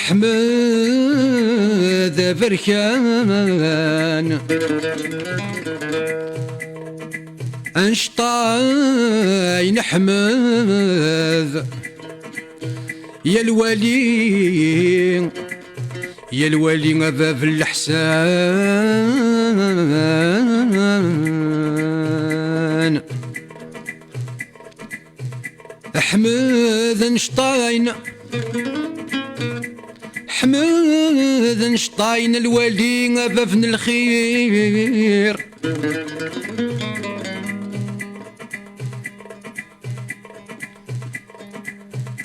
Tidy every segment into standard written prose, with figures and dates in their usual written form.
أحمد بركان أنشطاين أحمد يا الولي يا الولي باب الحسان أحمد أنشطاين أحمد أنشطاين الولي باب الخير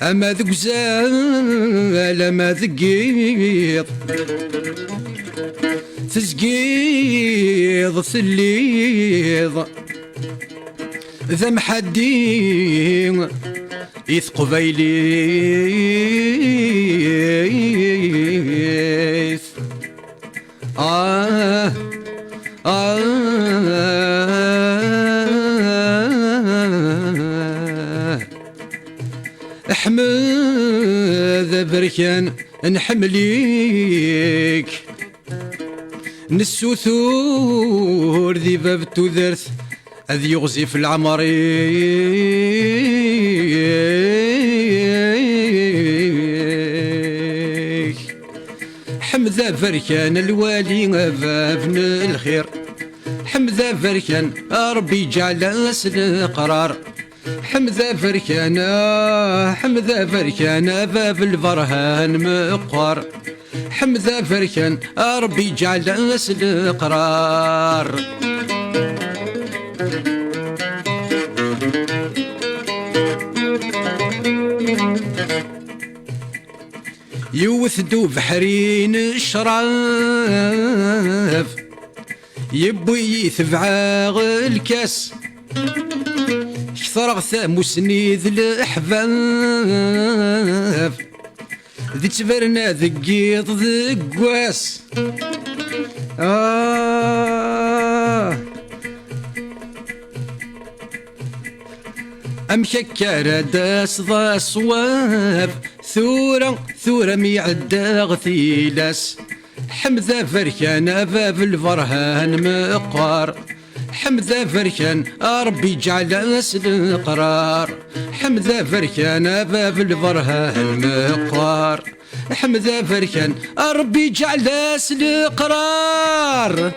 أما ذك زال أما ذقيض تزقيض ثليض ذا محدين إذ قبيليث أحمد بركان نحمليك نسوثور ذي باب التذرث أذ يغزي في العمريك حمد بركان الوالي بابن الخير حمد بركان ربي يجعل القرار حمد فركان باب البرهان مقر حمد فركان ربي يجعل القرار يوثدو بحرين الشراف يبوي يثبعاغ الكاس كثر ثام وسنيذ الأحباب ذي تبرنا ذقيط ذقواس أمشكر داس ذا صواب ثورة ميعدا غثيلاس حمد فركان باب الفرهان مقار حمد فركان ربي يجعل القرار حمد فركان باب الفرهان مقار حمد فركان ربي يجعل القرار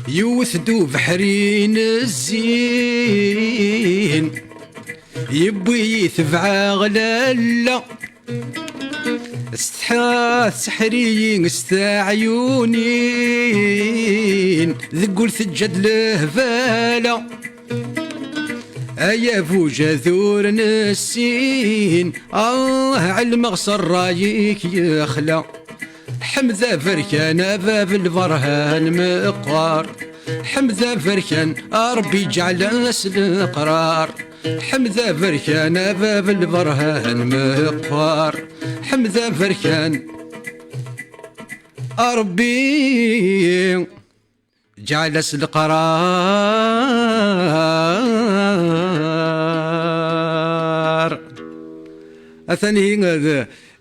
يوثدو بحرين الزين يبوي يثبع غلالا استحاث سحرين استعيونين ذقول ثجد لهفالا أيا فوجا ذور نسين علم غصر رايك يخلى حمد فركان باب البرهان مقار حمد فركان ربي يجعل القرار حمد فركان باب البرهان مقار حمد فركان ربي جعل القرار أثني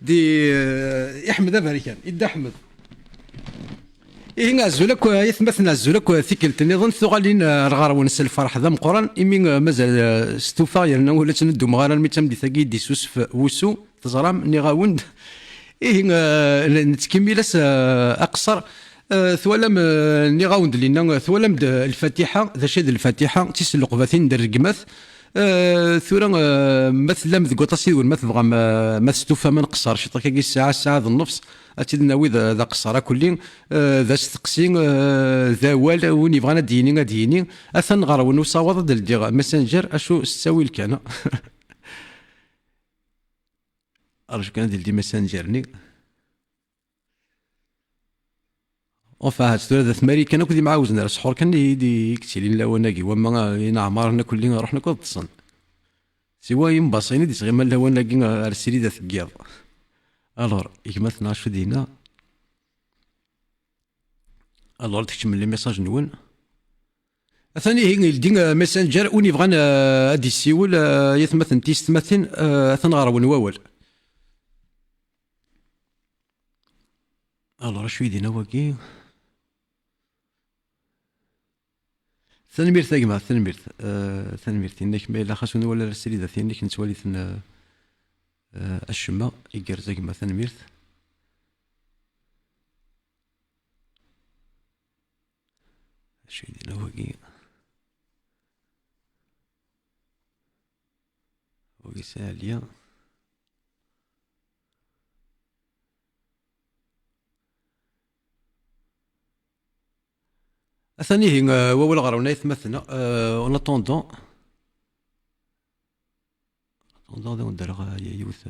دي احمد فركان إد احمد نازلك يثمث نازلك ثقلت نظن ثقلين رغار ونس الفرح ذا مقران إمي مازال استوفا يرنا ولا تندو مغارا الميتام دي ثقي دي سوس وسو تزرام نغاوند نتكمل أقصر ثوالم نغاوند لنا ثوالم الفاتحة ذا شد الفاتحة تيسلق باثين درقماث ثورا مثلا ذو تصيد والمثل ما تستوفى من قصر شطر كي الساعة ذو النفس أتينا ويد ذا قصر كلين ذا استقسين ذا وال وني بغانا ديني أثن غراون وصاوض ديال ماسنجر أشو الساويل كان أرجو كان ديال ماسنجرني وفا هاد ثلاثة ثماري كانوا كذي معاوزنا السحور كان يدي كتيلين لا وناقي وما نعمارنا كلنا رحنا كود تصن سوا ينبصيني دي صغير مال لا ناقي ارسلي ذا ثقيض الور يكما 12 دينا الور تكتب لي ميساج نون ثاني هي يلدي ماسنجر وني بغان ادي السيول يثمثن تيستمثن ثنغرون ووال. الو راه شوي دينا واكي ثنميرت يا جماعه ثنميرت ثنميرت انك ما الا خاصني ولا السريده ثانيك نتوالي ثن الشمه يقرز يا جماعه ثنميرت. شوي دينا واكي واكي ساليه. ثاني هي وول غرونا يثمثنا اون اتوندون اتوندون ندير يوث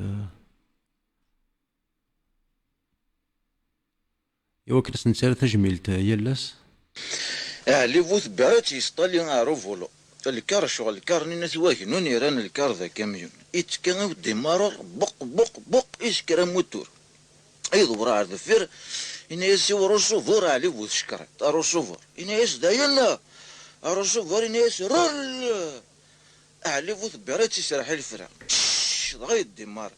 يوكل نسال تجميلت يلاس. لي فوت بعات يسطالي روفولو الكار شغل الكار نينا ثواك نوني ران الكار ذا كاميون يتكا ودي مارور بق بق بق يسكر موتور يدور على الدفير إن يسي ورسوفور علي فوت شكرت الرسوفور إن يس دايلا الرسوفور إن يس رول علي فوت بعات يسرح الفرع غاية ديمار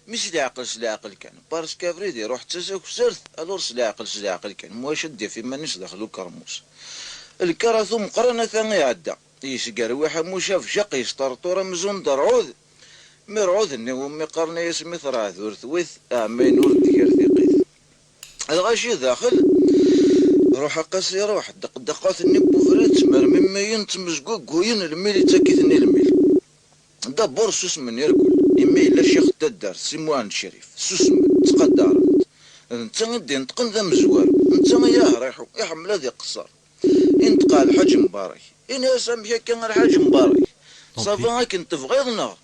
مش سلاعقل كان بارس كافريدي يروح تساك سرت الور سلاعقل كان مواش دي في مانيش دخلو كرموس الكراثو مقرنة ثاني عدا يسقر واحد مشاف شق يسطرطورة مزون درعوذ مرعوذ انه امي قرنة يسمي ثراث ورثويث امين ورد دير ثقيث هذا غاشي داخل روح قاسي روح دقات النبو فريت مرمي مين تمزقوق قوين الميل يتاكيثني الميل دا بورسوس من يرقل إميل لا شيخ تدار سيموان الشريف سوسم تقدرت انت غدي نتقن ذا مزوار انت يا ريحو يحمل هذي قصار انتقى الحاج مبارك انا سامحك كان الحاج مبارك صافا كنت تبغيضنا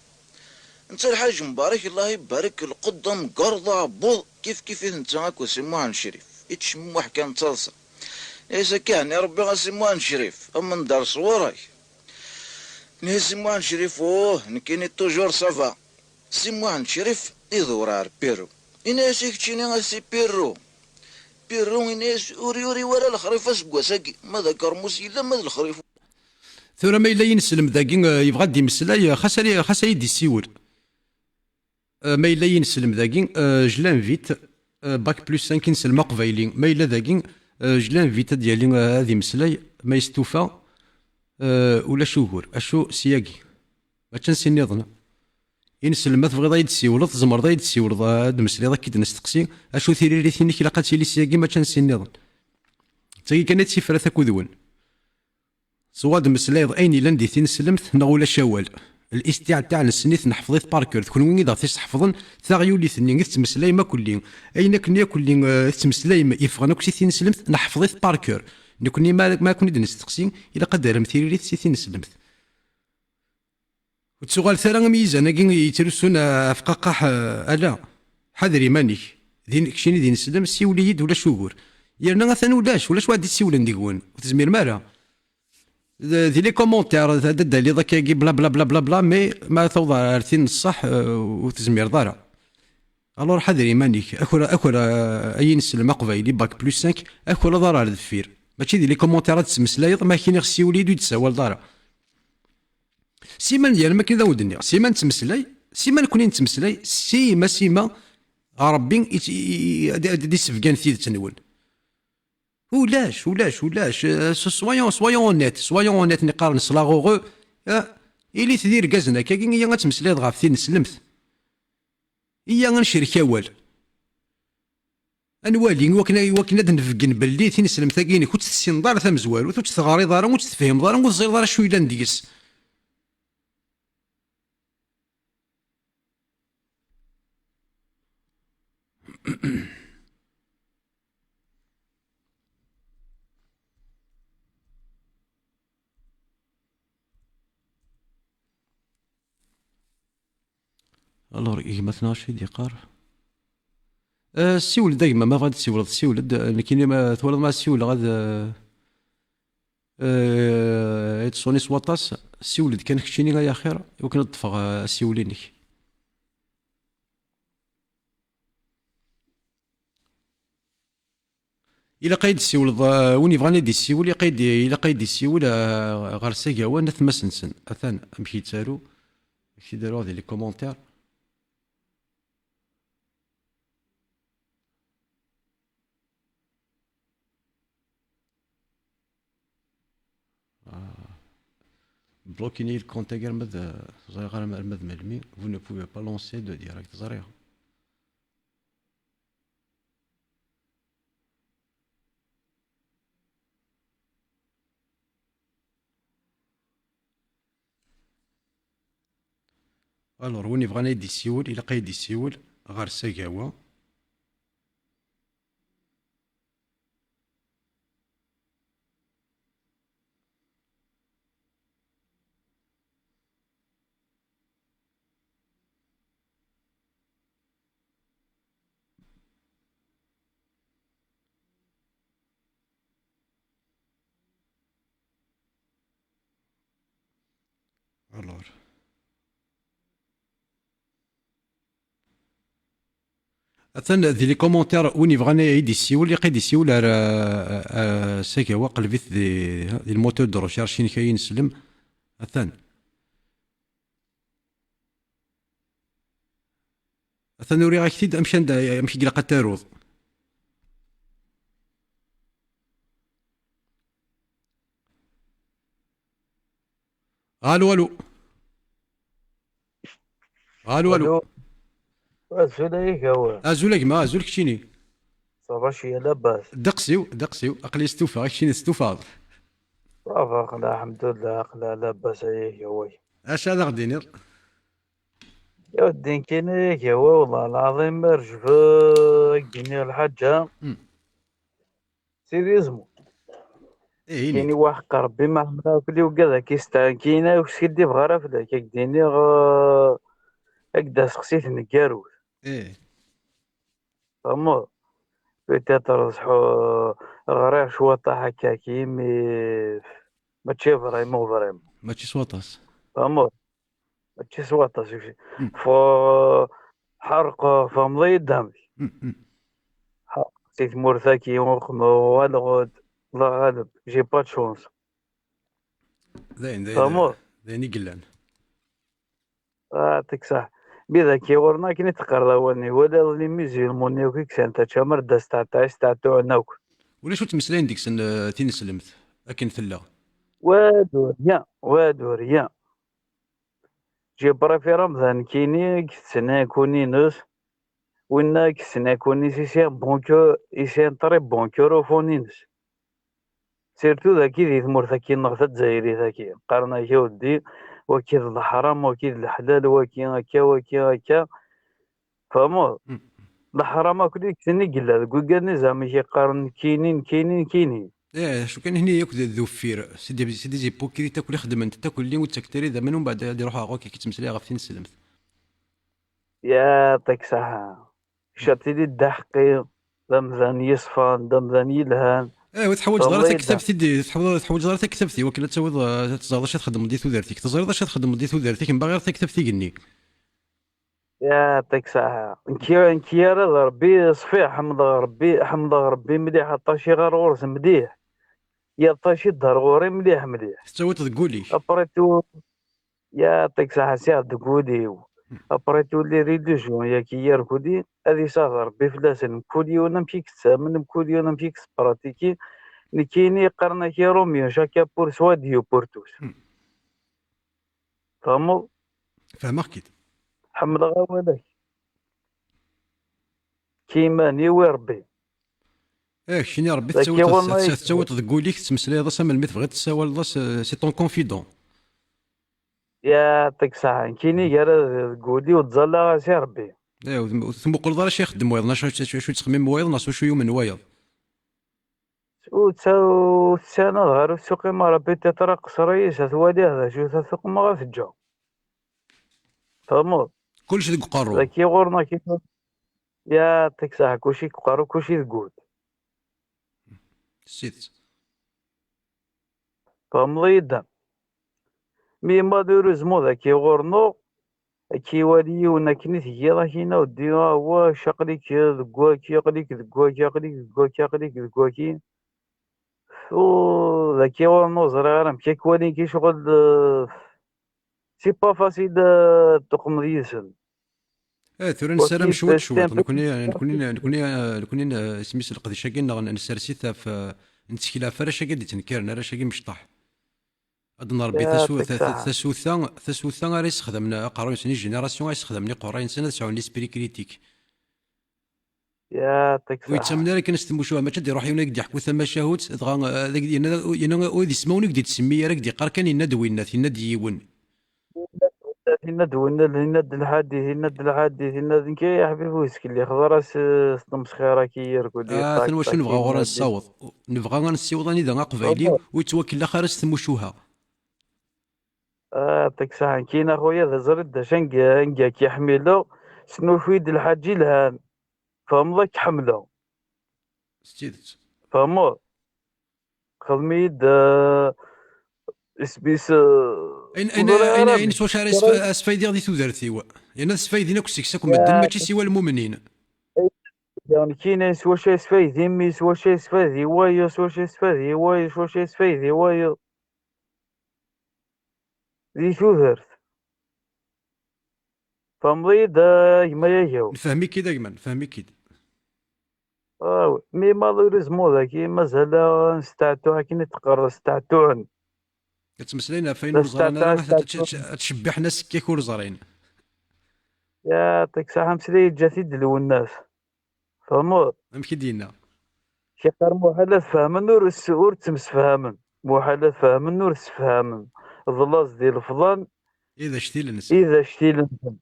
انت الحاج مبارك الله يبارك القدام قرضة بوض كيف انت هاكو سيموان الشريف يتشموح كان تصلصة ليس كان يا ربي سيموان الشريف اما ندار صورك سيموان شريف نكيني توجور صافا سيموان شريف يدورار بيرو إناس يكتشيني سي بيرو إناس أوري ورا الخريف سكواساكي ماذا كرموس إلا ماذا الخريف ثورة ما إلا ينسلم ذاكي يبغى دي مسلاي خاص يدي السيول ما إلا ينسلم ذاكي جلان فيت باك بلوس 5 نسلم قبايلي ما إلا ذاكي جلان فيت ديالي هذه مسلاي ما يستوفى ولا شهور اشو سياقي ما تنسي نظن ينسل ما تبغي ضايد السيولة تزمر ضايد السيولة ضاد مسلي ضاك كي نستقسي اشو ثيري ثينيك لا قاتي لي سياقي ما تنسي نظن تاي كانت سفرة ثاكودون صواد مسلايض اين لندي ثين سلمت نغولا شوال الاستيع تاع السنيت نحفظيت باركور تكون وين اذا تحفظن ثاغيولي ثني تمسلاي ما كلين اين كني كلين تمسلاي يفغنا كسي ثين سلمت نحفظيت باركور نكوني ما كوني نستقسي الا قدر مثيري ثين سلمت وتسوغال ثرا ميزان كي يترسون افقاقح الا حذري مانيك ذين كشيني دين سلم سيوليد ولا شهور يرنا ثاني ولاش واحد يسيولن ديكون وتزمير مالا ذي لي كومونتير هذا الدليل ذاك يجي بلا بلا بلا بلا بلا مي ما توضع ارثين الصح وتزمير دارا الور حذري مانيك اكل اي نسلم قبايلي باك بلوس 5 اكل دارا الدفير ماشي دي لي كومونتيرات تسمسلايض ما كاين خصي وليد يتساوى لدارا سيما ديال ما كاين ذا ودني سيما نتمسلاي سيما نكوني نتمسلاي سيما ربي دي سفكان ثيد تنول ولاش سويون اونيت نقارن سلاغوغو إلي تدير كازنا كاين هي غتمسلايض غاف ثين سلمت هي غنشرك اول انوالي وكنا نفقن باللي ثين سلمت كاين كنت تسين دار ثم زوال وتو تغاري دار وتو تفهم دار وتزير دار شويه نديس الور مثلا شي ديقار السيول دايما ما غادي تسيول لكن ما تولد مع السيول غاد يتصوني سواطاس السيول كان كشيني يا خير يمكن تطفغ السيولينك إلا قايد السيول وين يبغى يدي السيول يقيد إلا قايد السيول غير ساكاوا نث ما سنسن أثان أمشي تسالو كي داروا هذه لي كومونتير. بلوكيني الكونت غير مد غير مد ملمي vous ne pouvez pas lancer de direct زريها. الور وين يبغى يدي السيول إلا قايد السيول غير ساكاوا. الور أثن ذي لي كومونتير وين يبغى يدي السيول يقيد السيول على ساكاوا قلبت ذي الموتور دو ريشيرش كاين سلم أثن نوري غاك تيد أمشي قلقة تاروض. الو الو الو الو. الو. ازوليك هو ازولك ما ازولك شيني صافا شي لاباس. دقسيو اقلي استوفا شيني استوفا. صافا قلا الحمد لله قلا لاباس عليك هو. اش هذا غدينير يا ودي كاين هيك هو والله العظيم مرجفك ديني الحاجة سيريزمو. ايه كاين نيك واحد ربي ما عمرها كلي وكذا كيستعان كاينه وش كدي بغا راه فداك ديني هكدا سقسيت نكاروت ايه فهمو بيتيتر غرير شوطة هكا كيمي ماشي فريمون فريمون ماشي سواطاس. فهمو ماشي سواطة شوفي فو حرق فمضي دامي حرق سيت مورثاكي والغد الله غالب جي با تشونس زين فهمو زين يقلان. يعطيك صح بذا كي ورنا كي نتقرا وني ولا لي ميزيلمون وكيك سانتا تشامر داس تاع نوك ولا شو تمسلين ديك سن تين سلمت اكن ثلا وادو ريان جي برا في رمضان كيني كتسنا كوني نوس وإنا كتسنا كوني سيسيان بونكو إسيان طري بونكو فونينس سيرتو ذاكي ذي ثمور ذاكي نغث الجزائري ذاكي قارنا يا ودي وكيد الحرام وكيد الحلال وكي هكا وكي هكا فهمو الحرام كلي كتني قلا كوكاني زعما يقارن كاينين ايه شو كان هنا ياكل ذو فير سيدي زي بوكي تاكل يخدم انت تاكل لي وتكتري ذا منهم بعد يروح اغوك كي تمسلي غا فين سلمت. يعطيك صحة شاتيلي الضحكي دمزان يصفان دمزان يلهان ايه وتحوج والله ضرتك يدعم كتبتي تحوج ضرتك كتبتي وكلا تسوي تزاد اش تخدم ديتو دارتك تزاد اش تخدم ديتو دارتك من باغي غير كتبتي قني. يعطيك صحة انكي راه ربي صفيح حمد ربي مليح عطاشي غير غورس مليح يعطاشي الدار غوري مليح تسوي تقولي ابريتو يعطيك صحة سي تقولي ابريتو لي ريدوجيون يا كي يركودي هذه صافي ربي فلاسن كوليو نمشي كتسامن كوليو نمشي كتبراتيكي نكيني قرنا كي روميو شاكا بور سوا ديو بور توس فهمو فاهمك كيد. حمد غاولك كيما نيوي ربي ايه شيني ربي ذاكي والله تسوي تقولي تمسلي هذا سام الميت بغيت تسوي سي طون كونفيدون. يعطيك صحة كيني قال قولي وتزلا سي ربي ايه ثم قول ضرا شي يخدم وايض شو تخمم وايض ناس شو يوم وايض. وتسانا غير السوق ما ربي تترى قصريس ثوالي هذا شو تثق ما غتجا فهمو كلشي ديك قارو. ذاكي غورنا كي يعطيك صحة كلشي قارو كلشي تقول سيت فهمضي يدام مي مالوروزمون ذاكي غورنو كيوالي ونكني تجي كينا ودي هو شقليك ذكواكي يقليك ذكواكي يقليك ذكواكي يقليك ذكواكي و ذاك هو النوزر غير مكا كوالي كي شغل سي با فاسيل تقوم ديسن ثورا نسالم وكي شوط شوط تستنفد. نكوني سميس القديش كي نسرسيتها في نتسكيلا فراشا كي تنكرنا راشا كي مشطح ادنا ربي يعطيك صحة. تسوثا غير يستخدمنا قراين سني جينيراسيون يستخدمني قراين سنه تسعون ليسبري كريتيك يعطيك ويتسمى صحة. لك نستموشوها ما تدي يروح يونيك دي حكو ثما شاهوت دغا ذاك ينا ودي سمونيك دي تسمي راك دي قار كان يناد وينات يناد يون هند هند الحادي هند الحادي هند نكي يا حبيبي ويسك اللي خضر تمسخيرة كي يركو لي طاك ثنا شنو طاك نبغى غورا ينادي. نصاوض نبغى غنصيوض اني ذا قبايلي ويتوكل اخر استموشوها يعطيك صحة. كاين اخويا ذا زرد دا شنكا كيحملو شنو فيد الحاجي الهان فهم ذاك حملو ستيدت فهمو خدميد سبيس اين رامي. سوا شاري اسفايدي غادي تودرتي و يعني اسفايدي ناك سيكساكم الدم ماشي سوا المؤمنين يعني كاين سوا شي سفايدي مي سوا شي سفايدي وايا سوا شي سفايدي وايا سوا شي سفايدي وايا ذي شوذرت فهمضي دا يما ياهو. نفهمي كي دايما نفهمي كي مي مالوريزمون ذاكي مازال نستعتو هاكي نتقرر نستعتوهن كتمسلينا فين لا ورزرين استعتو راه نستعتوهن. تشبحنا سكيك ورزرين يعطيك صحة مسلي جاتي دلو الناس فهمو امكي دينا شي قار محالات فهمن ور تمسفهمن محالات فهمن ور تسفهمن ظلاز ديال الفضان اذا شتي لنس إذا شتي لنفهم.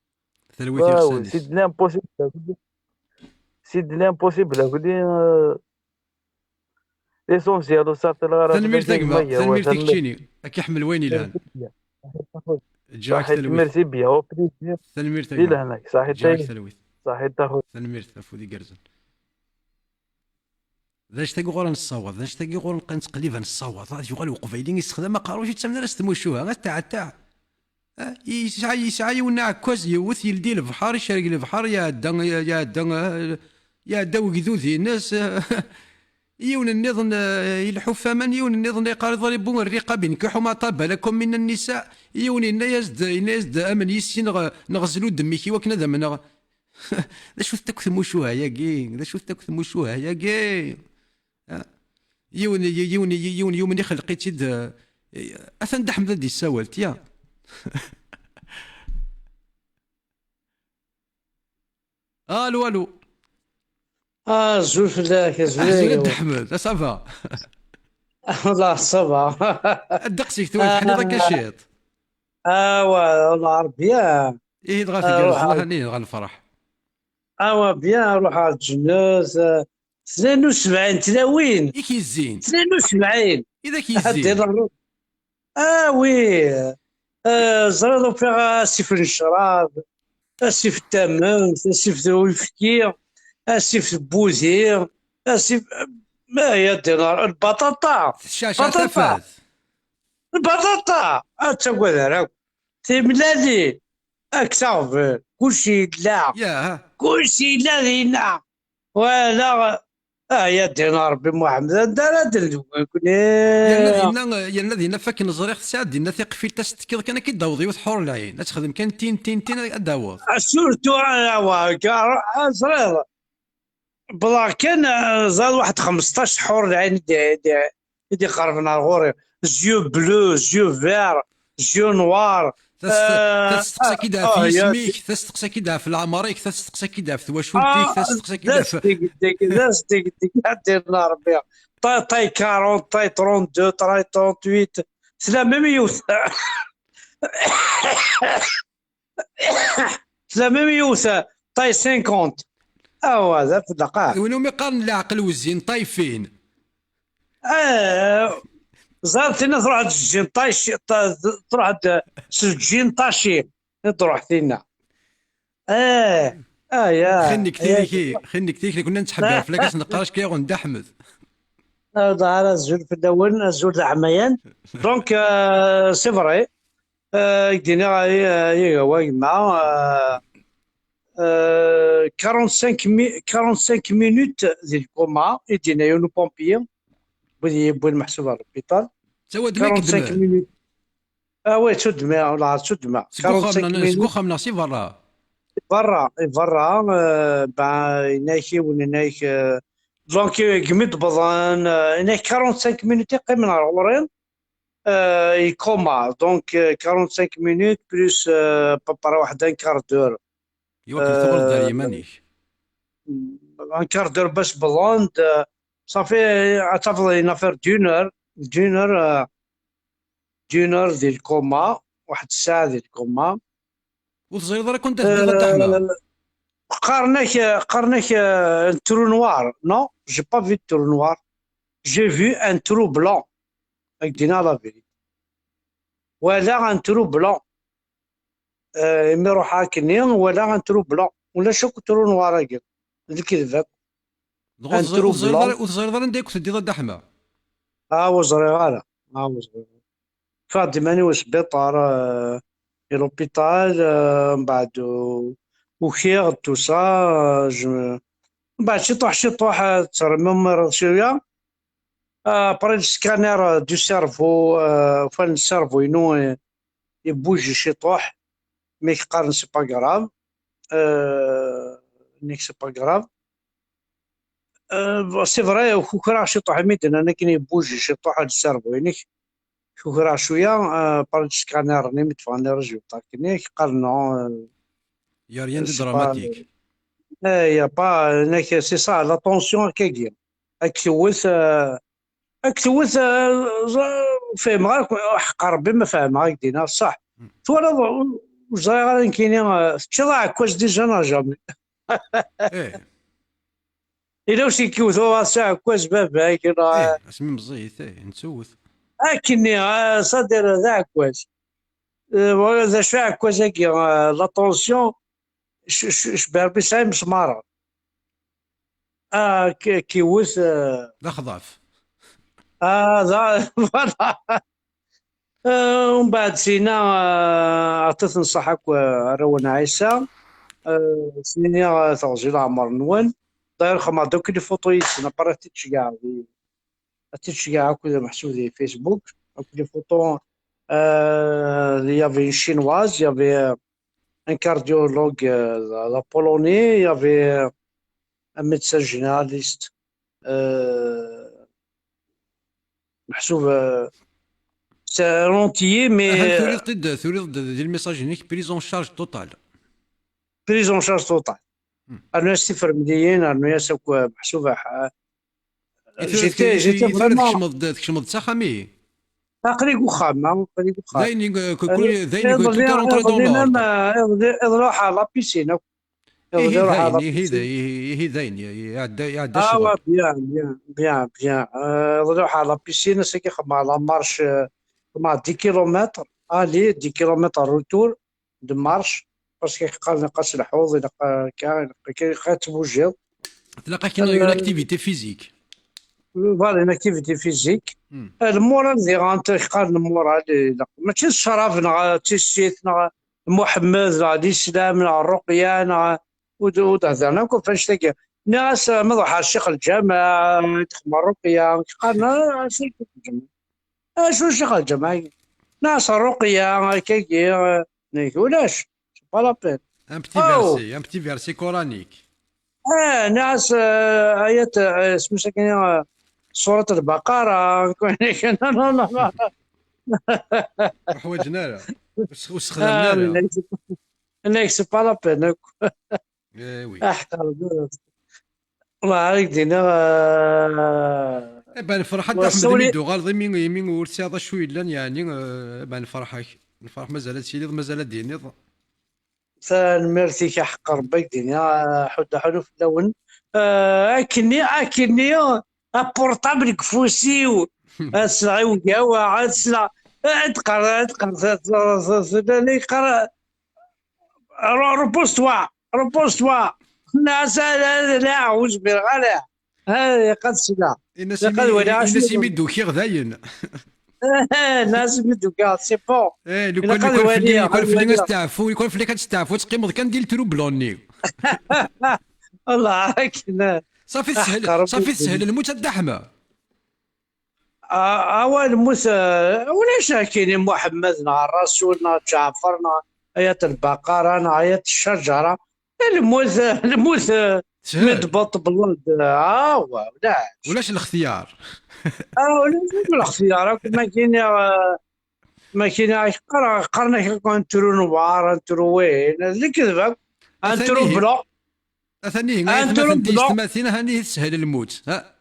ثلويتي سيد رسانيس لامبوسيبل سيد لامبوسيبل هكذا ليسونسيال وصافي الغرض تنمير باش تقما يما هو تنمير تنمير. تكتشيني اكي حمل وين الان جاك صحيت ثلويت ميرسي بيا هو بليزير تنمير إلى تقما هناك صحيت جاك ثلويت صحيت تاخذ. تنمير تفودي قرزن ذاش تاكي غور نصوت ذاش تاكي غور نبقى نتقلب نصوت غادي يغال وقفايلين يستخدم ما قاروش يتسمى ناس تموشوها غير تاع يسعى يونا عكاز يوث يلدي البحر يشارك البحر يا دا يا دا يا دا وقذوذي الناس يون النظن يلحو فمن يون النظن يقال ضربون الرقاب ينكحوا ما طاب لكم من النساء يون يزد امن يسين نغزلوا دمي كي وكنا ذا من ذا شو تكثموشوها يا كي ذا شو تكثموشوها يا كي يون يخلقي تيد اثن دحم ذا دي ساولت يا الو الو زول فلاك زولاد زويق احمد صافا والله صبا. الدقسيك توي بحال ذاك الشيط والله بيان. ايه دغا روح تقرز الله هني دغا الفرح بيان روح على الجنوز 72 تلاوين ايه كيزين 72 اذا حد كيزين يضرب. وي زرادو فيها سيف الشراب سيف التمام سيف الفكير سيف البوزير سيف ما هي الدينار البطاطا الشاشة بطاطا تفات البطاطا تقول راك تملالي اكتاف كلشي لا ياه كلشي لا لينا ولا يا دينا ربي محمد دار دلو يا الذي هنا فاك نزريخ سعد دينا ثيق في تستكيض كان كي داوض يوث حور العين لا تخدم كان تين داوض سورتو زرير بلا كان زاد واحد 15 حور العين دي قربنا الغوري زيو بلو زيو فير زيو نوار تستقسى كيدا في اسميك تستقسى كيدا في العماريك تستقسى كيدا في تواشولتيك تستقسى كيدا في ديك ديرنا ربي طاي 40 طاي 32 طاي 38 سلا ميم يوث سلا ميم يوث طاي 50 هذا في الدقائق وينهم يقارن العقل والزين طايفين زارتنا تروح الجين طايش تروح الجين طاشي تروح فينا يا خنك تيكي كنا نتحبها في لاكاس نقاش كي غند احمد هذا على الزول في الاول الزول عميان دونك سي فري دينا يا واجمع 45 minutes ديال الكوما يدينا يونو بومبيي بدي يبون محسوب على البيطال سوا دماء 45 كدماء minutes. وي تشد ماء ولا تشد ماء 45 minutes سكوخا من سي برا. برا نايكي ولا نايك دونك قمت بضان نايك 45 minutes يقيم من الغورين يكوما دونك 45 minutes بلس بابارا واحد ان كار دور يوكل ثغر دار يمانيك. ان كار دور باش بلاند صافي اعتبر لي نافير دونر ديال الكوما واحد الساعه ديال الكوما وتصغير كنت تدير الدحمه. قرناك un trou noir. Non, j'ai pas vu de trou noir. J'ai vu un trou blanc. Avec دينا لا فيريتي. ولا un trou blanc. إمي روح هاكني ولا un trou blanc. ولا شوك trou noir هاكي. الكذبة. وتصغير انت كنت تدير الدحمه. وزريغارة. وزريغارة. فاطماني وسبيطار لوبيتال من بعد وخير تو سا من بعد شطوح ترمم شويه ابري السكانير دو سيرفو فان السيرفو ينو يبوجي شطوح مي قارن سي با غراف نيك سي با غراف سي فري كوكرا شطوح ميدن انا كاين يبوجي شطوح السيرفو ينيك كوكرا شويه بري السكانير نيمت فاني رجل تاكنيك قارنو يا ريان دي دراماتيك. يا با هناك سي صا لا طونسيون كاكيا اكتوث فهم غير حق ربي ما فاهم غير دينا صح تولا وزاير كاينين تشضع عكواز ديجا انا جامي ايه الا واش يكوثوا ساعه عكواز بابا كاين اسمي مزيت نسوث اكني صدر ذا عكواز ولا شو عكواز هكي لا طونسيون شبه ربي ساي مسمارة كيوث لا خضاف ذا ومن بعد سينا عطيت نصحك روان عيسى سنيني تغزيل عمر نوان داير خما دوك لي فوتو يسنا برا تتشجع كذا محسوب في فيسبوك دوك لي فوتو يافي شينواز يافي un cardiologue la polonais, il y avait un médecin généraliste. C'est un entier, mais هل تريد ديال الميساج هناك بريزون شارج توتال. prise en charge totale. أنا صفر مليون أنا سوق محسوبة. j'étais vraiment. تكشمض ساخامي. قريب وخام دايني كل رونتري دون لورد. يروح على بيسين. هي داين يعدى بيان يروح على بيسين سكي خما على مارش مع 10 كيلومتر الي 10 كيلومتر روتور دو مارش باسكو قال نقص الحوض الا كاين تبوجيو تلقى كاين اون اكتيفيتي فيزيك. فوالا اون اكتيفيتي فيزيك المورال ديال قال المورال ماشي الشرف تيسيت محمد عليه السلام الرقيه وتهضرنا كون فاش تلقى ناس مضح الشيخ الجامع تخمر الرقيه قالنا شو الشيخ الجامع ناس الرقيه كي ولاش با لا بين ان بتي فيرسي كورانيك ناس ايات اسمه ساكن سورة البقرة لا حوايجنا لا واستخدمنا لا نيك سي با لا بين وي احقر الله عليك دينا بان فرحة احمد ميدو غالضي مين ورسي هذا شوي لان يعني بان فرحك الفرح مازالت سيدي مازالت ديني ميرسي حق ربك دينا حد في اللون اكني بورطابل كفوسي اسرعي وكاوا عاد سلا تقرا لي قرا روبوستوا الناس لا عوج بالغلا هذه قد سلا الناس يمدو كي غداين لازم دوكا سي بون. لو الا كان قال لو كان فلي الوالي لو كان قال فلي الوالي غنستعفو، لو كان فلي كتستعفو تقيم كان دير ترو بلوني. والله كنا صافي احق تسهل، ربي صافي تسهل الدنيا. الموت الدحمه. اوان موسى ولاش كاينين محمد نا الرسول نا جعفر نا آيات البقرة نا آيات الشجرة. الموت الموت تسهل مضبوط بالارض ولاش. ولاش الاختيار. ولاش الاختيار ما كاين. ما كاين قرنا كنترو نوار انترو وين اللي كذبك. انترو اثانيه بلا. اثانيه غاية انترو مثلا بلا. تيستماثين هاني تسهل الموت ها.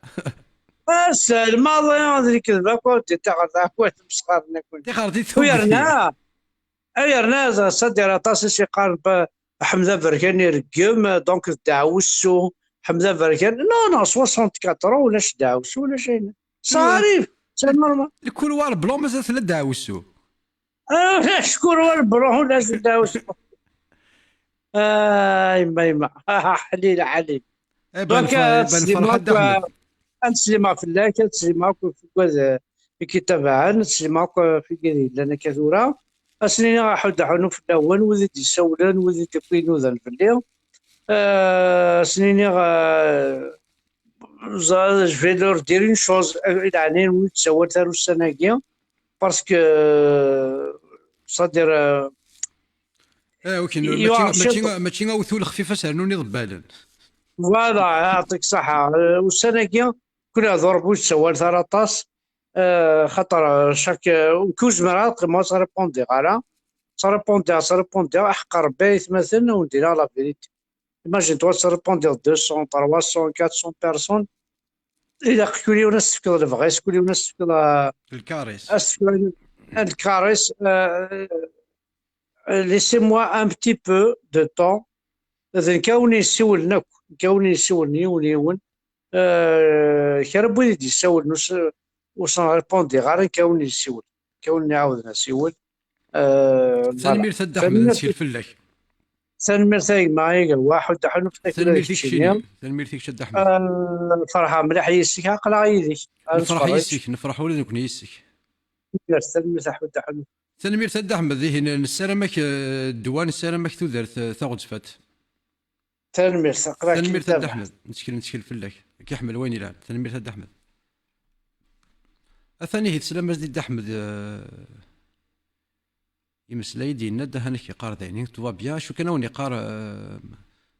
بس الماضي اللي كذبك كنت تاخذ عقوات مسخرنا كل. تيخرجي ثوبتي. ويرنا ايرنا صدر طاسس يقارب حمزه بركان رقم دونك دعوسو. حمزه بركان لا 64 ولاش دعوسو ولا شيء صاري. سي نورمال. الكولوار بلون مازال ثلاث دعاوسو. شكون هو البرو ولاش دعوسو. يما حليل حليل. دونك يبان فرحة د احمد. نتسلم في الله كنتسلم في كواز كتابعا نتسلم في كذي لنا كثورة أسنين حد حنو في الأول وذي تسولن وذي تكوين وذن في اليوم. سنين زاد فيدور ديرين شوز يعني ويتسول ثارو السنة كيا باسكو صدر ولكن يعرف. ماشي غاوثو الخفيفه سهلوني ضبالا. فوالا يعطيك الصحة. والسنة كيا كنا ضربو تسول ثارا طاس. خاطر شاك كوز مرات ما ساريبوندي على ساريبوندي حق ربي مثلا وندير لا فيريتي. Imagine toi ساريبوندي 200 300 400 بيرسون. إذا كل يوم نستفيد الفغيس كل يوم نستفيد الكاريس. الكاريس. laissez-moi un petit peu de temps. إذا كوني نسول نك كوني نسول نيون كربو يدي يسول نص وسنريبوندي غير كوني نسول كوني نعاود نسول. سلمير سد احمد نسير فلك. سلمير ثاي معايا واحد حنو في سلمير فيك شيني سلمير فيك شد احمد. الفرحة مليح يسك عقل يديك. نفرح يسك نفرح ولد نكون يسك. سلمير حود حنو. سلمير سد احمد ذي نسلمك الدوان نسلمك تودرت ثغزفت. سلمير سقراك سلمير سد احمد نشكل فلك كيحمل وين يلعب سلمير سد احمد. الثاني هي تسلم مزيد احمد يمسلاي ديالنا دهنك يقار داينين توا بيان شو كان وني قار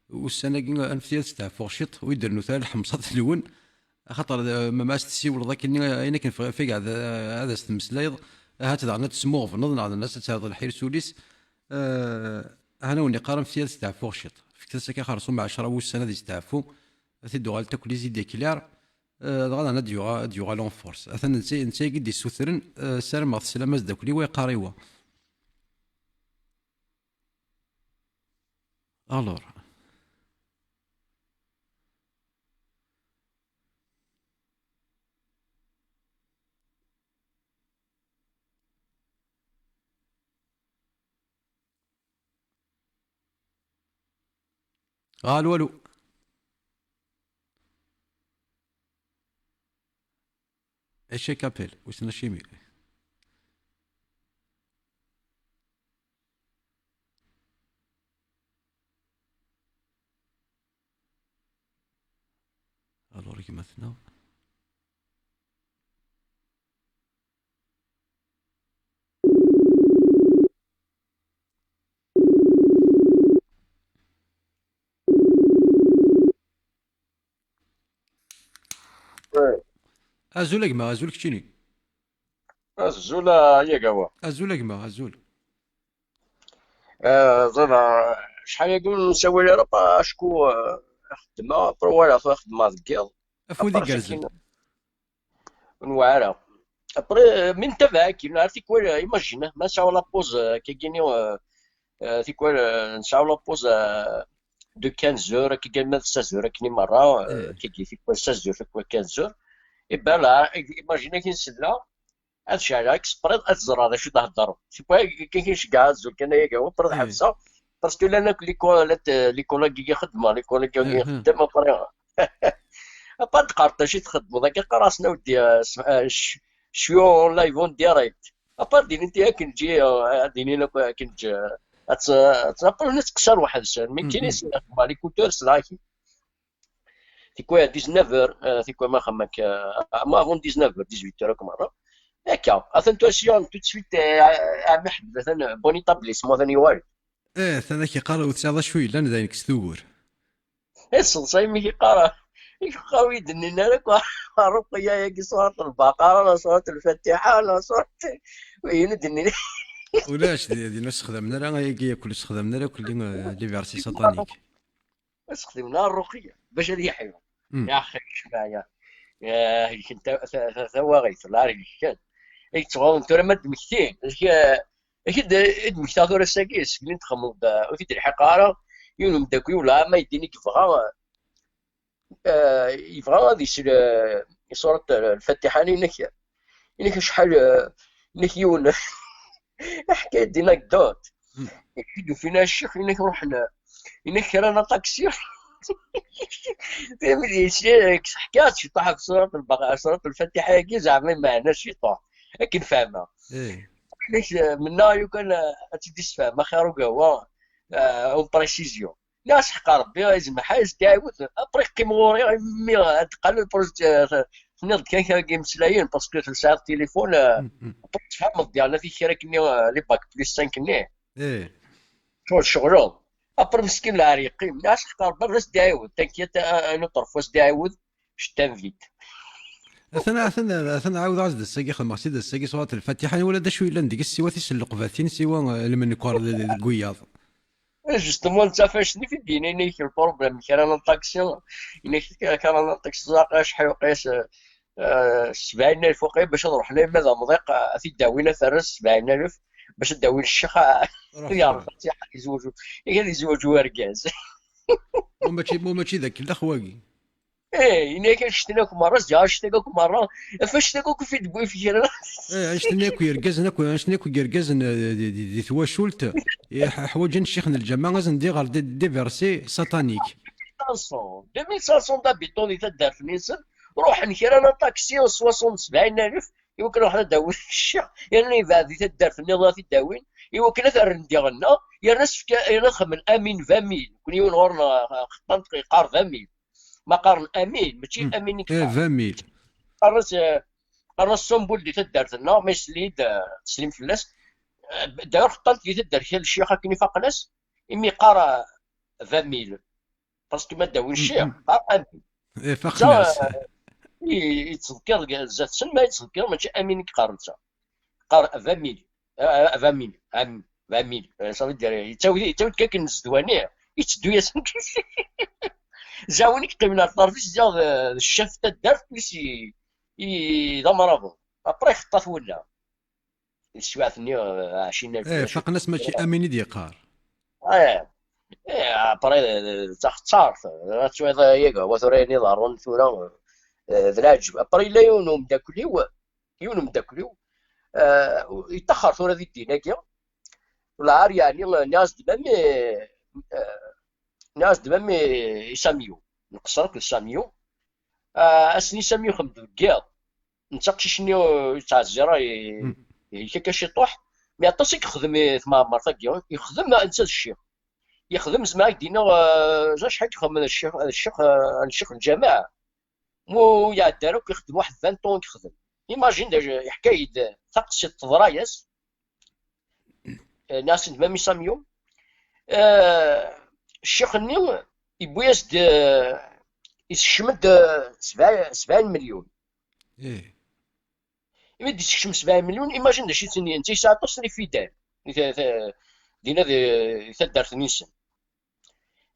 والسنه انفثيال تاع فورشيط ويدير نوثال الحمصات الاول خاطر ما استسي ولا ذاك انا كان في قاعد هذا استمسلايض هات دعنا تسمو في نظن على الناس تاع الحير سوليس. انا وني قار انفثيال تاع فورشيط في كتسكا خرصوا مع 10 والسنه دي تاعفو تدو غال تاكل زيد ديكلار غادا انا ديوغا لون فورس اثنا نسي قد يسوثرن سلام السلامه داكلي ويقاريوا. Alors. الو الو. ايش كابيل واش نشيمي. الو مثلا. ازول ما ازول كتشيني. الزول يا قوا ازول ما ازول. زعما شحال يقول نسوي لي راه شكو خدمه ولا خدمه ديال افودي كازل. نوعره ابري من تبعك عرفتي كوال ايماجينا ما نساو لا بوز كي كينيو في كوال نساو لا بوز دو 15 كي قال ما 16 كني مره كي في كوال 16 في كوال 15 يبان لا ايماجينا كي نسلا هاد شحال اكسبريد اتزرع هذا شو تهضروا سي با كاينش كاع الزول كان يا برد حبسه باسكو لا لي كولاكي خدمه لي كولاكي خدامه فريغ با تقارطاش تخدموا ذاك راسنا ودي شوي اون لايف اون ديريكت ابار ديني انت كنجي ديني لك كنت تنقل الناس كسر واحد السنه ما كاينش لي كوتور سلاكي تيكوا 19 تيكوا ما خمك ما افون 19 18 مره هكا اثنتوسيون تو سويت عم حد مثلا بوني طابليسمون ثاني والد ثنا كيقرا وتسعة شوي لان ذاك ستور الصلصاي مي كيقرا يقراو يدنينا لك الرقية يا سورة البقرة لا سورة الفاتحة لا سورة وين دنينا ولاش دينا استخدمنا راه ياكل استخدمنا راه كل لي فيرسي ساتانيك استخدمنا الرقية باش هذه حلوة يا اخي شمايا يا كنت ثواغيت لا رجال اي تغون انت ما دمكتين اكيد دمكتا ثورة ساكيس كلين تخمض وفي الحقارة يونم داكوي ولا ما يديني كيفغا يبغى غادي يسير سورة الفاتحة إنك شحال إنك يون حكاية دينا كدوت يحيدو فينا الشيخ إنك روحنا إنك رانا طاكسي فهمتي حكاية شي طاح في سورة الفاتحة كي زعما ما عندناش شي طاح لكن فاهمة إنك منا يو كان تديس فاهمة خير وقهوة اون بريسيزيون ناس حق ربي لازم حاجه تعاود ابري قيموري مي تقلل البروجيكت نض كان كيمسلاين باسكو تلسع التليفون تفهم ديالنا في كيرا كني لي باك بليس 5 كني شغل شغلهم ابر مسكين العريقي ناس حق ربي الناس تعاود تنكيت انا طرف واش تعاود شتان فيت اثنا عاود عزد الساقي خمسيد الساقي صوت الفاتحه ولا دا شويه نديك السوا تيسلق فاتين سوا لمن كور الكوياض جوستومون انت فاش في الدين نيك البروبليم كان طاكسي كان طاكسي شحال وقيس 70,000 وقيل باش نروح ليه ماذا مضيق في داوينا ثرس 70,000 باش نداوي الشيخ يا ربي يزوجوا يزوجوا اركاز ماشي ذاك الاخواقي انا كنشتناكم مره شتناكم مره فاش شتناكم في دبوي في كيرا شتناكو يركز شتناكو يركز دي ثواشولت حوايج الشيخ الجماعه لازم ندير غير دي فيرسي ساتانيك 2500 دابيتون اللي تدار في نيسان روح نكير انا طاكسي 70,000 يمكن روح نداوي الشيخ يعني بعد تدار في النظام تداوين يمكن ثار نديرنا يا ناس يا خمن امين 20,000 كون يون غورنا خطان قار 20,000 ما قارن امين ماشي امين 20,000 قرص السنبول اللي تدارت لنا ما يسليد تسليم فلاس داير خطلت اللي تدار كي الشيخ كيني فاق ناس امي قارا 20,000 باسكو ما داوي الشيخ قار امين فاق ناس يتذكر زاد سن ما يتذكر ماشي امين قارنتا قار 20,000 20,000 عام 20,000 صافي دير يتاوي كاين الزدوانيه يتدو يا زاوني قيمنا الطرفيس ديال الشاف تدارت بليس دمرابو ابري خطات ولا السواعثني 20,000 فاق ناس ماشي امين ديقار ابري تختار شويه ياكا وثريني ضرون ثورا ذلاجب ابري لا يونم داكليو يتاخر ثورا ذي الديناكيا ولا عار يعني ناس دمام يساميو نقصرك الساميو اسني ساميو خمد الكياض نتاقشي شنو تاع الزيرا كيكا شي طوح مي عطاس يخدم ثما مرتا كيون يخدم انسى الشيخ يخدم زعما دينا جا شحال يخدم الشيخ الجماعه مو يعداروك يخدم واحد 20 طون يخدم ايماجين حكايه تقصي التضرايس ناس دمام يساميو الشيخ النيو يبويس يشمد 70 مليون يمد يشم 70 مليون ايماجين دا شي سنين انت ساعه تصري في دار دينا تدارت نيسان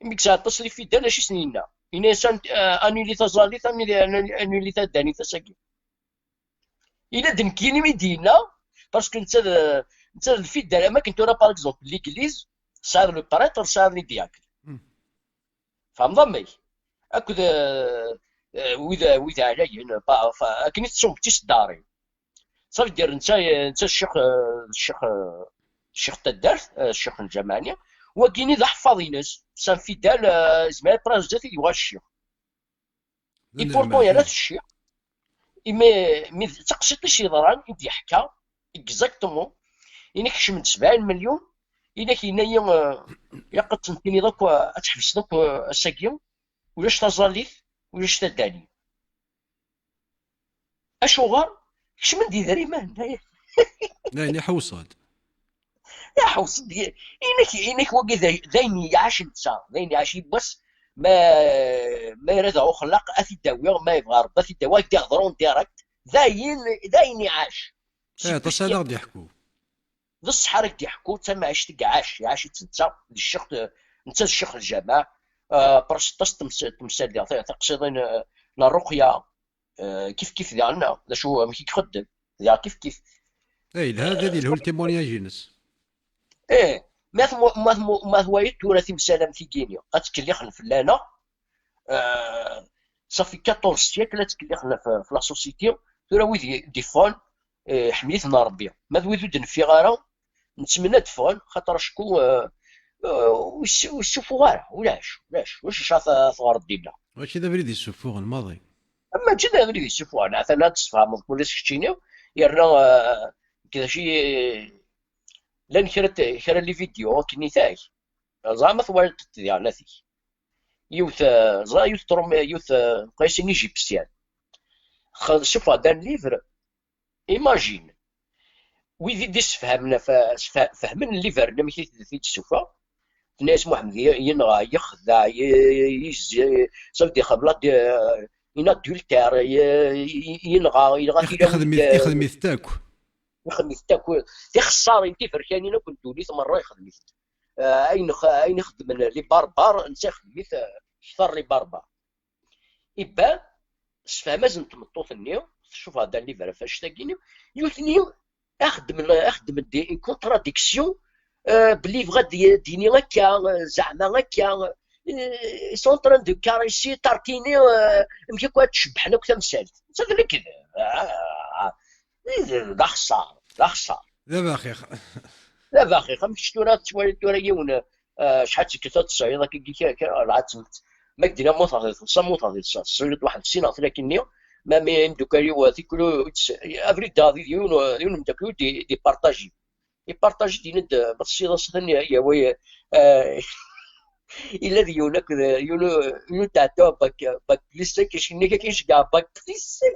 يمك ساعه تصري في دار شي سنينا انسان انولي تزالي انولي تداني تساكي الا دنكيني مدينه باسكو انت في دار اماكن تورا باغ اكزومبل ليكليز صار لو بريتر صار لي دياكل فهم ضمي اكد وذا علي كني تصوم تيس داري صافي دير انت الشيخ تدارت الشيخ الجمانية وكيني ذا حفاظينس سان في دار زعما براس جاتي يبغى الشيخ اي بورتون يا ناس الشيخ مي تقسيط شي ضران يدي حكا اكزاكتومون إنك كشمت 70 مليون إنك ينايا يقد تنتيني دوك تحبس دوك الساكيون ولاش تزاليت ولاش تداني اشوغر كشمن دي دريمه هنايا لا يعني حوصاد. يا حوس إنك وقي ذين يعاش نتسا ذين يعاش بس ما يراد خلاق اثي داوي ما يبغى ربي اثي داوي يهضرون ديريكت ذين يعاش سي بوس تصادق دي حكو. ذا الصحاري يحكوا تما عشت يعاش تنسى الشيخ نتا الشيخ الجماع برستاس تمثال ديال تقصيدين لا رقيه كيف ديالنا لا شو ماشي يخدم ديال كيف هذا اللي هو التيمونياج جينس. ايه ما هو يتورث مسالم في كينيا غتكلي الفلانه صافي 14 سيكل تكلي في لا سوسيتي ترى ويدي ديفون حميتنا ربي ما ذوي دنفي غارة نتمنى دفون خاطر شكون ويشوفوا غير واش شاف ثغار ديالنا واش اذا بريد السفوغ الماضي اما جدا غير يشوفوا انا مثلا تفهموا كل شيء كتشينيو يرنا كذا شي لان كرا لي فيديو كني تاعي زعما ثوالت ديالنا ثي يوث زعما يوث تروم يوث قيسين ايجيبسيان شوف هذا الليفر ايماجين ويدي ديس فهمنا فهمنا الليفر لما كي تشوفها الناس محمد ينغى يخدع صافي خبلات ينادولتير ينغى يخدم يثتاكو يخدم يثتاكو يخسر انت فركانين كنت وليت مره يخدم اين يخدم لي باربار نسى خدميت شطر لي باربار يبان فهم زنت تمطوط النيو شوف هذا اللي فاش فاش تاكيني يوثني اخدم دي كونتراديكسيون بلي بغا ديني هكا زعما هكا سون طران دو كاريسي تاركيني يمكن كوا تشبحنا كتمثال صدق كذا لا خسار دابا اخي دابا اخي خمس تورا يون شحال تكتا تصعيد كي العتمت ما كدينا موطا صيرت واحد السينات لكني ما من دوكاريو تيكلو افريد دافيد يون مداكلو دي بارطاجي يبارطاجي دينا بتصير صدني يا وي الا ديونا كذا يونو تاع باك ليسا كيشني كاينش كاع باك ليسا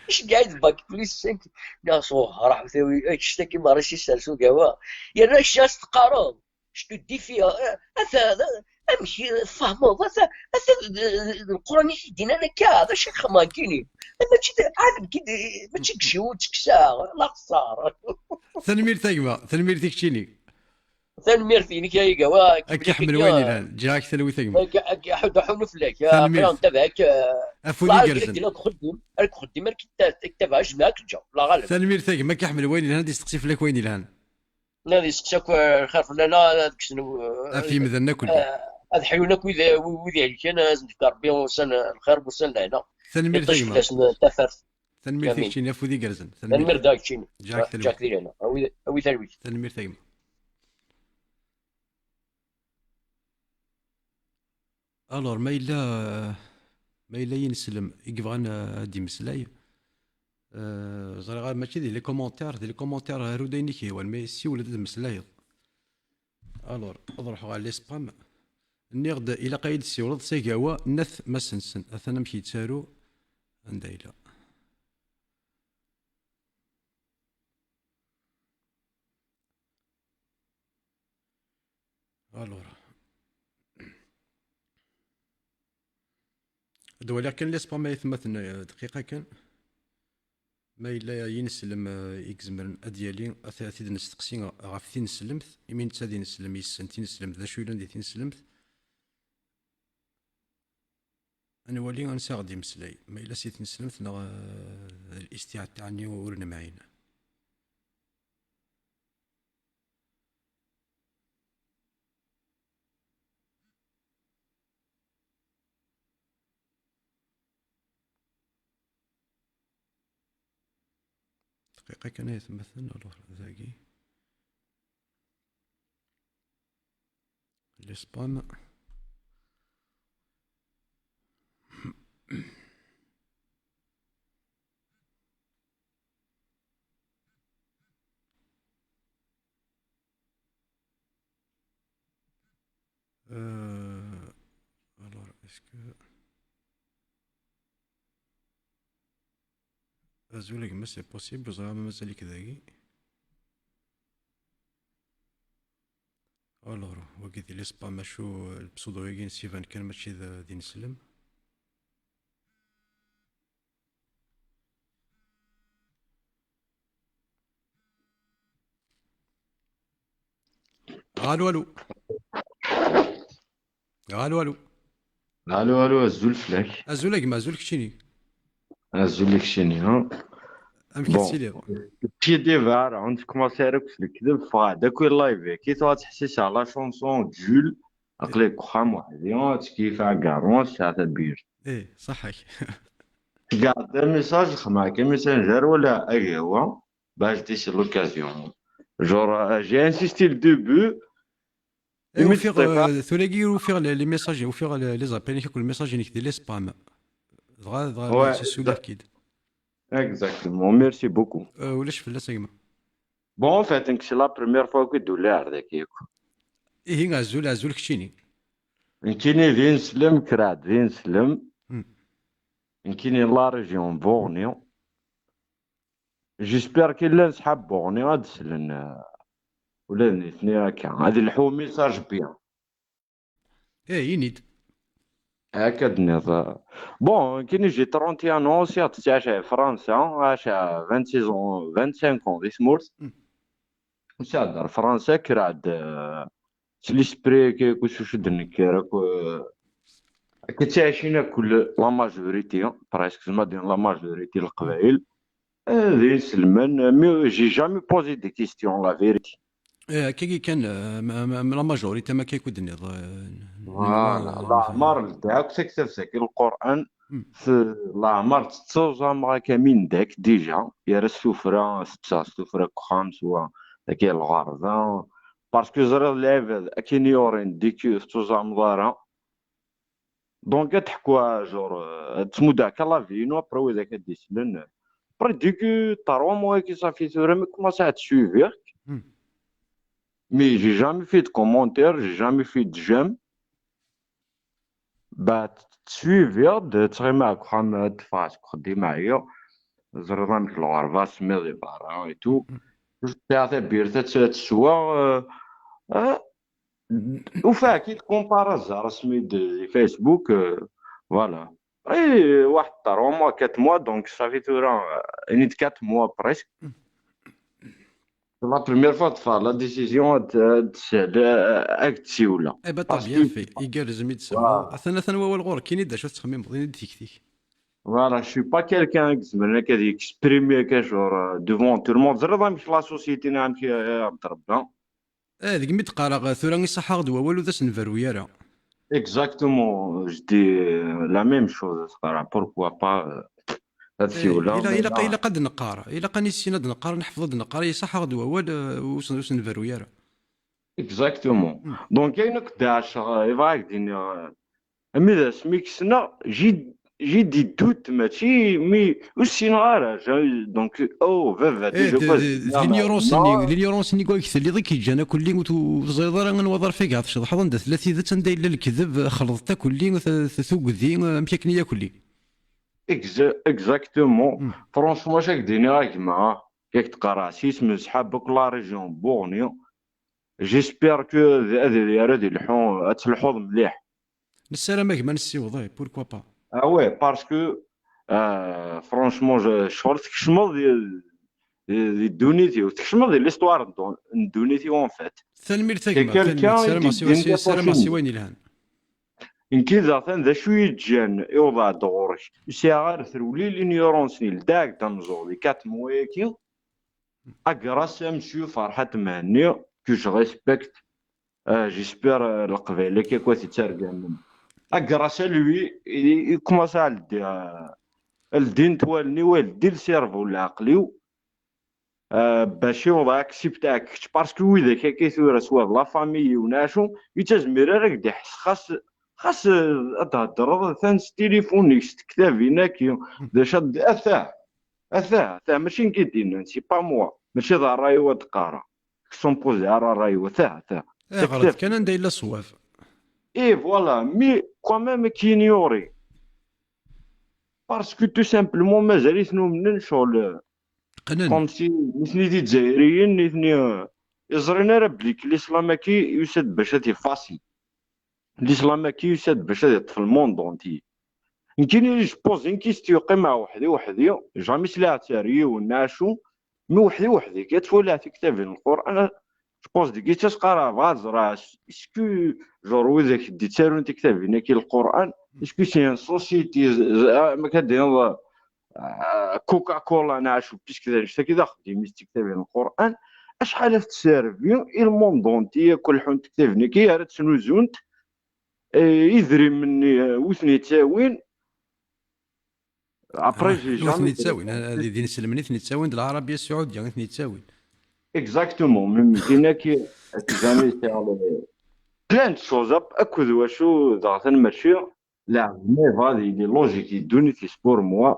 اش قاعد باك ليسا يا صوه راح ثوي اشتكي ما راش يسالسو كوا يا راش جالس تقارن شتو دي فيها هذا امشي فهموا هذا القران يدينا انا كا هذا شي خماكيني ماشي عاد كي ماشي كشوت كسا لا خساره تنمير تكشيني تنمير فيني كاي كوا اكي حمل وين الان جاك تلوي ثقمه حد حون فلاك يا بلان تبعك افودي قرزن راك خدم راك تبعش معاك الجو لا غالب تنمير ثقمه كي حمل وين الان تستقسي فيك وين الان نادي سكساك الخير فلانا كشنو في مذنا كل هذا حيونك وذي عليك انا زنت ربي وسن الخير وسن لهنا تنمير ثقمه تفرت تنمير ثقشيني افودي قرزن تنمير داكشيني جاك لي انا اوي ثروي تنمير ثقمه الور ما الا ينسلم يبغى دي مسلاي زري غير ماشي دي لي كومونتير هارو دايني كيوان مي سي ولد مسلاي الور نروحو على لي سبام نيغد الى قايد سي ولد سيكاوا نث ما سنسن اثنا مشي تسارو عندها الى الور دوالي كان لي سبام يثمثن دقيقه كان ما إلا ينسلم يكزمر أديالي أثاثيد نستقسي غاف ثين سلمت يمين تسادي نسلم يسن تنسلمت ذا شو يلان دي تنسلمت أنا ولي غنسى غدي مسلاي ما إلا سي تنسلمت نغ الاستيعاب تاعني ورنا معاينا دقيقة كان يتمثل ألوغ ذاكي لي سبام اسكو ازولك ما سي بوسيبل زعما مازال كذاكي. الوغ وقيت لي سبام شو البسودو يجي سيفان كان ماشي ذي نسلم. الو الو الو الو الو الو الزلفلك ازولك ما ازولك شيني الزلك شني ها ام بون كتسيلي. تي ديفار عند كوماسيرك في الكذب فهداك اللايف كي تحسس على شونسون جول عقلك خام واحد تكيف كارون ساعه بير ايه صحك. كاع دا ميساج خما كي ميسنجر ولا اي هو باش ديش لوكازيون جور جي انسيستي الدوبو ايه يميت وفيغ الطفل ثلاقي وفيغ لي ميساج وفيغ لي زابيل كل ميساج يكتب لي سبام دغا دغا ما ouais تسولي اكيد. exactement merci beaucoup ولاش فلاس كيما. bon en fait c'est la première fois que دولار ذاك ايه غازول ازول كشيني. كيني فين نسلم كراد فين نسلم مم. كيني لا ريجيون بورنيو جيسبر كي لا نسحب بورنيو غاد سلن ولا نيتني هكا هادي الحو ميساج بيان ايه ينيد. هكا دنيا بون كيني جي 31 اون سيات تعيش فرنسا عاش 26 25 اون دي سمورت مم. وسادر فرنسا كراد سليسبري كي كوش دنك راك كتعيشينا كل لا ماجوريتي بريسك زعما ديال لا ماجوريتي القبائل هذه سلمان مي جي جامي بوزي دي كيستيون لا فيريتي كي كان لا ماجوريتي ما كيكون النض فوالا الأعمار تاعك تكتب ساكن القرآن في الأعمار تتوزع كامين داك ديجا يا السفرة ستة سفرة خمس و ذاك الغرض باسكو زرا العباد كاين يورين ديكو توزع مضارة دونك تحكوا جور تمودا كلا فينو ابرو اذا كدي سلن بري ديكو 3 موا كي صافي ثورا مي كومونسا تسويفير مي جي جامي في de commentaires جي جامي في de j'aime بعد تسويفير تغي معك خام تفاس خدي معايا زرنا في الغربة سمي دي بارا اي تو تعطي بيرتا تسوا وفا كي تكومبارا الزهر سميت فيسبوك فوالا اي واحد 3 موا 4 موا دونك صافي تورا نيت 4 موا بريسك لا بروميير فوا تفا لا ديسيزيون تسهل اك تسيولا اي با طبيعي في يقال زمي تسمى اثنا هو الغور كاين دا شو تخمم بغينا تيكتيك فوالا جو با كيلكان زعما كادي اكسبريمي كاشور ديفون تو الموند زرا مش لا سوسيتي نمشي تربى ديك مي تقرا ثورا صح غدوه والو ذا سنفرو يرا اكزاكتومون جو دي لا ميم شوز تقرا بوركوا با هادشي ولا الا قد نقار الا قاني سينا نقار نحفظ نقار صح غدوه وسنفرو يرا اكزاكتومون دونك كاينك داش يفاك دينا امي ذا سميكسنا جي دي دوت ماشي مي وسينا غارا دونك او فافا لينيورونس ني قولك اللي ضيك جانا كلي وزيدر نوضر في كاع تشضح ضن ثلاثي ذا تندا الا الكذب خلطتا كلي ثوق ذي مشاكنيه كلي اكزاكتومون فرونشمون شاك ديني راك مع كيك تقرا سيس من صحابك لا ريجيون بورنيو جيسبير كو هذه الحون تلحوظ مليح السلامة كما نسيوضي بوركوا با وي باسكو فرونشمون شغل تكشمض ديال دونيتي وتكشمض ديال ليستوار دونيتي اون فات ثانمير تاكما سلامة سوين الهان إن كذا ذا شوية جان يوضع دورك يسيغار ثرولي لينيورونس نيل داك دمزولي كات مويكي أقراس أمسيو فرحة مهني كوش ريسبكت جيسبير القبيلة كي كوا تترجم أقراس لوي يكماسا على الدين توالني والدين سيرفو العقليو باش يوضع اكسبت اكش باسكو ويدا كي ثورا سوا لا فامي وناشو يتزمر راك دي حس خاص تهضر ثانس تليفونيك كتابينا كي دا شاد اثاه ماشي كيدينا سي با موا ماشي ذا رايو تقرا سون بوزي على رايو ثاه غلط كان ندير لا صواف Et voilà, mais quand même qu'ignorer. Parce que tout simplement مازال نؤمن شغل قنن. كوم سي نثني دي الجزائريين نثني يزرينا راه بليك الاسلام كي يسد باش هادي فاسي الاسلام كي يسد باش هادي في الموند اونتي يمكن لي جوبوز ان كيستيو مع وحدي جامي سلعت ريو ناشو مي وحدي كتولى في كتاب القران جوبوز ديك تقرا غازرا اسكو جور وذاك دي تارون كتاب هنا كي القران اسكو سي ان سوسيتي ما كدير كوكا كولا نعشو بيسك شتا كذا خدي كتاب القران اشحال تسيرفي الموندونتي كل حون تكتبني كي راه تسنوزونت يدري مني وثني تاوين ابري جي وثني جامي تساوين هذه دين سلمني ثني تساوين العربيه السعوديه ثني تساوين اكزاكتومون من كينا كي جامي تاع بلان شوز اكد واشو ضغط ماشي لا مي غادي لي لوجيك يدوني في سبور موا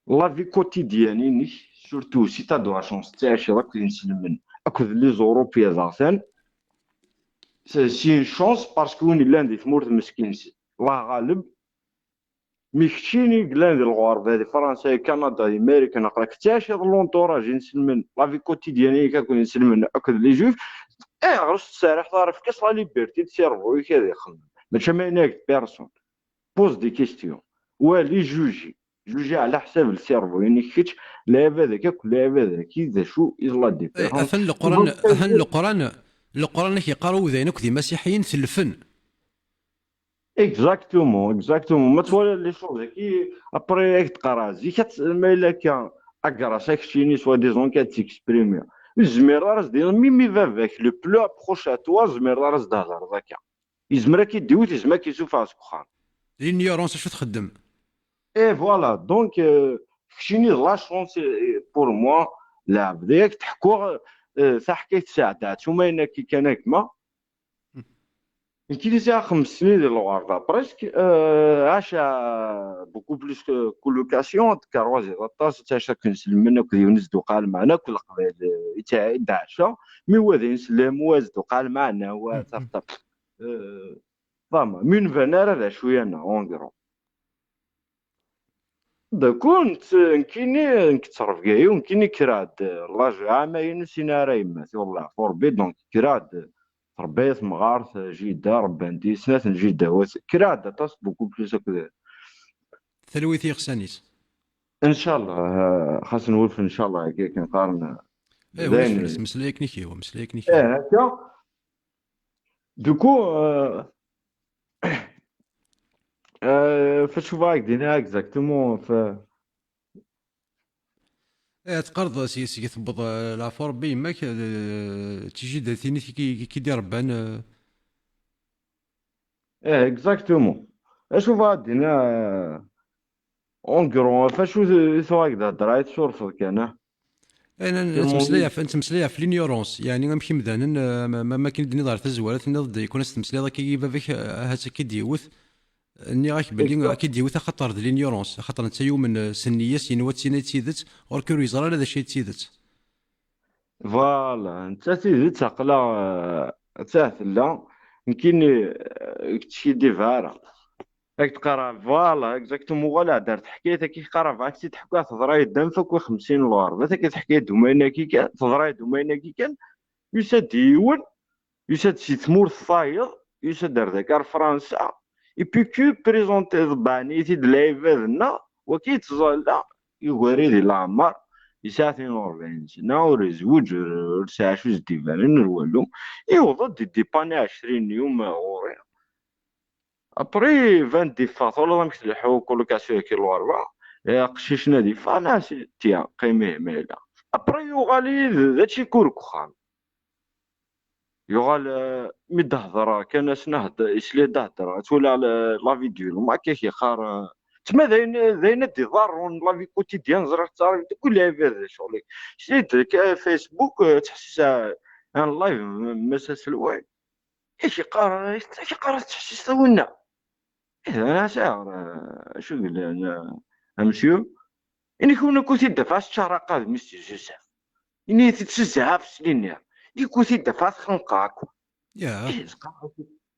لا في كوتيديان سورتو سي تا دو لا شونس تعيش راك نسلمن اكد لي زوروبيا زعتان سي ان شونس باسكو وين لا عندي ثمورت مسكين الله غالب ميكشيني كلان ديال الغرب هذه فرنسا كندا امريكا نقراك تعيش هاد لونطوراج نسلمن لا في كوتيديان كنكون نسلمن اكد لي جوف غرس تسارح تعرف كاس لا ليبرتي تسيرفو كذا يخدم ماشي مايناك بيرسون بوز دي كيستيون ولي جوجي على حساب السيرفو يعني كيتش لعب هذاك كل لعب هذاك اذا شو لا ديفيرونس القران كيقراو ذينك دي مسيحيين في الفن اكزاكتومون ما تولى لي شوز كي ابري تقرا زي ما الا كان اقرا ساكشيني سوا ديزون كاتيكسبريمي زمير راس ديال ميمي فافاك لو بلو بروش ا توا زمير راس دهضر ذاك يزمر كيديوت يزمر كيشوف راسك خان لينيورونس شو تخدم اي فوالا دونك كشيني لا شونس بور موا لا بداك تحكوا تاع حكايه ساعات وما انا كي كان كما يمكن لي 5 سنين ديال الوغاردا بريسك عاش بوكو بلوس كولوكاسيون كاروازي طاس تاع شاك نسلم لك يونس قال معنا كل قبيل تاع دعشا مي وذين سلام وازد قال معنا هو طب فما من فنار هذا شويه انا اونغرو كنت كيني نكثر في كاي وكيني كراد لاج عامين سينا رايما والله فوربي دونك كراد ربيت مغارث جده ربانتي سنات جده كراد طاس بوكو بلوس هكذا ثلويثي خسانيس ان شاء الله خاص نولف ان شاء الله كي كنقارن زين مسليك نيكي هو مسليك نيكي هكا دوكو فاش فايك دينا اكزاكتومون تقرض سي تبض لا فور بي ماك تيجي داتيني كي دير ربان اكزاكتومون اشوف دينا اونغرون فاش فايك درايت شورف كان انا نتمسليا في لينيورونس يعني غنمشي مدانا ما كاين دني دار تزوالات نض يكون استمسليا كي بافيك هاتا كي ديوث اني غاك بلي كي ديوث خاطر د لينيورونس خاطر انت يوم سنيه سينوات سيني تيدت وركو يزرى هذا الشيء تيدت فوالا انت تيدت عقلا تاثلا يمكن كتشي دي فارا راك تقرا فوالا اكزاكتومون ولا دارت حكايه كي قرا فاك تحكوا تضرا يدم فك 50 دولار هذا كتحكي دومينا كي كان تضرا دومينا كي كان يسد يون يسد شي ثمور فايض يسد ذاك فرنسا اي بي كو بريزونتي ضباني تي دلايفنا وكي تزالا يغوري ديال العمر يساع 42 سنه ورزوج رساع شو ديفان والو يوضد ديباني 20 يوم غوري ابري 20 دي فات ولا ما كتلحو كولوكاسيون كيلو 4 قشيشنا دي فانا تيا قيمه مالا ابري يغالي داكشي كورك خام يغال مدهضر كان سنهض اسلي دهضر تولى على لا فيديو ما كاينش خار تما ذاين دي ضارون لا في كوتيديان زرا تعرف كل هذا شغلك شريت فيسبوك تحسس ان لايف مساس الوعي ايش يقرا تحسس تونا انا شاعر شو نقول انا امشيو اني كنت دفع الشهر قادم مستي جوزيف اني تتسزها في سنين اللي كنت دفع خنقاك يا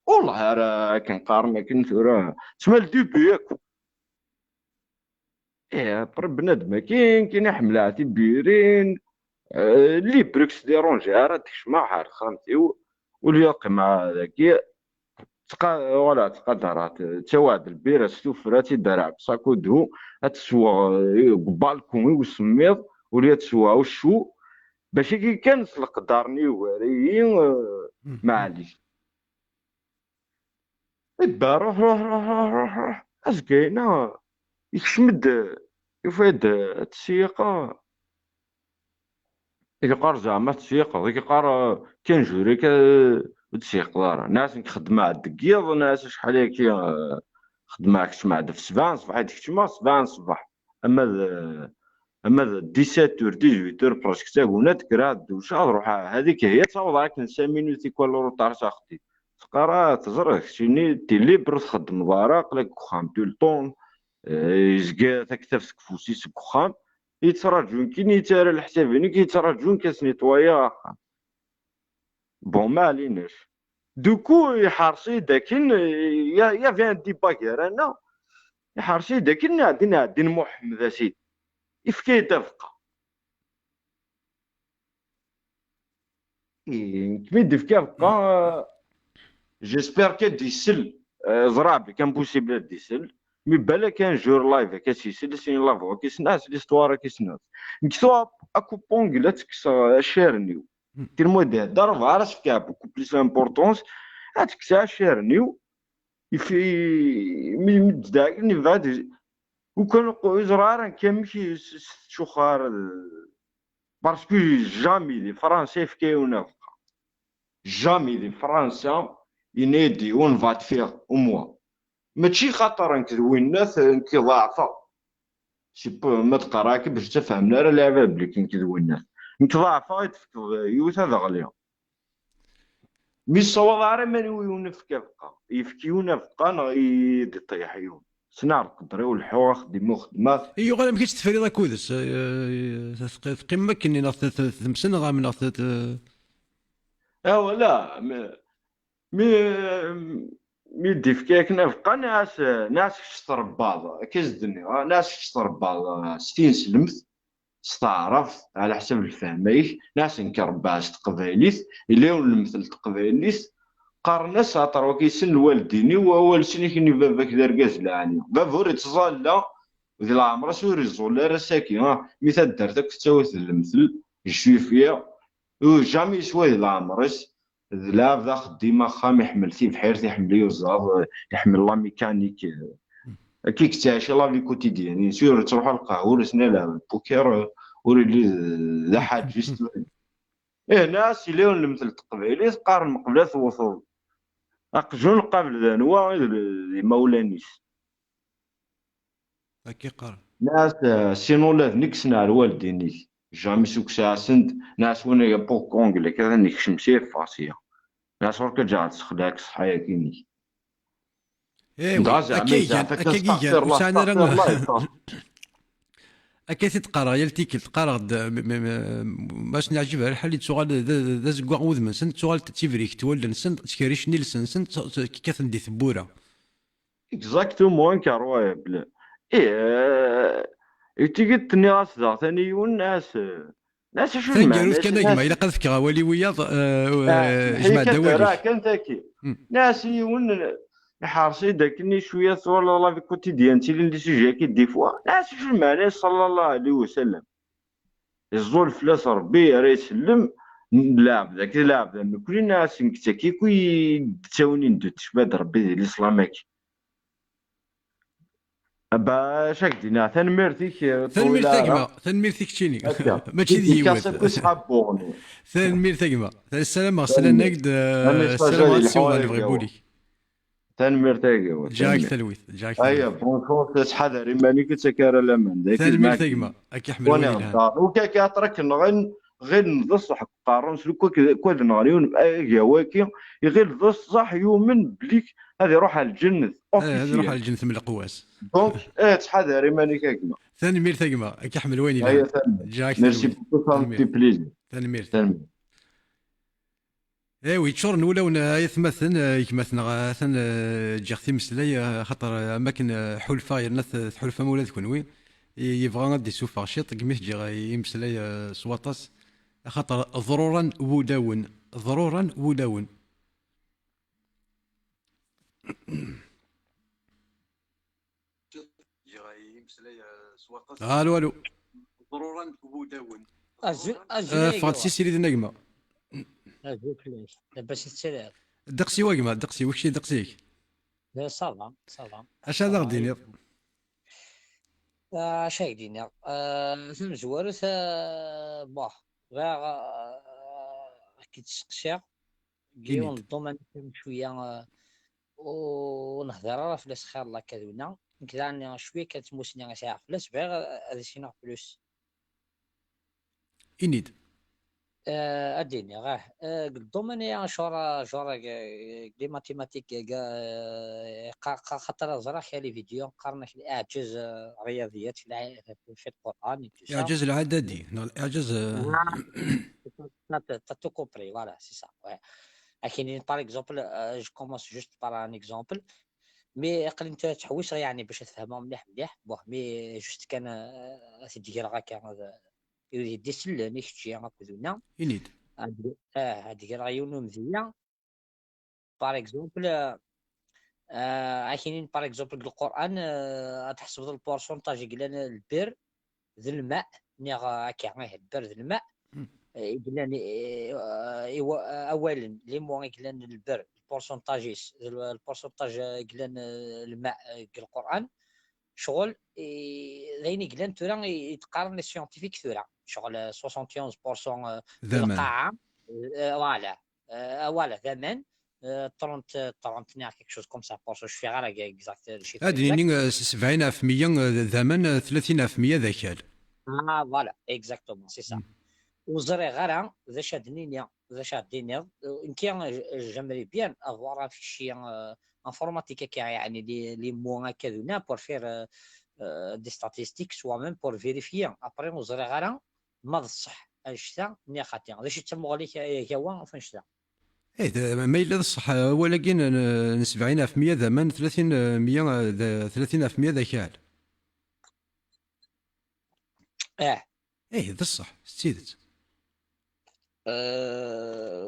والله راه كنقارن كنت راه تسمى الديبي ياك. برب بنادم كاين حملاتي بيرين اللي بريكس ديرونجي راه تكشمع حار خرمتي والياق مع ذاك ولا تقدرات تواد البيرة ستوفراتي درع بصاكو دهو هتسوى بالكون وسميض ولي تسوى وشو باش كي كان القدرني واريين معليش إبا روح أزكينا يكشمد يفيد التسيقة يقار زعما تسيق يقار كان جوري تسيق دار ناس خدمة عالدقيض ناس شحال هاكي خدمة كتما عاد في 7 صباح هاديك كتما 7 صباح اما 17 18 براسك تاكونا تكرا دوشا روح هذيك هي تعوض راك نسى مينوتي كل روطار تاخدي تقرا تزرق شيني تيلي بر تخدم دارك لك خام تو الطون يزكا تكتفك فوسيس كخام يتراجعون كي نيتارا الحساب يعني كيتراجعون كاسنيطوايا بون ما عليناش دوكو يحرصي داكن يا فيان ديبا كيرانا يحرصي داكن عدين محمد اسيدي يفكي تفقى كمي فكا بقى جيسبر كي يسل زرابي كان بوسيبل يسل مي بالا كان جور لايف كيسيسل سين لافو كيسناس ليستوار كيسناس نكتو اكو بونغ لا تكس شيرنيو تير موديل ضرب عرس فيها بوكو بليس امبورطونس هتكسا شيرنيو يفي مي مداكني بعد وكانوا زرارا كامشي شخار باسكو جامي دي فرنسا فكاونا جامي دي فرنسا ينادي اون فات فيغ او موا ماشي خاطر نكذوي الناس كي ضاعفه سي بو ما تقراك باش تفهمنا راه لعبه بلي كنكذوي الناس نك ضاعفه يتفكر يوث هذا غليا مي الصواب عارف من ويون فكا بقى يفكيونا بقى يدي طيحيون سنعرف قدري والحوا خدمو خدمات ايوا غير ما كاينش تفريضه كودس تقيم كني ناخذ ثمسن غا من ناخذ لا مي دي فكاك نبقى ناس كشطر بعض كيزدني ناس كشطر بعض 60 سلمت استعرف على حسب الفهميك ناس نكربع تقبايليت اللي هو المثل تقبايليت قارناس عطرو كيسن الوالديني واول سني كني باباك داركاز لاني بابور يتظل ذي العمر سوري الزول راه ساكي مثال دارتك تساوت المثل جوي فيها جامي سوا ذي العمرس لا بدا خديمه خام يحمل فيه بحيرتي يحمل يوزار يحمل لا ميكانيك كي كتعيش لا في كوتيديان سير تروح القهوه سنا لا بوكير وري ذا حاج جيست ناس اللي المثل التقبيلي قارن مقبلات وصول اقجون قبل ذنوا مولانيس كي قارن ناس سينو لا نكسنا الوالديني جامي سوك ساسند ناس وين يبو كونغ كذا نكشم سير فاسيه ناس ورك جات سخلاك صحيا كيني ايوا اكيد وسانا راه اكيد تقرا يلتيك تقرا باش نعجبها الحال تسوغال ذا زكوا وذمن سن تسوغال تيفريك تولى نسن تكريش نيلسن سن كاثن ثبوره اكزاكتومون كاروايا بلا تيجي تنياس ذا ثاني والناس ناس شو المعنى كان يجمع الى قد فكره ولي وياض جمع دوالي كان تاكي ناس يون حارسي داكني شويه صور لا في كوتيديان تي اللي سوجي كي دي فوا ناس شو المعنى صلى الله عليه وسلم الزول فلاس ربي راه يسلم لاعب ذاك لاعب كل الناس كتاكي كي تاوني ندوت شباد ربي الاسلامك باش هكدينا تنمرتيك تنمرتيك تشيني ماشي ديوات تنمرتيك السلام غسلان نقد السلام عليكم غيبولي تنمرتيك جاك تلويث جاك ايا بونكو تحضر ماني كتكار لمن ذاك تنمرتيك اكيحمل وكاك يعطرك غير نضص حق قارون سلوك كود نغريون ايواكي غير نضص صح يومن بليك هذه روح على الجنة هذه روح على الجنة من القواس دونك تحضر ماني كاكما ثاني مير ثقمة كيحمل وين ايا جاك ميرسي بوكو بليزير ثاني مير ايوي تشور نولاون يثمثن يكمثن ثن جيغ تيمسلاي خاطر اماكن حلفا يرنث حلفا مولاد كونوي يبغى غادي يسوفغ شي طقميه جيغ يمسلاي سواطاس خاطر ضرورا ولاون ضرورا ولاون. الو الو ضرورا ولاون فغاد سيسيري ذي النجمه فلاش لاباس يتسرع. دقسي واقمه دقسي وكشي دقسيك لا صافا صافا. اش هذا غديني اش هيدينا ثم زوارث باه غير كي تسقسي كي نضم شويه ونهضر راه فلاس خير الله كذونا كذا شويه كتموسني غير فلاس بغير هذا شي بلوس انيد اديني غاه الدوميني شورا دي ماتيماتيك خاطر زرا خالي فيديو قارنا في الاعجاز رياضيات في القران اعجاز العددي اعجاز تاتو كوبري فوالا سي سا. كاينين باغ اكزومبل جو كومونس جوست باغ ان اكزومبل مي قل انت تحوس يعني باش تفهمهم مليح مليح بوه مي جوست كان سيدي راه كان يدي سلاني شتي غاكوزونا انيد هاديك راه يونو مزيان باغ اكزومبل كاينين باغ اكزومبل القران تحسب البورسونتاج قلنا البر ذي الماء نيغ كاع البر ذي الماء قلنا اولا لي مو قلنا البر البورسونتاج قلنا الماء القران شغل لين قلنا تورا يتقارن السيونتيفيك ثورا شغل 71% القاعه فوالا فوالا ثمن 30 كيك شوز كوم سا بورسو شفي غير اكزاكت شي هادي 70% ثمن 30% ذاكال فوالا اكزاكتومون سي سا. وزري غير ذا شادني ذا شادني يمكن جمري بيان افوار في شي انفورماتيكا كاع يعني لي مو كذونا بور فير دي ستاتيستيك سوا ميم بور فيريفيي ابري وزري غير ما الصح اشتا ني خاطي هذا شي تسمى لك هو فين شتا ايه ما الا الصح ولكن 70% ثمن 30% ذاكال ايه ذا الصح سيدت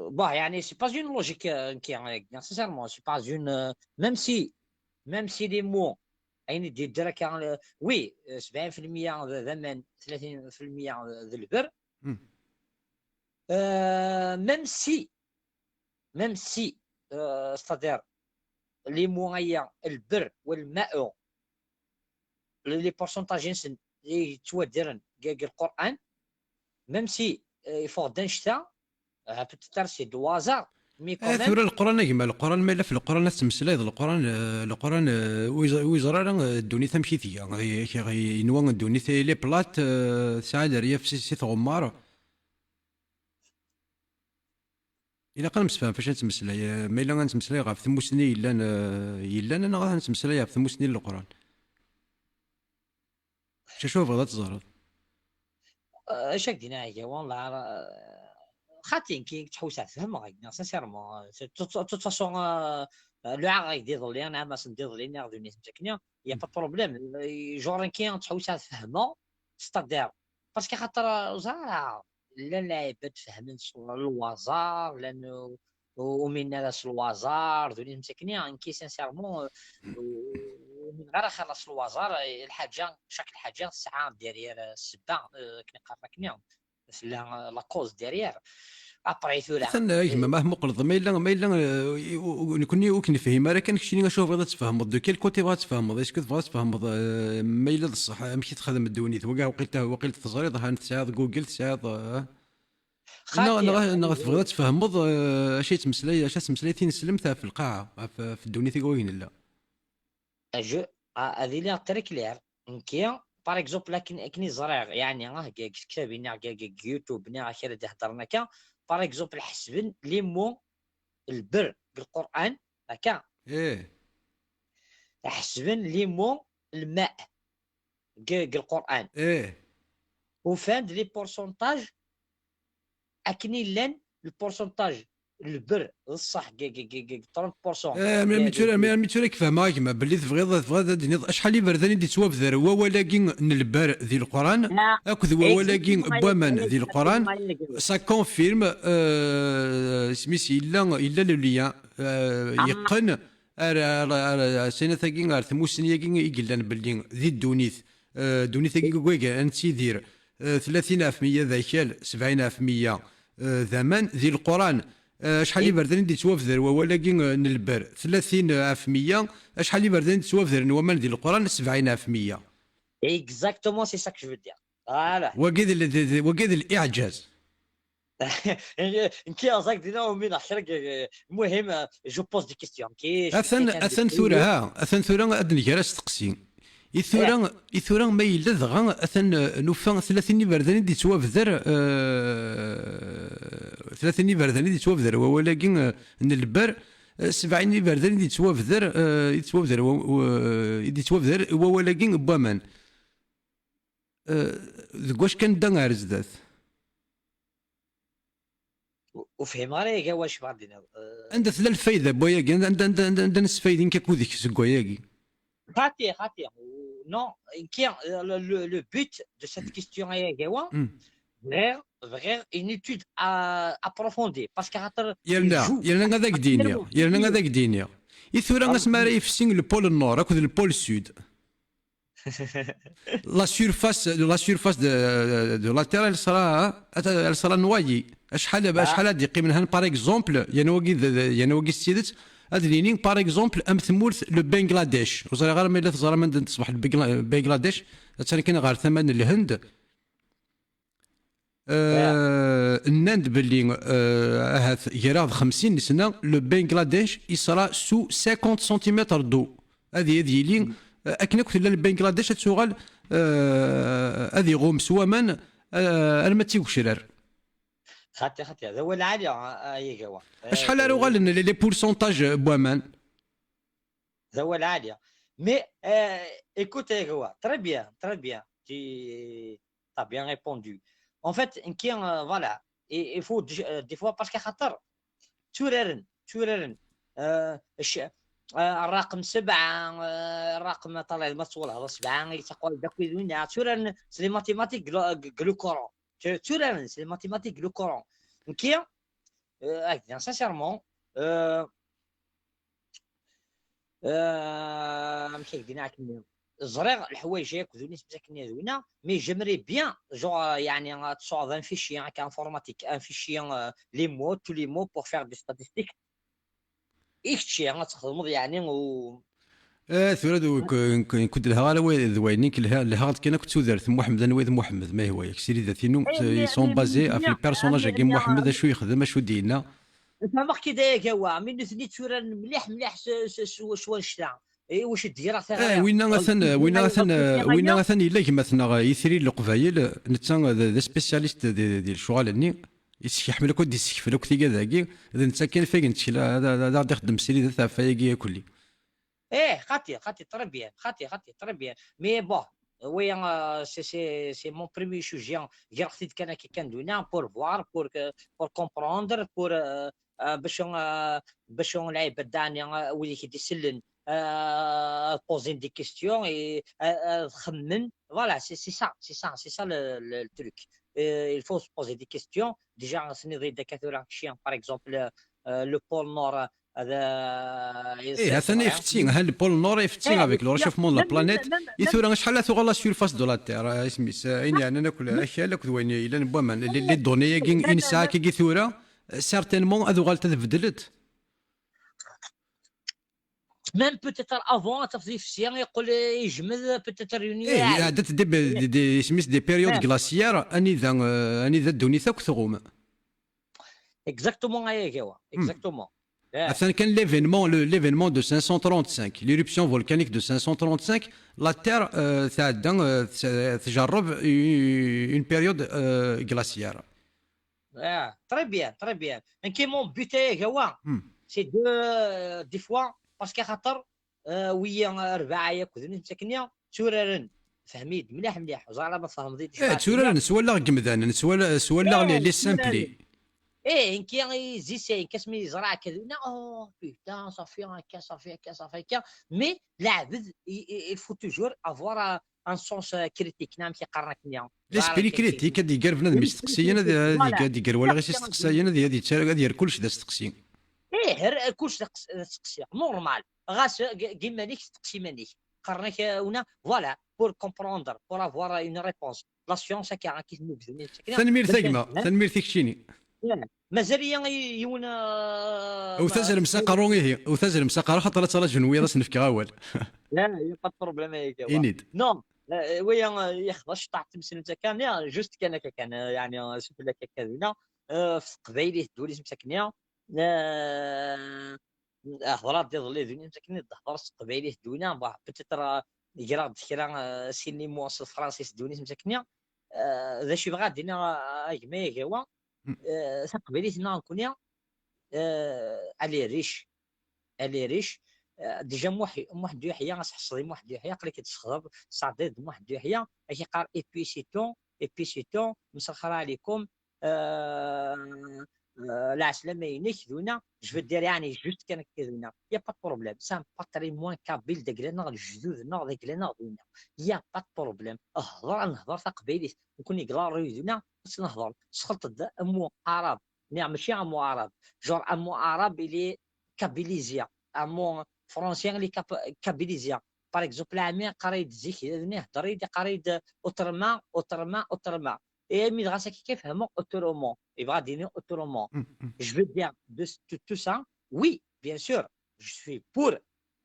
باه يعني سي با اون لوجيك كي سينسيرمون سي با اون ميم سي لي مو يعني دي درك وي 70% ثمن 30% ذا البر ميم سي ستادير لي موغيا البر والماء لي بورسونتاج يتوادرن كاع القران ميم سي يفوق دنشتا بتتر سي دو هازار مي كومين ثورة القران كما القران ما الا في القران تمسلاي القران ويزرا الدوني تمشي ثيا ينوى الدوني لي بلات ساعه دريه في سي غمار الا كان مسفهم فاش نتمسلاي ما الا غنتمسلاي غير في ثموسني الا انا غنتمسلاي في ثموسني للقران شوف بغات تزرد اش دينا هي والله خاطين كي تحوس تفهم سانسيرمون توت فاسون لو عاقد يضل انا ما سندير لي ناخذ نيت مسكنه يا با بروبليم جورين كي تحوس تفهمو ستادير باسكو خاطر زعما لا لعيبه تفهمن الوزار لانه ومن ناس الوزار ذولي مسكنين انكي سانسيرمون من غير خلص الوزار الحاجه شكل حاجه ساعه ديرير السبع كنا قركنا لا كوز ديرير ابري ثورا ثنا ما مقلض ما الا نكوني وكنفهم راه كان كشي نشوف بغيت تفهم دو كيل كوتي بغات تفهم اسكو بغات تفهم ما الا الصح ماشي تخدم الدونيت وقيل تزريض ها تساعد جوجل تساعد انا بغيت تفهم اش تمسلاي تنسلمتها في القاعه في الدونيت كوين لا اجو هذه لي تريكلير انكي باغ اكزومبل لكن زريغ يعني كتابنا يوتيوب نا كي هضرنا كا باغ اكزومبل حسبن لي مو البر بالقران هكا حسبن لي مو الماء القران وفاند لي بورسونتاج اكني لان البورسونتاج البر الصح 30% ميتورا كيف معاك ما باللي تبغى شحال يبرداني دي توافذر ولاكين نلبار ذي القران لا اكذ ولاكين بوامان ذي القران سا كونفيرم سميتي الا لوليا يقن سنتاكين ثموسنياكين يقلان باللي ذي الدونيث دونيثاكي كوكا انتي دير 30% ذاكال 70% ذمان ذي القران شحال يبردان دي توافذر ولكن نلبر 30% شحال يبردان دي توافذر نومان ديال القران 70%. اكزاكتومون سي سا كو جو دير فوالا وكذا الاعجاز. كي ازاك دينا من اخرك المهم جو بوز دي كيستيون كي اثن ثورة ادني كراس تقسيم إثورا ما يلا دغا أثن نوفا 30 برداني دي توافذر 30 برداني دي توافذر ولكن نلبر 70 برداني دي توافذر ولكن بوامان واش كان دا غير زدات وفهم عليك واش بعدين عندها ثلاث الفايده بوياكي عندها نص فايدين كاكوديك سكواياكي خاطي non le but de cette question est une étude approfondie parce que يرنا هذاك دينيا يثورا اسمها راهي في السين البول النور اكو البول السود la surface de la terre elle sera noyée شحال هادي قيمنها باغ اكزومبل يعني وقي السيدت ادريني باغ اكزومبل ام ثمورث لو بنغلاديش وصار غير ما تصغر من تصبح بنغلاديش ثاني كاين غير ثمن الهند النند باللي هات يراض 50 سنه لو بنغلاديش يصرى سو 50 سنتيمتر دو هذه لي اكن كنت لبنغلاديش تسوغال هذه غوم سوامان ما تيوشرر خاطي هذا هو العالي يا جوا شحال روغال لي بورسونتاج بوامان هذا هو العالي مي écoute يا جوا très bien tu as bien répondu en fait voilà il faut des fois parce que خاطر توررن الرقم 7 الرقم طلع المسؤول هذا 7 يتقول داك وين توررن سي ماتيماتيك لو كورون توررن سي ماتيماتيك لو كورون كي sincèrement ماشي دينا زريغ الحوايج ياكلوني مساكنين زوينه مي جيمري بيان جو يعني تصاوب ان فيشي كانفورماتيك ان فيشي لي مو تو لي مو بور فير دي ستاتستيك ايشي غتخدموا يعني و ثورة كنت لها غالا ذوينيك لها كاين كنت ودرت محمد انا ويد محمد ما هو ياك سيري ذاتينو سون بازي في البيرسوناج كي محمد شو يخدم شو دينا فهمك كي داير كوا من ثني تورا مليح شو نشتا واش دير وين غاثن الا كيما يثري القبايل نتا ذا سبيسياليست ديال الشغل يحمل كود يسكف لك تيكا ذاكي اذا انت كاين فين تشيل هذا غادي يخدم سيري ذا فايكي كلي خاطي تري بيان مي بون وي سي مون بريمي سوجي جرحت كان كي كندوينا بور فوار بور كومبروندر بور باش العباد داني ولي كيدسلن بوزي دي كيستيون خمن فوالا سي سا لو تروك il faut se poser des questions déjà سني داك كثر شي par exemple le pôle nord هذا ثاني يفتين هل البول نور يفتين افيك لو ريشوفمون لا بلانيت يثورا شحال ثوغ لا سيرفاس دو لا تير اسمي يعني انا ناكل اشياء لك دويني الا نبوما لي دوني كين ان ساعه كي ثورا سيرتينمون هذو غالت تبدلت ميم بوتيتر افون تفضيل في السيان يقول يجمد بوتيتر يوني عادت دي سميس دي بيريود غلاسيير اني ذا دوني ثاك ثغوم اكزاكتومون هيا كوا اكزاكتومون Enfin, quand l'événement de 535, l'éruption volcanique de 535, la Terre تجرب une période glaciaire. Très bien. Mais qui mon but est c'est de des fois parce que خاطر ويا 4 ياكلون مساكنين توررن فهميت مليح وزعما ما فهمتيش توررن سوالا قمذان سوالا لي سامبلي ايه انكي زيسي كاسمي يزرع كذا او بيتان صافي هكا صافي هكا صافي هكا مي العبد يفو توجور افوار ان سونس كريتيك نعم كيقرنك نيا ليسبري كريتيك هادي كار بنادم يستقسي انا هادي كار ولا غير يستقسي انا هادي دير كلشي دا تستقسي. ايه كلشي تقسي نورمال غاس كيما ليك تقسي مانيك قرنك هنا فوالا بور كومبروندر بور افوار اون ريبونس لا سيونس هكا كيف نبذل تنمير ثقمه تنمير ثيكشيني مازال يون او تزرم ساقرو هي او تزرم ساقرو خاطر ترى جنوي راس نفك غاول. لا با بروبليم هيك انيد نو ويا يخرج طاح تمثل انت كان جوست كان يعني شوف لك كذا في قبيله دولي مسكنيه هضرات ديال اللي دوني مسكنين هضر قبيله دوينا بتتر يقرا ذكرى سيني موصل فرانسيس دوني مسكنيه ذا شي بغا دينا كما هو قبيله نكونيا علي ريش ديجا واحد يحيى غتحصلي واحد يحيى قال لك تخضر صعديد واحد يحيى كيقال ايبيسيتون مسخر عليكم لا عسلامه ينك دونا جو دير يعني جوست كان كذونا يا با بروبليم سان باتريمون كابيل داكلنا الجدود نار داكلنا دونا يا با بروبليم نهضر تقبيلي نكون يقلا ريدنا بس نهضر سخلت امو عرب نعم ماشي امو عرب جور امو عرب اللي كابيليزيا امو فرونسيان اللي كابيليزيا باغ اكزومبل عامي قريد زيك هضري قريد اوترما et migration qui fait vraiment autrement il va dire autrement je veux dire de tout ça oui bien sûr je suis pour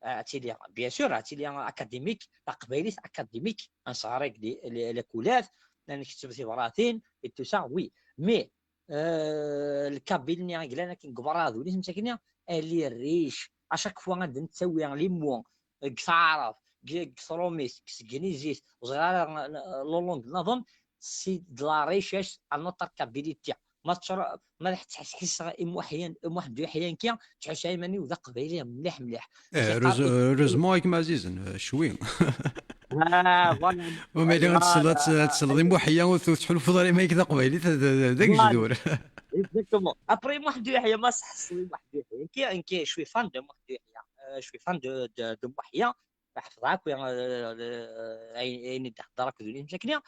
atelier bien sûr atelier académique تقبيلي académique un صارق les couleurs نكتب في براثين et tout ça oui mais الكابيل نيا كنقبر هذو اللي مساكين اللي ريش اشاك فوا غادي نسوي لي مو كثارف كثروميس كسكنيزيس وصغار لونغ نظن سي دلا ريشيش النوتر كابيليتي ما تحس واحد احيان كي تعيش ايماني وذا قبيله مليح روزمون كيما عزيزن شوي فوالا وما الا تصلي موحيه وتحل في ظهري ما يكذا قبيلي ذاك الجذور اكزاكتومون ابري واحد يحيى ما صحصلي واحد يحيى كي شوي فان دو واحد يحيى شوي فان دو محيى حفظاك عيني تحضرك ذولي مساكنين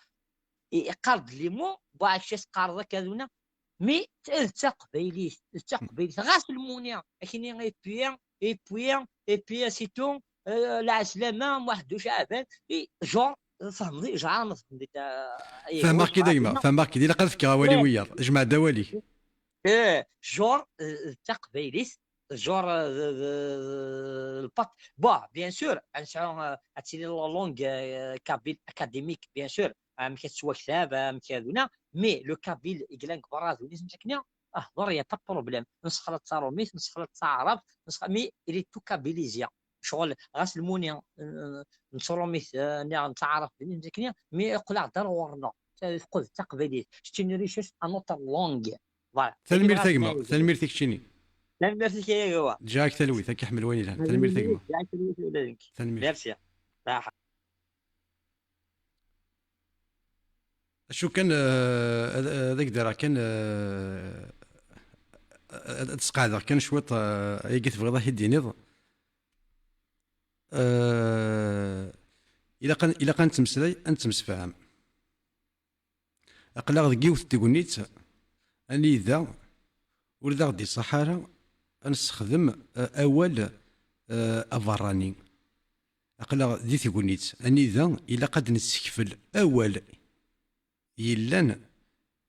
قرض لي مو باش شي قرض كذونا مي تقبيلي غاس المونيا كاينين اي بيان سيتون لا عسلامه واحد شعبان جور فهمني جعان فهمني فهمك كي ديما فهمك كي ديما قد كراولي ويا جمع دوالي جور تقبيلي جور البات بيان سور نسعو هاتي لونغ كابيل اكاديميك بيان سور كتسوى كتاب كذونا مي لو كابيل يقلان كبراز وليس مسكنيا هضر يا با بروبليم نسخل التاروميس نسخل التعرب مي الي تو كابيليزيا شغل غاس المونيا نصروميس نتعرف بني مسكنيا مي يقول دار ورنا يقول تقبيلي شتي ريشيش انوتر لونغ فوالا تلمير ثقمه تلمير ثيكشيني تلمير ثيكي هو جاك تلويث كيحمل وين لها تلمير ثقمه جاك تلويث ولادك ميرسي شو كان هذاك دارا كان تسقعد كان شويط يقيت بغيضه يدينيض الا كان تمسلاي انت مسفهم اقلا غيوث تيغونيت اني ذا ولا غدي الصحراء نستخدم اول افراني اقلا دي تيغونيت اني ذا الا قد نستكفل اول يلان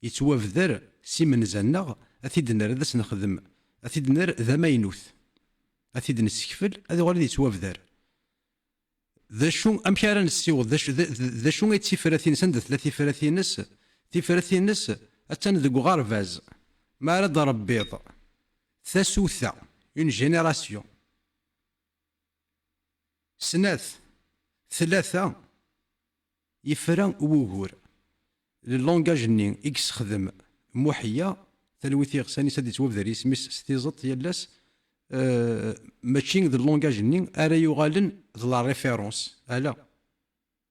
يتوافذر سي من زنغ اثيد نار ذا نخدم اثيد نار ذا ماينوث اثيد نسكفل هذا غادي يتوافذر ذا شو امشي راه نسيوض ذا شو يتسفراتين سند ثلاثي فراتين نس تفراتين نس اتان ذو غارفاز ما رد ربيض ثاسوثا اون جينيراسيون سناث ثلاثه يفران ووهور اللونجاج ني اكس خدم موحيه تلويثي غساني سادي توفذر يسميس ستيزط يالاس ماشي ذا اللونجاج ني ارا يغالن ذا لا ريفيرونس الا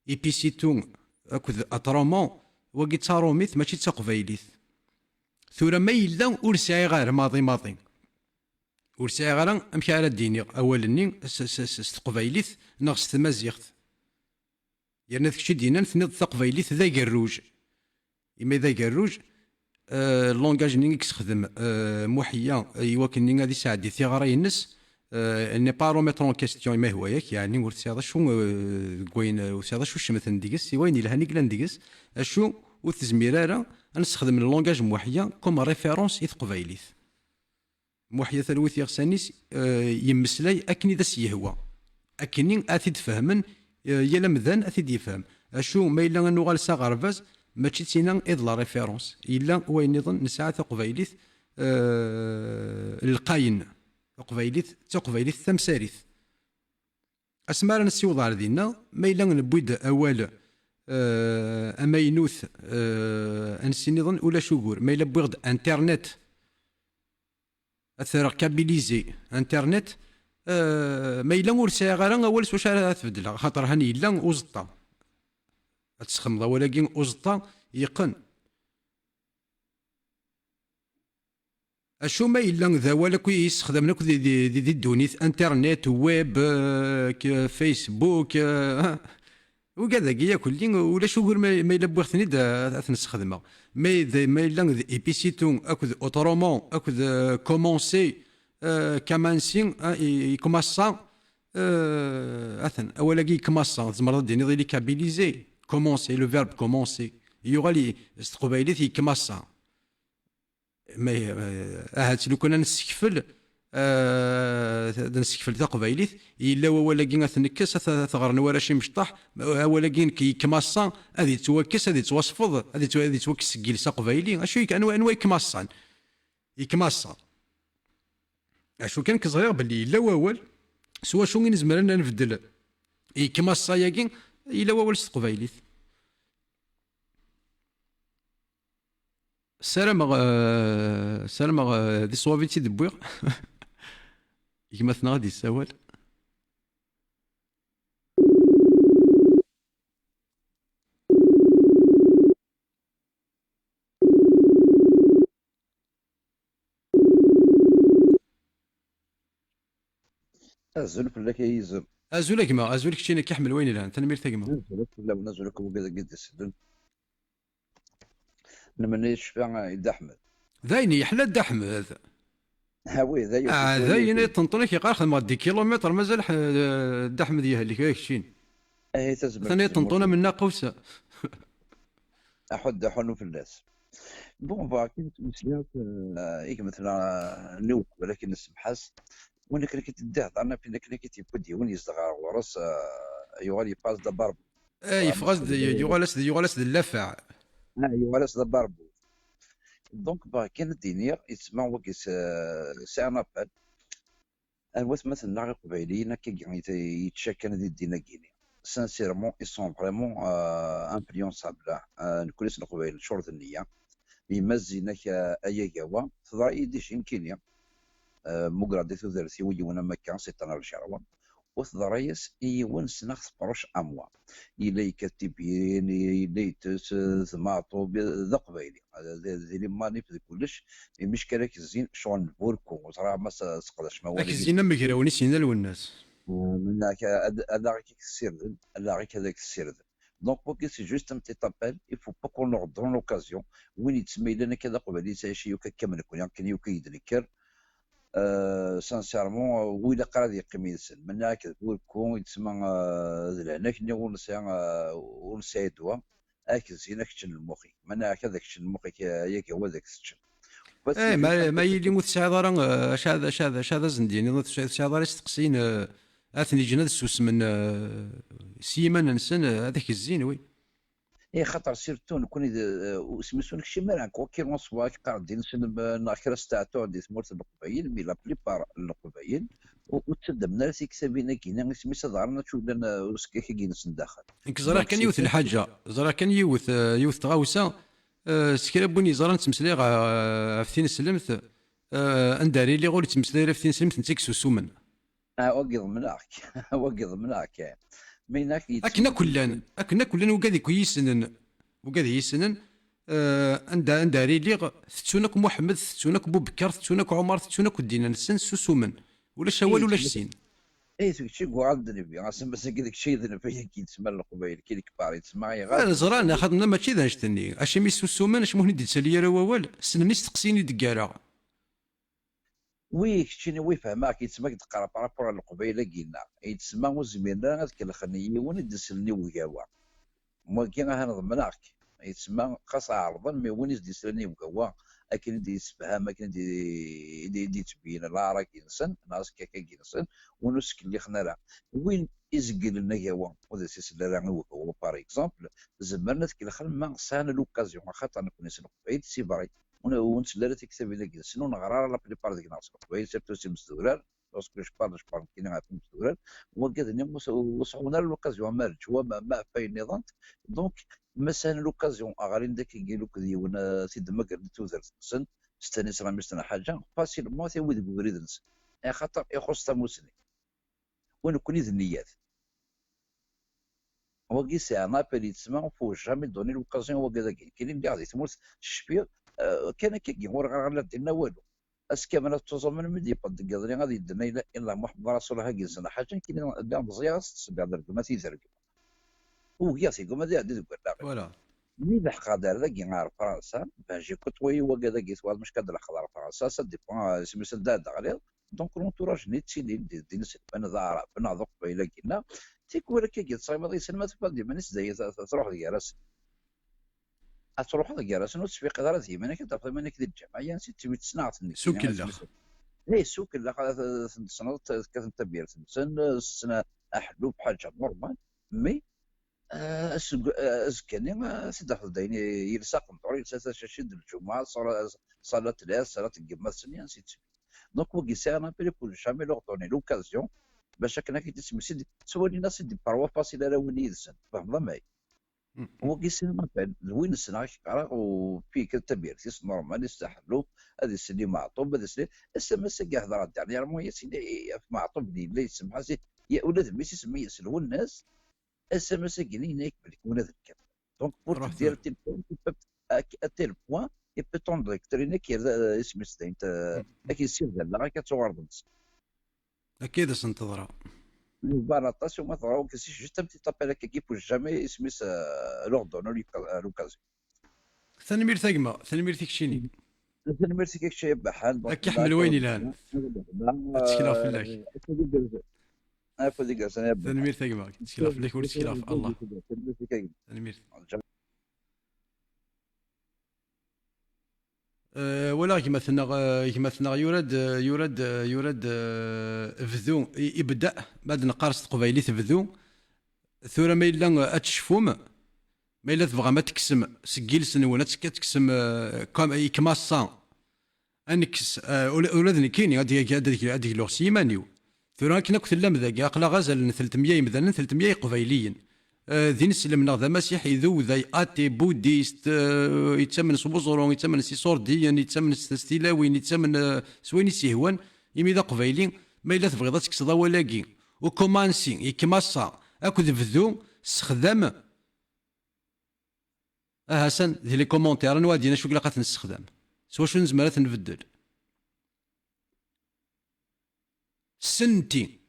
ايبيسيتون اكو اطرومون وكي تاروميث ماشي تقبايليث ثورة ما يلا ور سعي غير ماضي ور سعي غير أمك على ديني أولني تقبايليت ناقص تمازيغت يعني ذاك دينا ثنيض تقبايليت ذا قروج إما ذا قروج اللونجاج ني كيستخدم محيا ايوا كني غادي يساعد ثغرا ينس ني بارو ميترون كيستيون ما هو ياك يعني ورث هذا شو كوين ورث هذا شو شمت نديكس وين الهاني كلا نديكس اشو وتزميرارا نستخدم اللونجاج محيا كوم ريفيرونس يثقبايليت محيا ثلوث يغسانيس يمسلاي اكني داس يهوى اكني اثيد فهمن يلا مذان اثيد يفهم اشو ما الا نوغال ساغرفاز ماشي تينا إذ لا ريفيرونس إلا وين يظن نسعى تقبايليت القاين تقبايليت تمساريث أسمار نسيوض على دينا ما إلا نبويد أول أماينوث أنسي نظن ولا شوغور ما إلا بويغد انترنت أثر كابيليزي انترنت ما إلا ورسا غير أول سواش تبدل خاطر هاني إلا وزطا تسخمض ولكن أوزطا يقن اشو ما إلا ذا ولا كي يستخدم لك دي الدونيت انترنت ويب فيسبوك وكذا كيا كلي ولا شو ما إلا بوغتني نستخدمها ما إلا ايبيسيتون اكد اوترومون اكد كومونسي كامانسي يكماسا اثن اولا كي كماسا زمر ديني ضي كابيليزي كومونسي لو فيرب كومونسي يغالي استقبايليت يكماسا ما هات لو كنا نستكفل نستكفل تقبايليت الا ولا كي تنكس ثغرنا ورا شي مشطح ولا كي كماسا هذه توكس هذه توصفض هذه توكس كيل سقبايلي اشو انواع يكماسان يكماسا اشو كان كصغير باللي لا واول سوا شو نزمر انا نبدل يكماسا ياكين الا واول استقبايليت سلام دي صوابيتي دبويغ يكمثنا غادي يساول ازول فلاك يزم ازولك ما ازولك شينا كيحمل وين الان تنمير ثقمه نزلك ولا نزلك وقد قد السدن لما يشفع يد احمد ذاين يحلى الدحم هذا هاوي ذا ذاين تنطلك يقار خدمة دي كيلومتر مازال الدحم ديال اللي كايكشين اي تزمر ثاني تنطونا منا قوسه احد حنو في الناس بون باكي مسلات ايك مثلا نوك ولكن نسمحس وانا كنا كتداه انا فينا كنا كتيبودي وين يصدغ ورس يوالي باس دا باربو اي فغاز يغالس اللافع يوالس دا باربو دونك كان الدنيا يسمع وكيس سي ان ابل الواس مثلا قبيليين كي يتشكل هذه الدينا كيني سانسيرمون اي سون فريمون انفلونسابل نكون اسم قبيل شرط النيه يمزينك اي جوا تضاي ديش يمكن مقرد ثلاثي ويونا مكان سيطان الشروان وثضريس يونس نخص بروش اموا يلي كتبين يلي ثماطو ذا قبيلي ذي ما نفذ كلش المشكله كزين شغل نبوركو وصراحه ما سقدش ما والي كزينا مكراوني سينا الناس منك هذا غير كيكسير هذا غير كذاك السير دونك بوكي سي جوست ان تي تابيل يفو با كون نور دون لوكازيون وين يتسمى لنا كذا قبيلي ساشي يوكا كامل كون كان يوكا يدنكر سانسيرمون ويلا قرا ديال قميص من هكا كون يتسمى هناك ونسى دوا هاك زينك تشن المخي من هكا داك تشن المخي ياك هو داك التشن اي ما يلي متساعد شاد زنديني تساعد يستقسين اثني جناد السوس من سيمان نسن هذاك الزين وي اي خاطر سيرتو نكون سميتو لك شي مران كي نصوا قاعدين ناخر ستاتو دي سمورت القبايل مي لا بليبار القبايل وتسدمنا سي كسابينا كينا سميت ظهرنا تشوف لنا وسكي كي داخل انك زرا كان يوث الحاجه زرا كان يوث تغاوسه سكرا بوني زرا تمسلي عفتين سلمت انداري لي غول تمسلي عفتين سلمت نتيكسو سومن وقض مناك ميناك اكنا كلان وقاعد يسنن عندها ريليغ ثتونك محمد ثتونك بوبكر ثتونك عمر ثتونك الدين نسن سوسومن ولا شوال ولا شسين. اي شي قعد ذنبي غاسم بس كذاك الشيء ذنبي كي تسمى القبائل كي الكبار يتسمى انا زرانا خدنا ماشي ذا نشتني اش مي سوسومن اش مهني ديتسالي راه ووال سنني تقسيني دكارا وي شنو وي فهمك يتسمى تقرا بارابور القبائل كينا يتسمى وزمينا كالخنيه وين دسلني وكاوا ما كاين هنضمناك يتسمى خاص عرضا مي وين دسلني وكاوا اكن دي يسفهم اكن دي تبين لا راه كينسن ناس كيكا كينسن ونسك اللي خنا راه وين يزقل لنا كاوا وذا سيس لا راه هو بار اكزومبل زمرنا كيدخل ما سان لوكازيون خاطر نكون نسن بعيد سي فري ونسلا تكتب لك سنون نغرا لا بريبار ديك ناس بعيد سيرتو سي مستورال باسكو جو بار كاين عارف مستورال وكذا وصعونا لوكازيون مارج هو ما فاي النظام دونك مثلا لوكازيون اغارين داك يقولوا كديونا سيد ما قال توزر سن استانس راه مستنا حاجه فاسيلمون تيود بريدنس خاطر يخص تموسني وين كوني النيات هو كي سي انا بلي تسمع فو جامي دوني لوكازيون هو كذا كاين اللي غادي تموت الشبيه كان كي غير دينا والو اسكا من توزمن مدي بد قادرين غادي يدنا الا محمد رسول الله كيسنا حاجه كاين مزيان تسبع درك ما تيزرق هو قاسي كما دي فوالا مي بحق دار ذاك عارف فرنسا باجي كتوي وكذا كيس واحد مش كادر خضر فرنسا سا ديبون سمي سداد غالي دونك لونتوراج نيتسي دي نسيت انا ضارب ناضق بيلا كنا تيكور كي تصايب هذه سلمات فالدي مانيش زي تروح ديالس تروح ديالس وتسفيق دارتي مانك تعرف مانك ديال الجمعيه نسيت تبي تصنعت سوق الله ليه سوق الله قاعده سنه كتنتبير سنه احلو بحاجه نورمال مي كان سيدخل دايني يلصق نطوري يلصق شاشد الجمعه صلاه العصر صلاه القمه السنيه نسيت دونك وكي سي انا بيلي بول جامي لو دوني لوكازيون باش كنا كيتسمي سيدي سوالي ناس دي باروا فاسيل على وين يدسن فهم معايا وكي سي ما بان وين السنه راه وفي كتبير تيس نورمال يستحلو هذه السنه معطوب هذا السنه السماس كاع هضره تاع المهم يا سيدي معطوب لي لا يسمح يا ولاد ماشي يسمي يسلو الناس SMS كاين يكبر ولا ذكر دونك بور دير التليفون اتيل بوان اي بو توندريك تريني كي اسم ستين انت اكيد سير لا كتورد اكيد سنتظرها البلاطاس وما ضراو كسي جوست بتي طابيل هكا كي بوش جامي اسميس لوردون لوكازيون ثاني مير ثقمه ثاني مير ثيكشيني ثاني مير ثيك شي بحال هكا يحمل وين الان تشكيله في الله افديك سنه ثاني مير ثقمه تشكيله في الله تشكيله في الله ثاني مير ولا كما ثنا يورد فذو يبدا بعد نقارس قبيلي تفذو ثورة ما الا اتشفوم ما الا تبغى ما تكسم سكيل سنونه تكسم كماصا انكس ولادني كاين هذيك لوغ سيمانيو ثورة كنا كنت لامذاك اقلا غزال 300 مثلا 300 قبيليين ذي نسلمنا ذا مسيحي ذو ذا اتي بوديست يتسمن سبوزورون يتسمن سيسورديان يتسمن ستيلاوين يتسمن سوين سيهوان يمي ذا قبيلين ما الا تبغي تكسضا ولاكي وكومانسي يكماصا اكد فذو استخدام حسن ذي لي كومونتير نوادينا شو قلقات نستخدم سوا شو نزمرات نبدل سنتي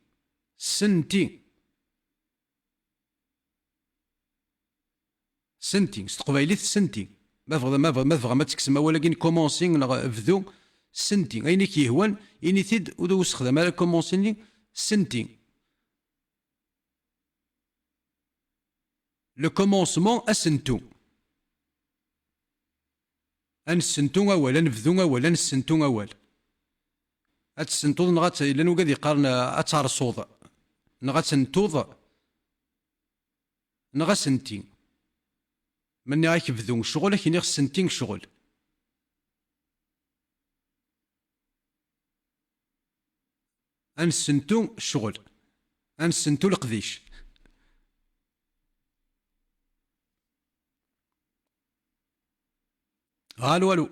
استقبايليت سنتي ما فغا ما تكسم ولكن كومونسين فذو سنتي ايني كيهوان ايني تيد ودو استخدام على كومونسين سنتي لو كومونسمون اسنتو انسنتو اولا نفذو اولا نسنتو اول اتسنتوض نغات الا نوقاد يقارن اتارصوض نغات سنتوض نغا سنتي مني غاك يبذو الشغل كي خص سنتين شغل انسنتو الشغل انسنتو القذيش الو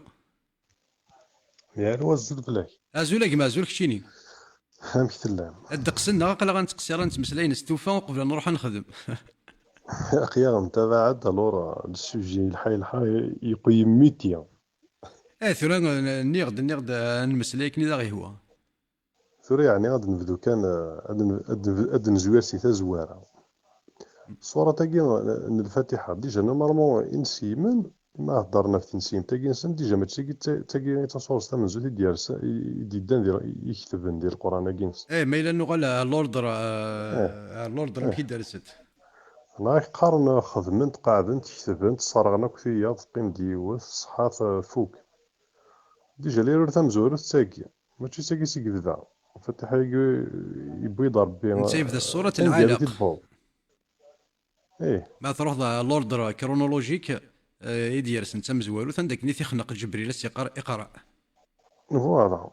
يا الوزد بلاك ازولك ما زولك شيني فهمت الله الدقسنا قلا غنتقصي راه نتمسلاين استوفا قبل نروح نخدم أخيرا متابعة الور السوجي الحي يقيم ميتيا ثورة نيغد نمسليك ني غي هو. ثوري يعني غادي نبدو كان غادي نزوير سي تزوارة الصورة تاقي الفاتحة ديجا نورمالمون إنسيمن ما هضرنا في تنسيم تاقي نسن ديجا ما تاقي تصورس تامن زوتي ديال يدان ديال يكتبن ديال القرآن كينس ما إلا نغال اللوردر اه اللوردر اه مكي دارست. أنا قارن خدمنت قاعدنت كتبنت صرغنا كثيا تقيم ديوث صحاف فوق ديجا لي راه تمزور تاقي ماشي تاقي سي كذا فتح يبغي ربي نسيف ذا الصورة تنقالي العالق. تيدفو ايه ما تروح ذا اللوردر كرونولوجيك يديرس نتا مزوالو ثندك ني تيخنق جبريل يقرأ. فوالا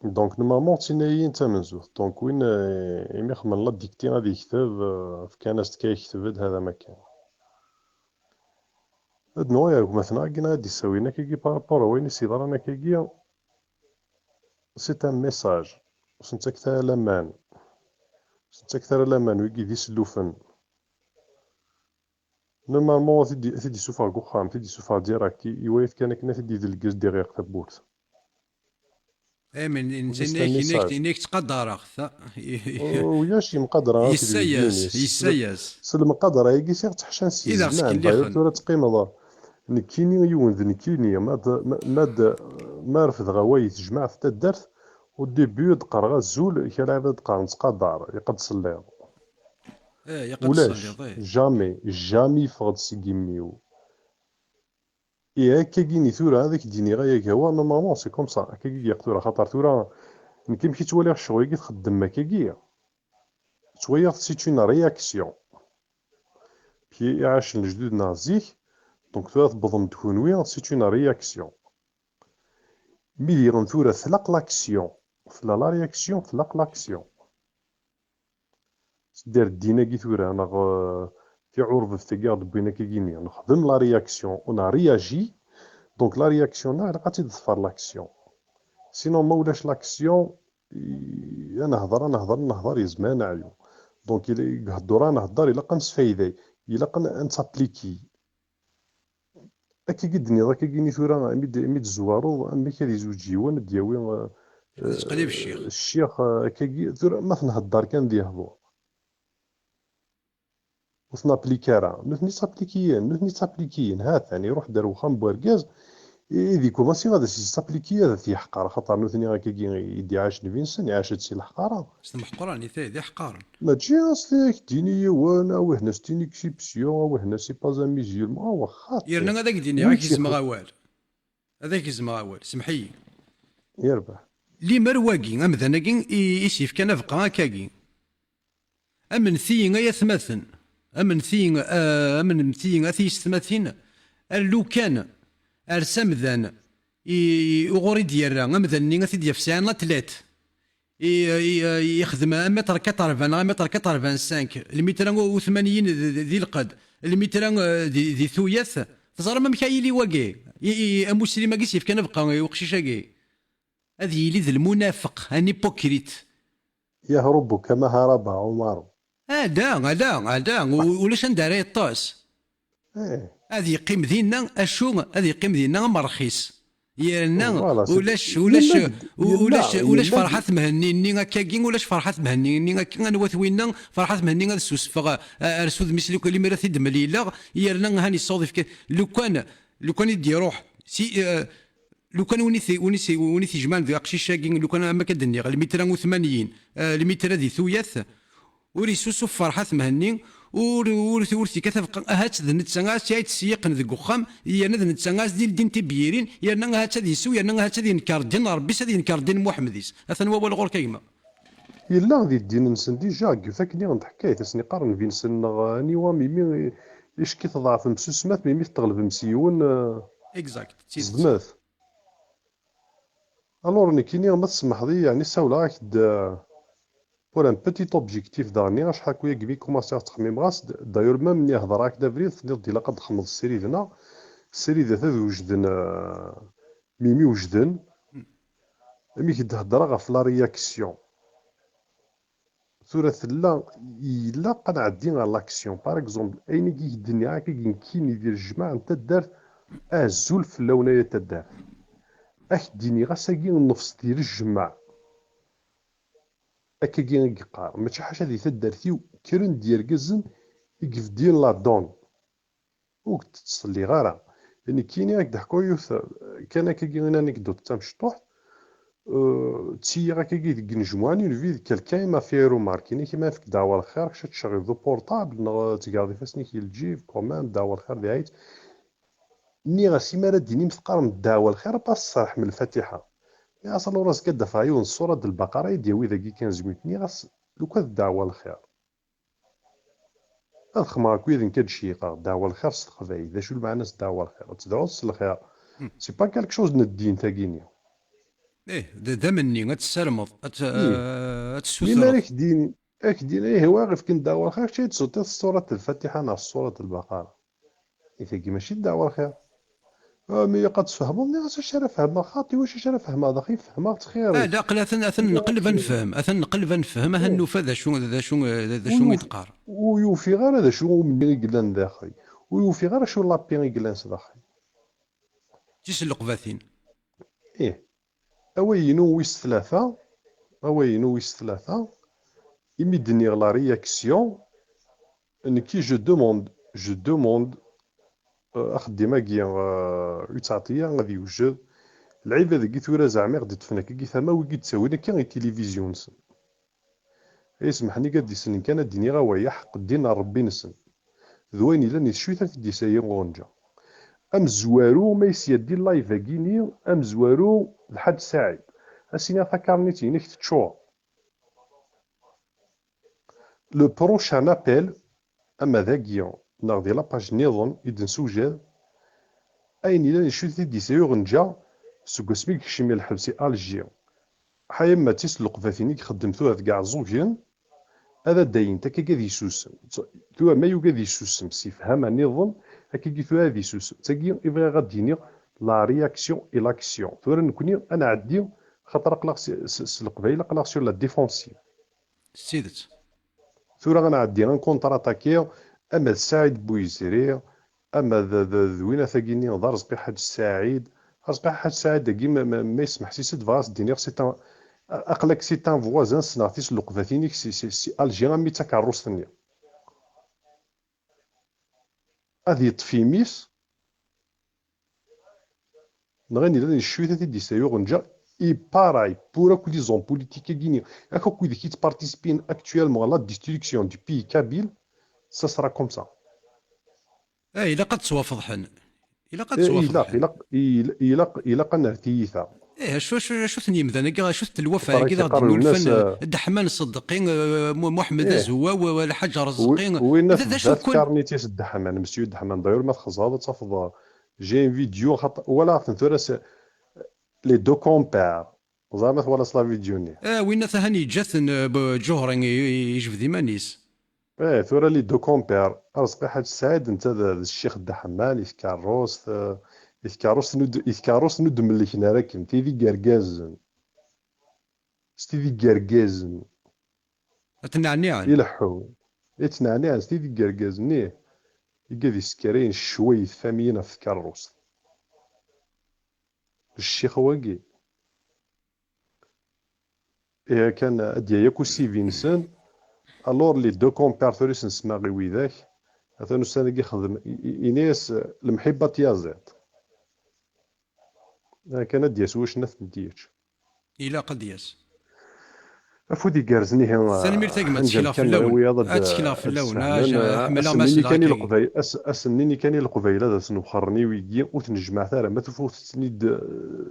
دونك نورمالمون تينايين تامنزوث دونك وين إمي خمن لا ديكتي غادي يكتب في كانست كيكتب هذا ما كان هاد نوع مثلا كينا غادي يساوينا كيكي بارابور وين يصيدرانا كيكي سي ان ميساج سنتا كثر لامان سنتا كثر لامان ويكي دي سلوفن نورمالمون تيدي سوفا كوخام تيدي سوفا ديراكتي يوايف كان تيدي دلكز ديغيغ تابورت من سي ان ميساج إنك تقدر وياش مقدرة يسياس سلم قدرة يجي سير تحشان سي إذا زمان سكن داير ليخن تورا تقيم نكيني يوند نكيني ما رفض غوايت جماعة تدرت وديبيو دقر الزول كلا دقر نتقدر يقد صليض يقد ولاش تصلي جامي فغد سيكيميو إيه هكا كيني ثورا هذاك ديني غايا كوا نورمالمون سي كوم سا هكا كي ثورا خاطر ثورا نكي مشي توالي الشغل كي تخدم هكاكيا شوية سي اون رياكسيون كي عاش الجدود نازيك دونك ثورا تبضن تكون وين سي اون رياكسيون مي ديرن ثورا ثلق لاكسيون ثلا لا رياكسيون ثلق لاكسيون دار دينا كي ثورا انا في عرف في تقاعد بينا كيكيني نخدم لا رياكسيون انا رياجي دونك لا رياكسيون علاقة تظفر لاكسيون سينو ما ولاش لاكسيون نهضر يزمان عيو دونك إلا هضر نهضر إلا قنص فايداي إلا نتابليكي أكي قدني ذاك كيني ثورا ميد الزوارو أمي كادي زوج جيوان دياوي تقليب الشيخ الشيخ كي ثورا ما تنهضر كان ديهضو وثنابليكا راه نثني تابليكيين هات يعني روح دار وخام بواركاز إذيكو ماشي غادا سي تابليكي هذا في حقارة خاطر نوثني غا كي يدي عاش 90 سنة عاشت سي الحقارة سلم حقراني ذي حقارن ماشي أصلك ديني وانا وهنا ستيني اكسيبسيون وهنا سي با ان ميزيلمون واخا يرنا هذاك ديني غاك يزم غوال هذاك يزم غوال سمحي يربح لي مرواقي أمذنقي يسيف كان بقى كاكي أمن ثين يثمثن أمن ثين أثيستمثين لو كان أرسم ذان يغوري ديالنا أمذن نيغا تيدي في ساعة تلات يخدم متر 80 متر 85 المتر و80 ذي القد المتر ذي ثويث تزرى ما مكايلي واقي مسلم كيسيف كان بقى وقشيشاكي هذه يلي ذا المنافق ان هيبوكريت يهرب كما هرب عمر هذا ولاش ندار يطاس هذه يقيم دينا اشو هذه يقيم دينا مرخيص يرنا ولاش فرحة مهني ني كاكين ولاش فرحة مهني ني كان وثوينا فرحة مهني هذا سوسفغ ارسود مثلو كلي مرث دمليلا يرنا هاني الصوض لو كان يدي روح سي لو كان ونيثي جمال ذي قشيشاكين لو كان ما كدني المتر 80 المتر ذي ثويث وريسوسو فرحة مهني ورثي كتبقى هات ذا نتسانغاس يا تسيقن ذي قخام يا ذا نتسانغاس ديال دين تبيرين يا هات هذه سو يا هات هذه نكار دين ربي هذه نكار دين محمديس اثن هو الغور كيما يلا غادي الدين نسن ديجا كيفاكني غند حكايه تسني قارن بين سن نيوا ميمي ايش كي تضاعف مسسمات ميمي تغلب مسيون اكزاكت صدمات الور نكيني ما تسمح لي يعني ساولا راك pour un petit objectif dernier شحال كويا كبي كوماسي تخميم غاس دايور ما مني هضر هكذا فريد تنيض ديلا قد خمض السيري دنا السيري ذات وجدن ميمي وجدن مي كي تهضر غا في لا رياكسيون ثورة لا إلا قد عدينا لاكسيون باغ اكزومبل أين كي الدنيا كي كاين يدير الجماعة نتا دارت أزول في اللونية تدار ديني غاساكي النفس ديال الجماع هكا كي يقار ماشي حاجة اللي تدارتي كرن ديال كزن يقف ديال لا دون وكتصلي غارة يعني كاين هاك ضحكو يوث كان هكا كي انكدوت تاع مشطوح تسيي هكا كي ديك نجمواني نفيد كالكاين ما فيه روماركيني كيما فيك دعوة الخير كش تشغل ذو بورطابل تقاضي فاسني كي الجيب كومان دعوة الخير دي عيت ني غاسي مالا ديني مثقار من الدعوة الخير باس صالح من الفاتحة يا اصلا راس كدا فايون الصورة د البقرة يديوي ذاكي كان زميتني غاس لوكا الدعوة الخير هاد خماك ويذن كتشيقا دعوة الخير ستقبايل ذا شو المعنى دعوة الخير تدعو الخير سي با كالك شوز من الدين تاكيني دا مني تسرمض مي تسوثرض مالك دين ايه واقف كن دعوة الخير شي تصوتي سورة الفاتحة ناس سورة البقرة إذا ماشي الدعوة الخير مي قد تفهموني غاس شرف فهمها خاطي واش شرف فهمها ضخي فهمها تخيري لا قل اثن نقلب نفهم هالنوفا ذا شو يتقار ويوفي غير هذا شو من يقلان داخل ويوفي غير شو لابين يقلان داخل تيس اللقباثين ايه اوينو ويس ثلاثة يمدني لا رياكسيون ان كي جو دوموند اخدم كيا يتعطيا غادي يوجد العيبه ذاك ثورة زعما غادي تفنا كي ثما وكي تساوينا كي التلفزيون سن يسمحني قد يسن كان الدنيا غاويا حق دينا ربي نسن ذوين الا نشويتا في ديسايا غونجا ام زوارو ما يسيدي اللايف كيني ام زوارو الحاج سعيد اسينا فكرنيتي نيك تشو لو بروشان ابل اما ذاكيا ناغدي لاباج نيضون يدن سوجاد اين الا نشويتا ديسايا غونجا سوكو سميك شمي الحبسي الجي حيما تيسلق فاثيني خدمتوها كاع زوجين هذا داين تا كي يسوسم تو ما يوجد يسوسم سي فهم نظام هكا كي تو هذه يسوسم تاكي يبغي غاديني لا رياكسيون اي لاكسيون تو نكوني انا عندي خاطر القبيله قلاكسيون لا ديفونسيف سيدت ثورة انا عندي ان كونتر اتاكي اما سعيد بويزري اما ذوينه ثاكيني دار رزقي حاج سعيد رزقي حاج سعيد داكي ما يسمح سي سيت فاس دينيغ سي اقلك سي تان فوازان سنعطيش لقفاتينيك سي الجي غامي تاك عروس ثانية هذه طفيميس نغني لاني الشوية دي سايو غنجا اي باراي بورا كو دي زون بوليتيك غيني اكو كو دي كيت بارتيسبين اكتويلمون لا ديستركسيون دو بي كابيل سا سرا كوم سا الا قد توافضحن الا قد إلا توافضحن إلا قنا ارتيثا شو ثني مثلا شو الوفاء كذا غادي الناس نولفن الدحمان الصدقين محمد الزوا والحاج رزقين وين هذا شو في كون كارنيتيس الدحمان مسيو الدحمان داير ما تخص هذا تفضل جاي فيديو ولا ثنثرس لي دو كومبير زعما ولا صلا فيديوني وين ثاني جاثن بجوهرين يجبد مانيس ثورة لي دو كومبير رزقي حاج سعيد انت الشيخ الدحمان يفكاروس نود ملي كنا راكم تيدي كاركازن ستيدي كاركازن تنعنيعن يلحو يتنعني ستيدي كاركازن نيه يقاد يسكرين شوية ثمينة في كاروس الشيخ واقي كان اديا ياكو سي فينسن الور لي دو كومبيرتوريس نسمع غي ويداك هذا نستنى يخدم إناس المحبة تيازات كان اديا سواش نث نديتش الى قد ياس افودي كارزني هنا سلمير تاكما تشكيلا في اللون تشكيلا في اللون حملا اسنيني كاني القبيل اسنيني كاني القبيل هذا سنخرني ويجي وتنجمع ثارة ما تفوت تسنيد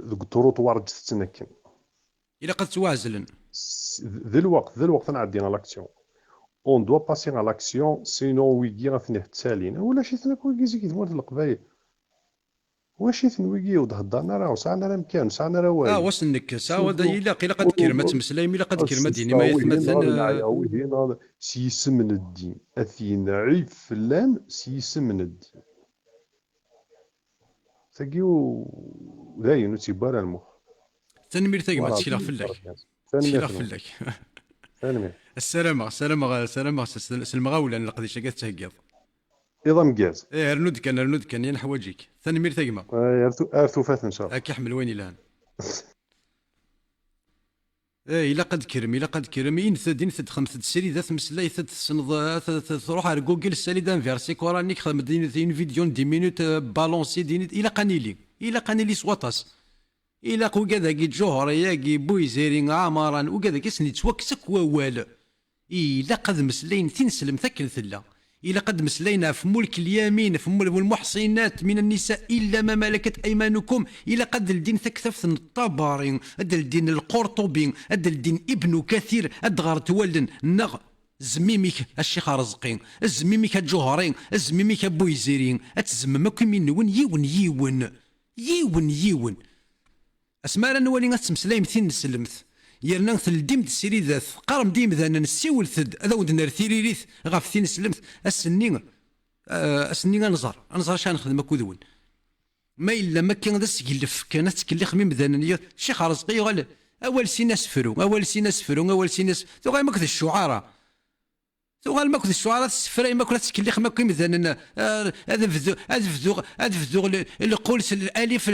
ذوك الطروطوار تتنكن الى قد توازلن ذي الوقت انا عدينا لاكسيون اون دوا باسي على لاكسيون سينو ويجي غاثني تسالين ولا شي ثنك ويجي زيك تموت القبايل واش ويجي وتهضرنا راه وسعنا راه مكان وسعنا راه والو واش نكس الى قد كلمه تمسلايم الى قد كلمه ديني ما يتمثل سيسم من الدين اثين عيب فلان سيسم من الدين تاكيو داين وتيبار المخ تنمير تاكما تشكيلا في اللك تشكيلا في اللك سالمي السلامة سلمغاولا القديشه كاع تهكيض. ايضا مكاز رنود كان يا نحواجيك ثاني مير تاقما ارثو فات ان شاء الله. هاك يحمل وين الان. الا قد كرم دين ثد خمسة السيري ذات مسلاي ثد سنض تروح على جوجل سالي دان فيرسي كورانيك خدم دين فيديو دي مينوت بالونسي دين الى قانيلي سواطاس الى قو كذا كي جوهر ياكي بويزيرين عمران وكذا كيسني توكسك ووال الى قد مسلاين تنسلم ثكل ثلا الى قد مسلينا في ملك اليمين في ملك المحصنات من النساء الا ما ملكت ايمانكم الى قد الدين ثكثف الطبري ادى الدين القرطبي ادى الدين ابن كثير ادغار تولن نغ زميمك الشيخ رزقين زميمك الجوهرين زميمك بويزيرين اتزممكم من يون اسماء نولي غتمسلايم ثين نسلمت يرنا ثلديم السيري ذات قارم ديم ذا نسيول ثد هذا ود نرثيريث غاف ثين سلمت السنين نزار شان نخدم كودون ما الا ما كان ذا سكلف كانت تكلي خميم ذا الشيخ رزقي قال اول سي سفرو تو غير ماكث الشعراء تقال ماكو الشعراء السفراي ماكو تسكلي خماكو مثلا هذا فذوغ القول الالف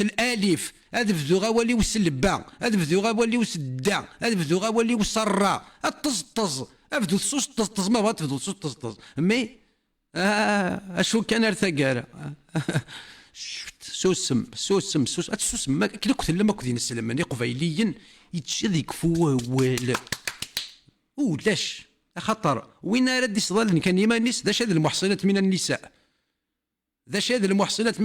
الالف هذا فذوغ ولي وسلبا هذا فذوغ ولي وسدا هذا فذوغ ولي وسرا الطز افدو الصوص طز ما بغات تفدو الصوص طز مي اشو كان ارتقال سوسم ما كي كثر ما كذين السلام ماني قبيليا يتشذك فوال ولاش خطر وين رد يصدر كان يمانيس ذا شاد المحصنات من النساء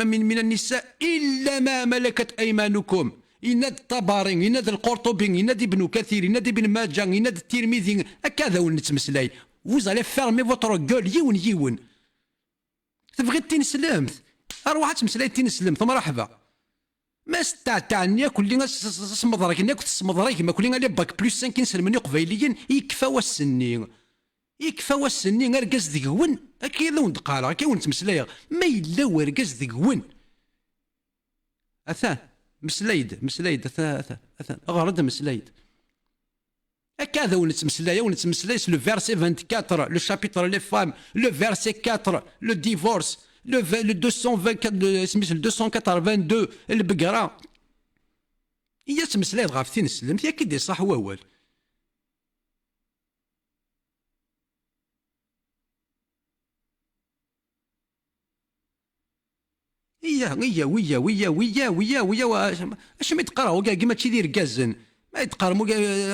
من النساء الا ما ملكت ايمانكم إن الطبري إن القرطبي إن ابن كثير إن ابن ماجه إن الترمذي هكذا ونتمسلاي vous allez fermer votre gueule يون تبغي تنسلمت اروح تمسلاي تنسلمت مرحبا ما استعتعني ياكل لي سمضرك ياك تسمضرك ما كل لي باك بلس 5 نسلمني قبيليين يكفى والسنين اركز ذكون اكيد لو ندقال كي ونتمسلاي ما الا وركز ذكون اثان مسلايد اثان غرد مسلايد هكذا ونتمسلاي لو فيرسي 24 لو شابيتر لي فام لو فيرسي 4 لو ديفورس le 224 سميتو 282 البقرة هي تمسلايد غاف ثين سلمت ياك كي صح ووال ويا اش ما يتقراو كاع كيما تشي دير كازن ما يتقرمو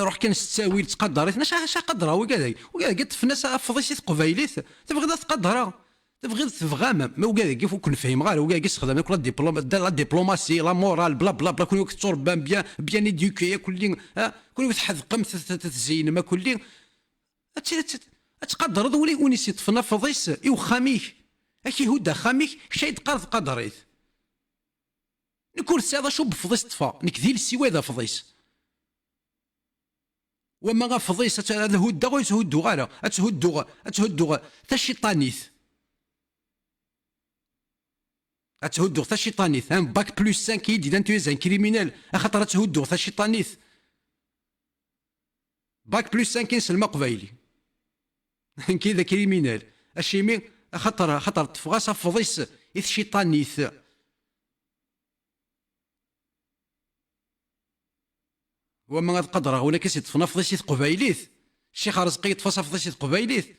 روح كان تساوي تقدرت اش قدرها وكذا قلت في ناس افضيسي قبيليت تبغي تقدرها تبغي تفغام ما وكذا كيف كون فاهم غير وكذا كيستخدم كل الدبلوماسي لا مورال بلا بلا بلا كون كتصور بيان ايديوكي كل كون تحذقم تزين ما كل تقدر ذولي ونسي طفنا فضيس ايو خاميك اكي هودا خاميك شي تقدر قدريت نكون ساده شو بفضيس طفا نكذي السي هذا فضيس وما غا فضيس هذا هودا غير تهدو غالا تهدو تا الشيطانيت تهدو تا الشيطانيت باك بلس 5 يدي دانتو زين كريمينال خاطر تهدو تا الشيطانيت باك بلس 5 نسلم قبايلي كذا كريمينال الشيمي خاطر تفغاس فضيس إث شيطانيت وما قدره ولا كيسي طفنا فضيسيت قبايليت الشيخ رزقي يطفى فضيسيت قبايليت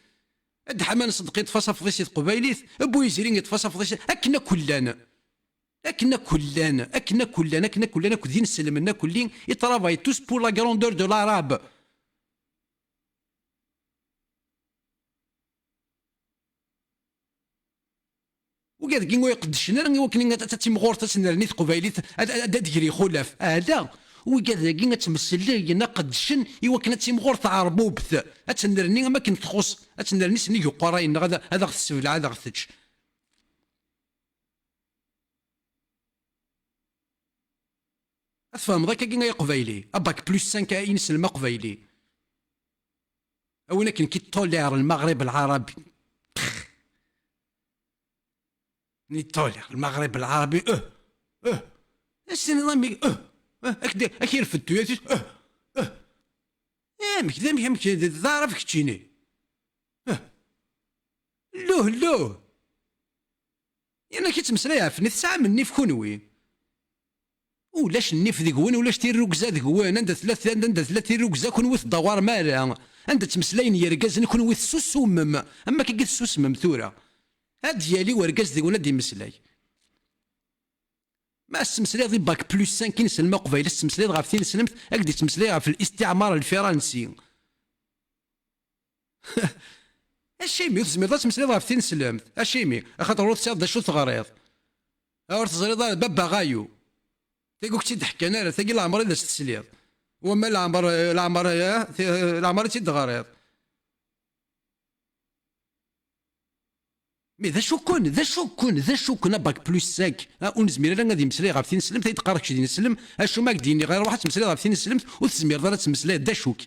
الدحمان صدقي يطفى فضيسيت قبايليت بويزيرين يطفى فضيسيت اكنا كلنا كدين نسلمنا كلين يترافاي توس بور لا غروندور دو لاراب وقال كي يقدشنا راني وكلين تتمغور تسنرني قبايليت ديري خلاف هذا وقال كي تمسلي نقدشن ايوا كنا تيمغور تعربو بث اتنرني ما كنت تخص اتنرني سني قراين هذا السبلع هذا غثج افهم ذاك كي قبايلي اباك بلس 5 ينسلم قبايلي ولكن كي تولير المغرب العربي نيتولير المغرب العربي السنظامي اكيد رفدتو كذا مك تعرف كتشيني. لوه انا كيتمسلاي عفني تسعة مني في كونوي ولاش النيف ذيك وين ولاش تير ركزه ذيك وين عندها ثلاث تير ركزه كون ويث دوار مالا عندها تمسلاين يركز نكون ويث سوسمم اما كي قلت سوسمم ثورة هاد ديالي وركز ذيك ولا دي مسلاي ما السمسلاي ذي باك بلوس 5 كي نسلم قبيله السمسلاي غاف ثين سلمت اكدي تمسلاي في الاستعمار الفرنسي. اشيمي تزمير تمسلاي غاف ثين سلمت اشيمي خاطر روت سياد شو تغريض اور تزريض بابا غايو تيقول كي تحكي انا تاقي العمر اذا تسليض وما العمر تيدغريض مي ذا شكون باك بلوس ساك ونزمير انا غادي نمسلاي غاف ثين سلم تيتقارك شي نسلم اشو ما قديني غير واحد تمسلاي غاف ثين سلمت وتزمير ضرا تمسلاي دا شوك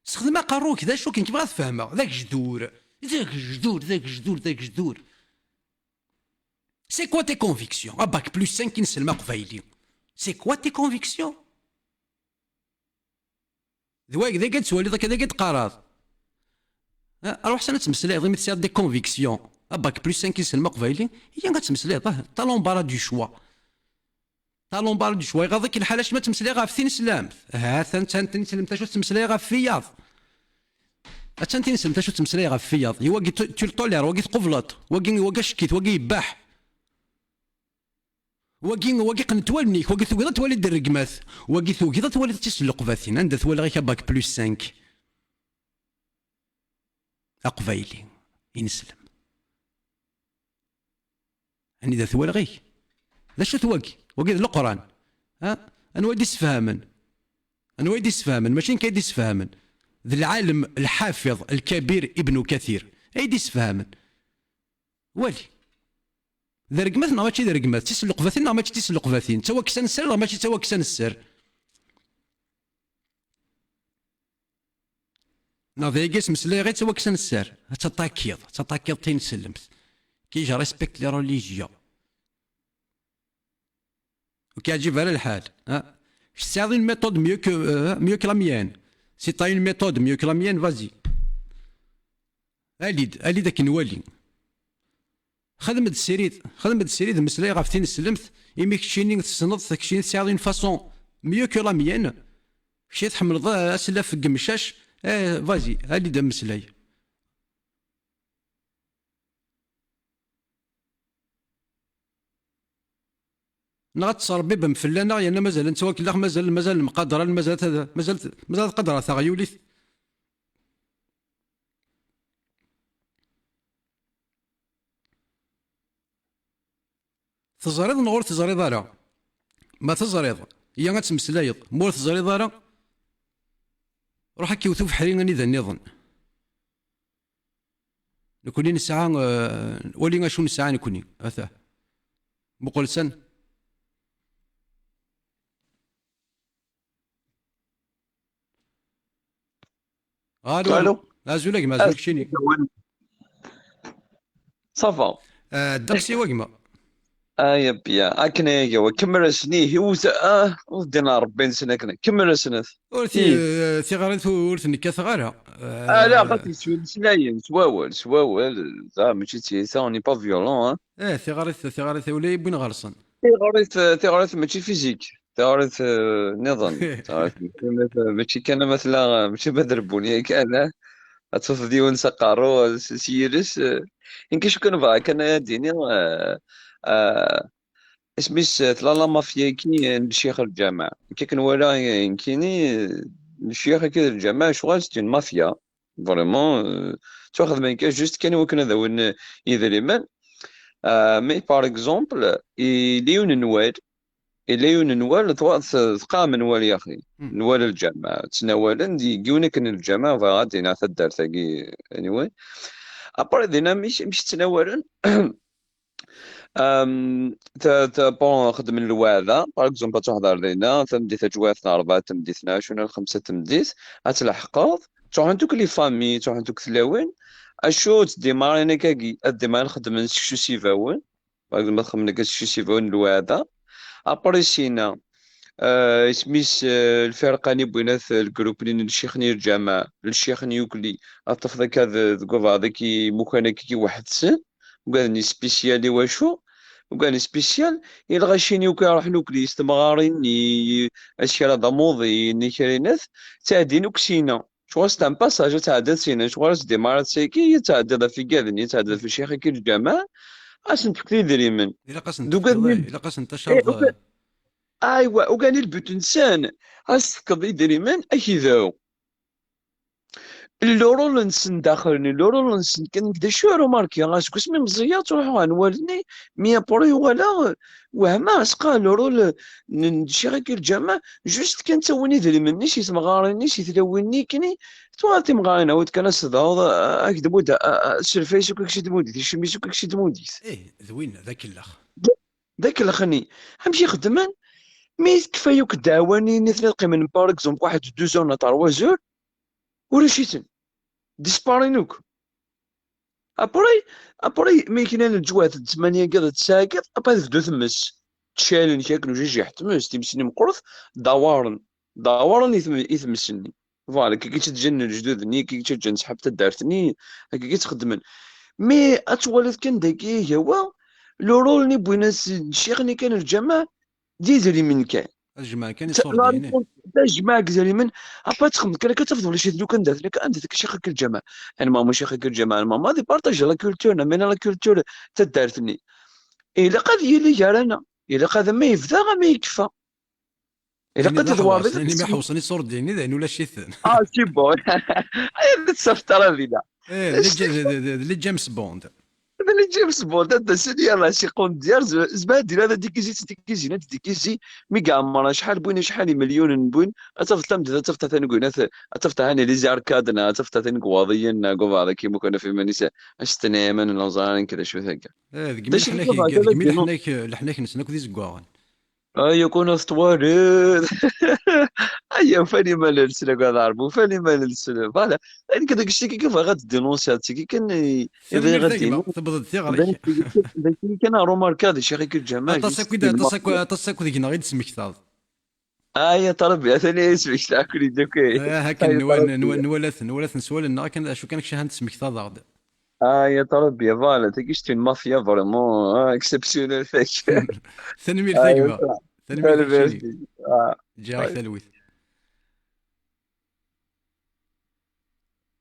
استخدم قاروك ذا شوك كيما تفهمها ذاك جذور سي كوا تي كونفيكسيون باك بلوس 5 كي نسلم قبايلي سي كوا تي كونفيكسيون ذواك ذا قد سوالي ذاك ذا قد قراض اروح سنه تمسلاي ضمن تسير دي كونفيكسيون باك بلوس 5 كي نسلم قبايلي هي غتمسلاي طالون بارا دو شوا غاديك الحال اش ما تمسلاي غاف ثين سلامت ثاني سلمت شو تمسلاي غاف فياض ثاني سلمت شو تمسلاي غاف فياض يواقي تولير واقي تقفلط واقي شكيت واقي يباح واقي قنتوالنيك واقي ثوقيضه توالي الرقمات واقي ثوقيضه توالي تسلق فاثين عندها توالي غير باك بلوس 5 اقبايلي ينسلم يعني ذا ثوالي غير ذا شو ثواقي واقي القران انا ويدي سفهمن ماشي كايدي سفهمن ذا العالم الحافظ الكبير ابن كثير ايدي سفهمن والي ذا رقمات ماشي ذا رقمات تسلق فاثين ماشي تسلق فاثين توا كسان السر ماشي توا كسان السر ناضي يقيس مسلاي غير توا كسان السر تطاكيض تين سلمت كي جا ريسبكت لي روليجيون وكيعجب على الحال Si t'as une méthode mieux que la mienne, si t'as une méthode mieux que la mienne, vas-y. Ali داك نوالي خدم السريد مسلاي غاف ثين سلمت يميك تشيني تسنض تكشين سي اون فاسون ميو كو لا ميان كشي تحمل اسلا في قمشاش فازي علي دا مسلاي نغات تصربي بمفلانا يعني مازال نتواكل مازال مقادره مازال قدره ثغيوليث تزريض نغور تزريض راه ما تزريض هي غتمسلايض مور تزريض راه روح كيوثو في حرين ذا النظام نكوني نسعى ولي شو نسعى نكوني اثاه بقول سن الو مازولك مازولك شيني صافا الدرسي وقمه يا بيا اكنيغا وكمل سنيه ودينا 40 سنه كمل سنه ورثي ثغرت ورثني كثغره لا غادي سلاين سواول زعما ماشي تيسا اوني با فيولون ثغرت ولا بين غرسن ثغرت ماشي فيزيك ثغرت نظام ثغرت ماشي كان مثلا ماشي بدربوني كان تصف ديون سقارو سيرس يمكن شو كان بقى كان ديني اسميس ثلاثة مافيا كي نشيخ الجامع كي كنورا يمكنني نشيخ كي الجامع شغل ستين مافيا فريمون تاخذ من كاش جوست كان وكنا ذا يذريمان مي بار اكزومبل ليون نوال ثقا من نوال يا اخي نوال الجامع تناولا يجيونا كان الجامع غادي نعث الدار ثاقي اني ابار دينا مش تناولا بون خدم الواذا باغ اكزومبل تحضر لينا تمدي تجواثنا 4 تمدي 12 5 تمديت اتلحقاض تروح انتوك لي فامي تروح انتوك ثلاوين اشو تديمار انا كاكي الديمار نخدم شو سيفاون باغ اكزومبل نخدم شو سيفاون الواذا ابريسينا اسميس الفرقاني بينات الجروب اللي الشيخ نير الجامع الشيخ نيوكلي اطف ذاك ذاك ذاك مكان كي واحد سن وقال سبيسيالي واشو وقال سبيسيال يلغى شيني وكيروح نوكلي استمغارين اشياء ضموضي نيكرينات تعدين وكسينا شغل ستان باساج تعدل سينا شغل ديمارات سيكي يتعدل في كاذن يتعدل في الشيخ كي الجامع اسن تكتي دريمن إلا قاسن دوكا إلا قاسن تشرط ايوا وكان البوت انسان اسكض يدريمن اكيداو اللورو نسن داخلني اللورو نسن كان كدا شو ماركي غاس كسمي مزيات تروحوا نوالني ميا بوري ولا وهما اسقا اللورو نشي غير الجامع جوست كان توني دريمني شي تمغاريني شي تلويني كني تواتي مغارينا ود كان صداو اكد بود سيرفيس وكاكشي دمودي شميس وكاكشي دمودي إيه ذوين ذاك الأخ ذاك الاخني همشي خدمان مي كفايوك دعواني نتلاقي من باغ اكزومبل واحد 2 زور ولا 3 زور ولا شيتن ديسبارينوك ابري مي كاين الجوات 8 كذا تساكت ابا تبدو تمس تشالن شكل جيجي حتمس تمسني مقرث داورن يثمسني فوالا كي تتجنن الجدود ني كي تتجن سحب تدارتني هكا كي تخدمن مي اتولد كان داكي هو لو رول ني بويناس الشيخ كان الجماعه ديزري من كان الجماعة كان يصور دينه الجماعه كزاري من ابا تخدم كان كتفضل شي لو كان دات لك انت داك الشيخ الجماعه انا ماما شيخ الجماعه الماما دي بارطاج لا كولتور من لا كولتور تدارتني الا قد يلي جارنا الا قد ما يفدا ما يكفى الا قد دوار يعني ما حوصني صور ديني ذا ولا شي ثان سي بون هاي تصفتر بينا ايه اللي جيمس بوند اللي جيمس بوند هذا سيدي يلاه شي قون ديال زبادي هذا ديكيزي مي كاع مرة شحال بوين شحال مليون بوين اتفتا ثاني قوينات اتفتا هاني لي زاركادنا اتفتا ثاني قواضيا قوضا كيما كنا في منيسا اشتنيمن نوزارين كذا شو هكا ايه ذيك لحناك نسناك ذي زكواغن يكون اسطوارد ايا فاني مال السنة قاعد عربو فاني مال السنة فوالا يعني كذاك الشيء كيف غادي دينونسياتي كي كان اذا غادي تبض ثيغري كان روماركا شي غير الجماعه تصاكو ذيك غير تسمكتاض يا طربي ثاني اسمك تاكلي دوكي هكا نولث نسوال كان شو كان شهان تسمكتاض غاد يا طربي فوالا تيكيش مافيا فريمون اكسبسيونيل فيك ثاني مير ثقبه ثاني مير جاك ثلويث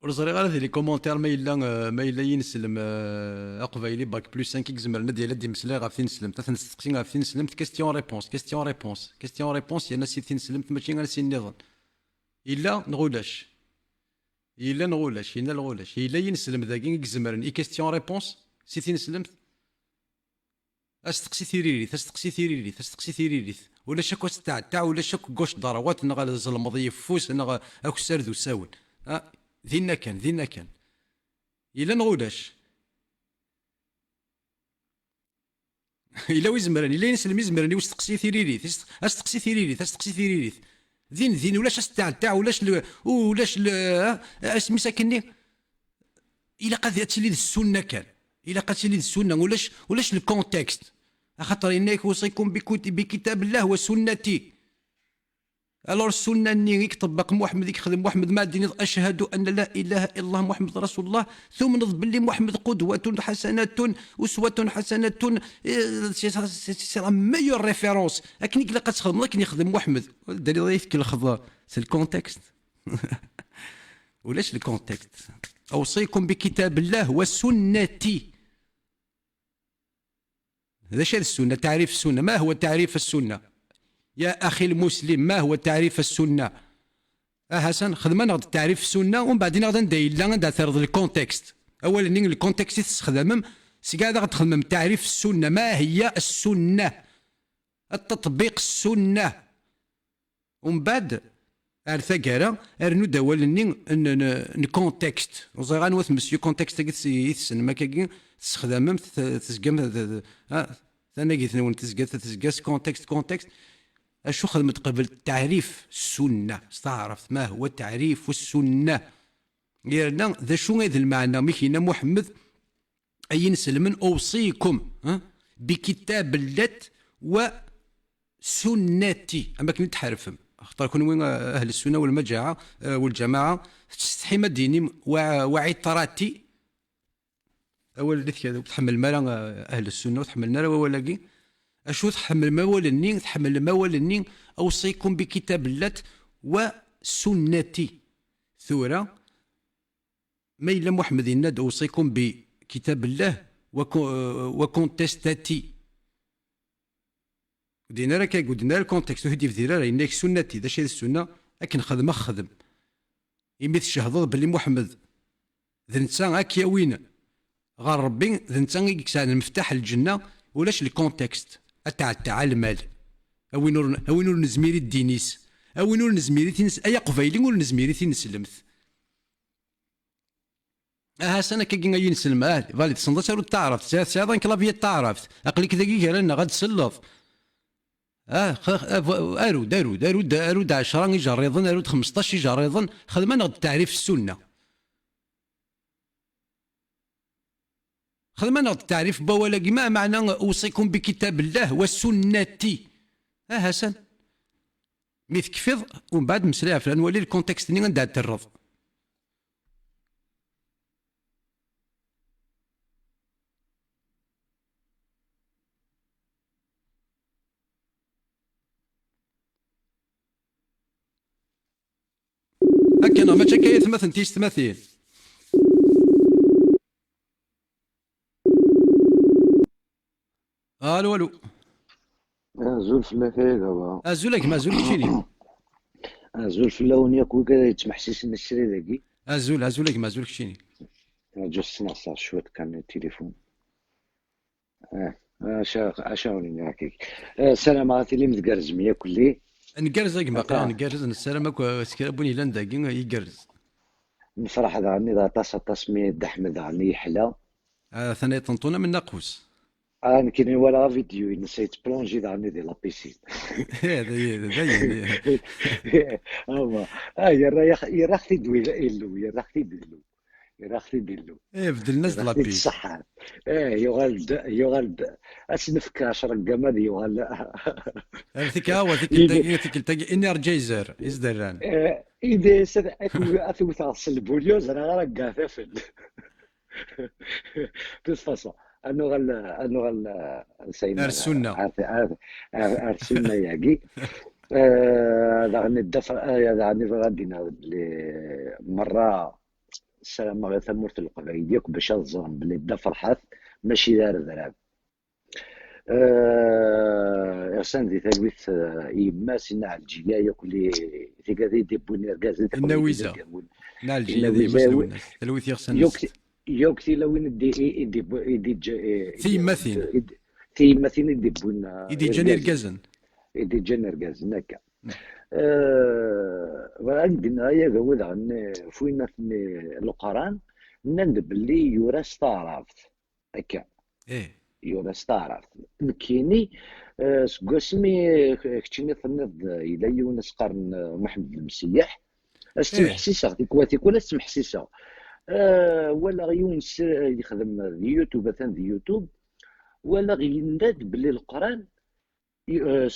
ورزري غير لي كومونتير ما الا ينسلم اقبايلي باك بلس 5 كيزمر ديال دي مسلا غا فين سلمت تنسقسي غا فين سلمت كيستيون ريبونس يا ناس فين سلمت ماشي غير سي النظام الا نغولاش الا ينسلم ذاكي كيزمرن اي كيستيون ريبونس سي فين سلمت استقسي ثيريريث ولا شاكو تاع ولا شاكو كوش ضروات نغا الزلمضي فوس نغا اكو سردو ساون ذينا كان الا نغولاش الا ويزمرني الا ينسلم يزمرني واستقسي ثيريريث استقسي ذين ولاش تاع ولاش اسمي ساكني الا قد تلي السنه كان الا قد تلي السنه ولاش الكونتكست خاطر انك وصيكم بكتاب الله وسنتي الور السنه اني يطبق محمد يخدم محمد ما دين اشهد ان لا اله الا الله محمد رسول الله ثم نض باللي محمد قدوه حسنه اسوه حسنه سي ميور ريفيرونس لكن الا قد تخدم لكن يخدم محمد الدليل يفك الخضر سي الكونتكست ولاش الكونتكست اوصيكم بكتاب الله وسنتي هذا شيء السنه تعريف السنه ما هو تعريف السنه يا أخي المسلم ما هو تعريف السنة؟ حسن خدمنا تعريف السنة ومن بعدين غادي ندير لا غادي ترض الكونتكست أولا الكونتكست تستخدم سي قاعد غتخدم تعريف السنة ما هي السنة التطبيق السنة ومن بعد ارثاكارا ارنو داولني نكونتكست وزير غنوث مسيو كونتكست يتسن ما كاين تستخدم تسقم ثاني قلت نون تسقاس كونتكست اشو خدمت قبل تعريف السنه استعرفت ما هو تعريف السنه يرنا ذا شو هذا المعنى مكينا محمد اي نسلم اوصيكم بكتاب اللت سنتي اما كنت تحرفم اختار كون وين اهل السنه والجماعه تستحي ما ديني وعطراتي اول اللي كذا تحمل مالا اهل السنه وتحمل نار ولاقي اشو تحمل موالني تحمل موالني اوصيكم بكتاب الله وسنتي ثوره ما الا محمد الند اوصيكم بكتاب الله وكونتستاتي ودينا راه ودينا الكونتكست وهدي في ديرها انك سنتي ذا شي السنه لكن خدم يميت الشهض باللي محمد ذا نتا هاكيا وين غير ربي ذا نتا يكسان المفتاح الجنه ولاش الكونتكست تاع المال اوينور نزميري الدينيس اوينور نزميري تنس اي قبايلي ور نزميري تنسلمت سنه كي غاين نسلم فاليد صندوق تاع تعرف سيادة كلافيه تعرفت اقليك ذاكي رانا غاد تسلط ارود 10 يجريضن ارود 15 يجريضن خدمه نغد تعريف السنه خدمه نغد تعريف بوالاقي ما معنى اوصيكم بكتاب الله وسنتي حسن مي تكفض ومن بعد مسرع في نولي الكونتكست ني غندها ترض هكا ما تشكاية ثمثن تيس تماثيل الو زول في اللافاية دابا زولك ما زول كشيني زول في اللون ياكو كذا يتمحسس الشري ذاكي زولك ما زول كشيني جوست نصار شوية كان التليفون اشاوني هكاك السلام عليكم اللي متقرز ميا كلي نقرز باقي نقرز نسلم سكرابوني لانداكي يقرز نفرح عني ذا طاس مي احمد عني يحلى ثاني طنطونه من ناقوس كاين ولا فيديو نسيت بلونجي عني ديال لابيسين هذا باين يا راختي دويلو يا راختي ديلو بدل الناس د لابيس الصحة يغالد اسنفك 10 قماد يغال هذيك هو ذيك التاقي اني رجيزر ازدران اذا اثوث البوليوز انا غير قاثفل بصفصه انه غال سيدنا السنه السنه ياكي غني الدفر غني غادينا مره السلام على ثمورة القبائل ديالك باش تظن بلي بدا فرحات ماشي دار ذراب ياسان دي ثالوث يما سينا على الجيا ياكل في كذا دي بونير غازي النويزه نا الجيا دي مسلونا ثالوث يغسن يوكتي لوين دي في مثين دي بونا يدي جنير غازن يدي جنير غازن هكا عندنا يا جواد عن فوينا القران نند باللي يورس تعرف هكا يورس تعرف مكيني سقسمي كتشني تنض الى يونس قرن محمد المسيح استمحسيسه ديك ولا استمحسيسه ولا يونس يخدم يوتيوب مثلا يوتيوب ولا غينداد باللي القران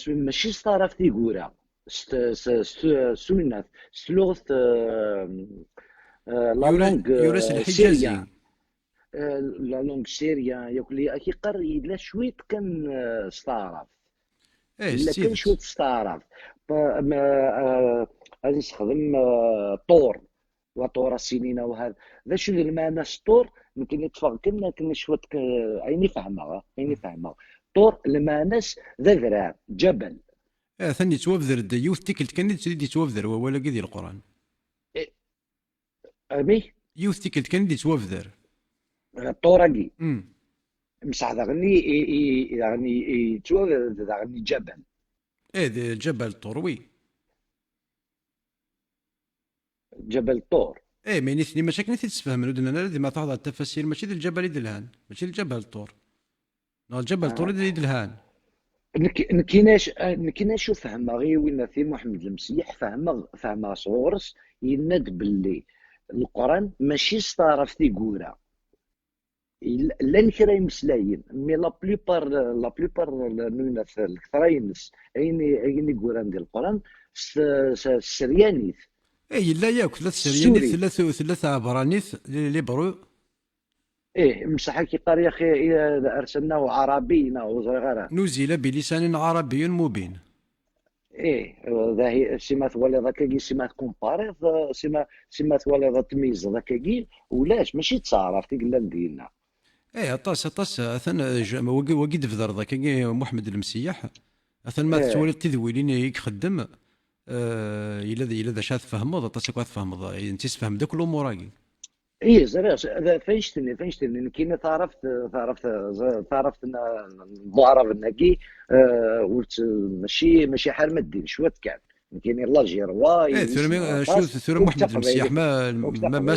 ماشي صارف تيقورا سمنات سلوث لا لونغ يورس الحجازي لا لونغ سيريا ياكل اكي قري لا شويت كان استعرف لا كان شويت استعرف غادي نستخدم طور وطور السنين وهذا ذا شنو المعنى الطور يمكن يتفق كنا شوية عيني فاهمة طور المعنى ذا ذراع جبل ثاني توفذر الديوث تيكلت كان تريد توفذر ولا كذي القران امي يوث تيكلت كان توفذر طورقي مسح غني يعني توفذر غني جبل جبل طروي جبل طور مي نثني مشاكل تتفهم ودنا انا ما تحضر التفاسير ماشي الجبل يدلهان ماشي الجبل طور الجبل طور يدلهان نكيناش فهمها غير وين في محمد المسيح فهمها صغورس يند باللي القران ماشي صارف تيقورا لان كرا يمسلاين مي لا بليبار الناس الكثرينس اين يقولان ديال القران السريانيت اي لا ياك ثلاث سريانيت السوري. ثلاث عبرانيت لي برو. ايه مسح كي قال يا اخي إذا ارسلناه عربي وصغيره. نزل بلسان عربي مبين. ايه ذا هي سيما تولي ذاك سيما كومباري سيما تولي ذا تميز ذاك ولاش ماشي تصارف تقلا ديالنا. ايه اطاس اثن وقي دفدر ذاك محمد المسيح اثن ما ايه تولي تذويلين يخدم. الا ذا شات فهمض اطاس كوا تفهمض انت تفهم داك الامور هاكي. ايه زراش هذا فايشتني كينا تعرفت المعرض النقي قلت ماشي حال ما الدين شوات كان كاين الله جيروا ايه شو ثورة محمد المسيح ما تما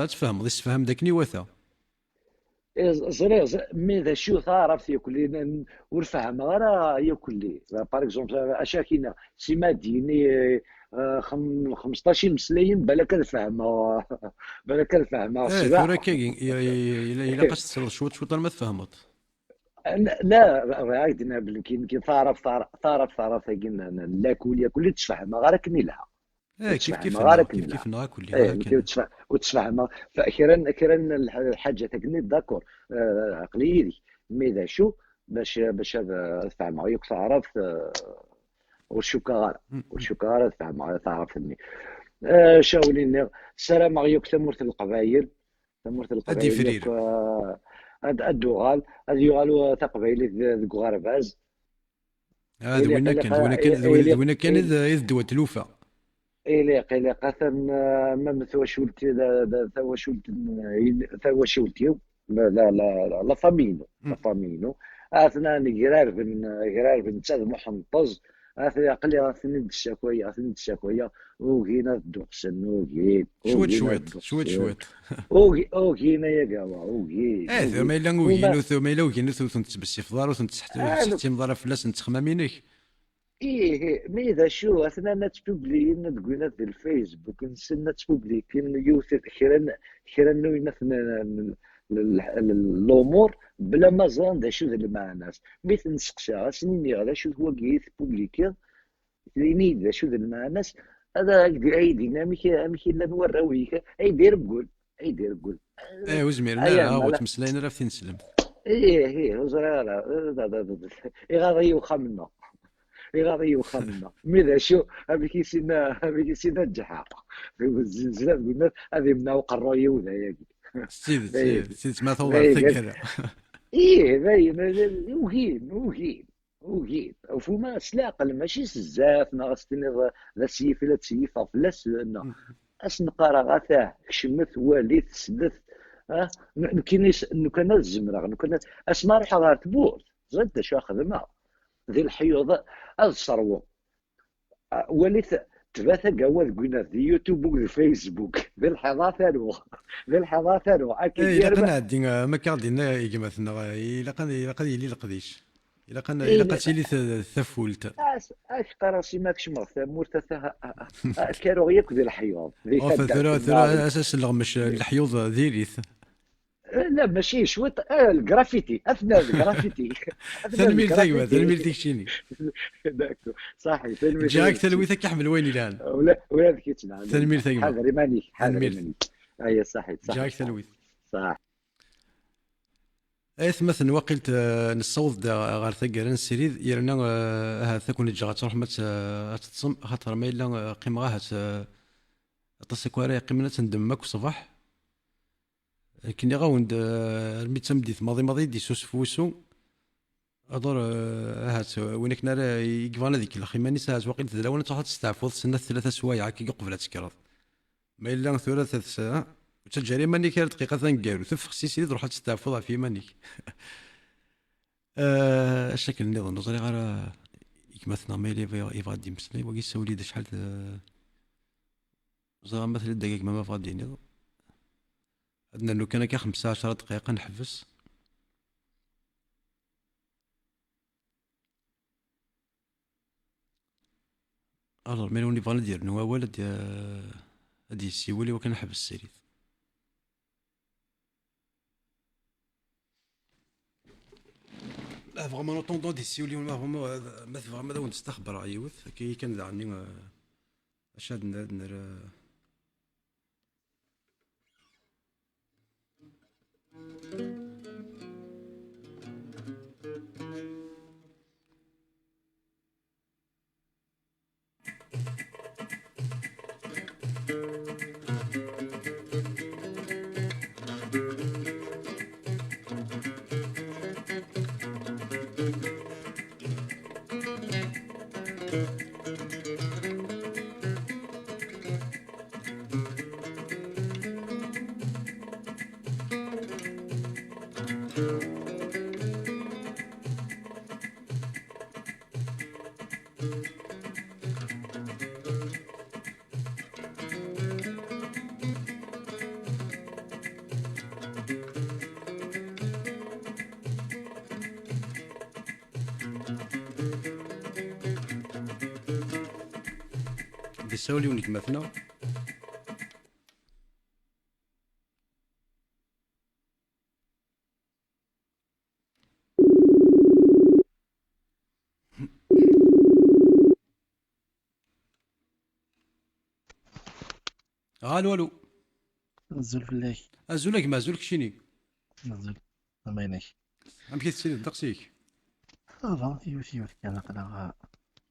تفهم يسفهم داك نيوثا. زريز مي ذا شو تعرف ياكل ورفهم غير ياكل باغ اكزومبل اشاكينا سيما ديني 15 مسليين بالك الفهمه بالك الفهمه ايه ثورة السباحه. كاين الا قاش تصل شوط ما تفهمت. لا عايدنا كي تعرف ناكل ياكل تفهم غير كني لها ايه كيف تفهم كيف غير كيف كني كيف لها. ناكل ايه كان. وتفهم فاخيرا الحاجه تقني داكور عقليتي مي ذا شو باش هذا تفهم ياك تعرف والشكاره تفهم تعرفني. شاوليني السلام عليكم ثمورة ادي القبائل ياك فرير هاد الدوغال هاد يغالو تقبايلي ذوك غرباز. هذا وين كان إليق وين كان اذ دوا تلوفا. إليق أثن ما ثواشولتي ثواشولتيو لا فامينو أثنا غرار بن تاد محنطز أثني أقلي أثني الشكوية وغينا الدوقسن شويت وغينا يا قوا وغين ايه ثم وغين الا وما وين ثم الا وين تبسي في دار وتحتي مضار فلاس نتخمامينك. ايه مي ذا شو اثنا نتبوبلي تقولنا في الفيسبوك نسنا تبوبلي كاين يوث خيرا نوينا الامور بلا ما زان ذا شو ذا مع الناس مثل نسقسا سنيني هذا شو هو كيف بوبليكي ليني ذا شو ذا مع الناس هذا اي ديناميك امشي لا نوراويك اي دير قول ايه وزميرنا ايام هو مالا تمسلاين راه فين نسلم. ايه وزرا غادي يوخا منا يغادي وخمنا ماذا شو هذيك سينا الجحا في الزلزال قلنا هذه منا وقروا يوذا ياكي سيد ما توضع باين الثقة. ايه باين وهين وفما سلاقل ماشي سزاف ناقصتني ذا سيف لا تسيف فلاس لنا اسنقرا غاثاه كشمت والي تسدث ها كان الزمره كان اسمع روح غير تبوت زاد شو خدمه ذي الحيوض الصرو وليت ثلاثة قواد قلنا في يوتيوب وفي فيسبوك ذي الحظاثة أكيد ايه الا يربح. قنا عدي ما كاردينا يجي مثلا الا قد يلي القديش الا إيه قد يلي ثفولت. اش قراسي ماكش مغثى مرتفع كانوا غياك ذي الحيوض ذي او خدام ثرا اساس اللغمش الحيوض ديريث. لا ماشي شوية الجرافيتي أثناء الجرافيتي تنميل تايوه تنميل تكشيني صحيح جاك تلويثك يحمل وين الان. ولا ذكيتنا تنميل تايوه حاضر ماني تنميل أي صحيح جاك تلويث صح. ايث مثلا وقلت نصوض غير ثقر نسريد يرنا هذا تكون الجغات تروح ما تتصم خاطر ما الا قيمه غاها تصيكواري قيمه تندمك صباح كني غاوند الميت تمديت ماضي دي سوس فوسو ادور هات وينك نرى يقفانا ذيك الخيماني ساعات وقيت ذا وانا تروح تستعفض سنه 3 سوايع كي قبل تسكرض ما الا ثلاث ساعات وتجري ماني كان دقيقه ثنقالو تفخ سيسيد تروح تستعفض في مانيك. الشكل النظام نظري غير يكمثنا ميلي يبغى دي مسلي وقي سولي شحال زعما مثلا الدقائق ما فاضي نظام عندنا لو كان كا 15 دقيقه نحبس. الو ميلوني فالا دير نوا ولد هادي السيولي وكان نحبس السيريت فغمون اوتوندون دي سيولي ما فغمون ما فغمون داون تستخبر يوث كي كان دعني اشاد نر دي سولي ونك مثنا الو الو نزل في الليل ازولك ما زولك شيني نزل ما يناش ام كي تسير دقسيك صافا يوث كان قلق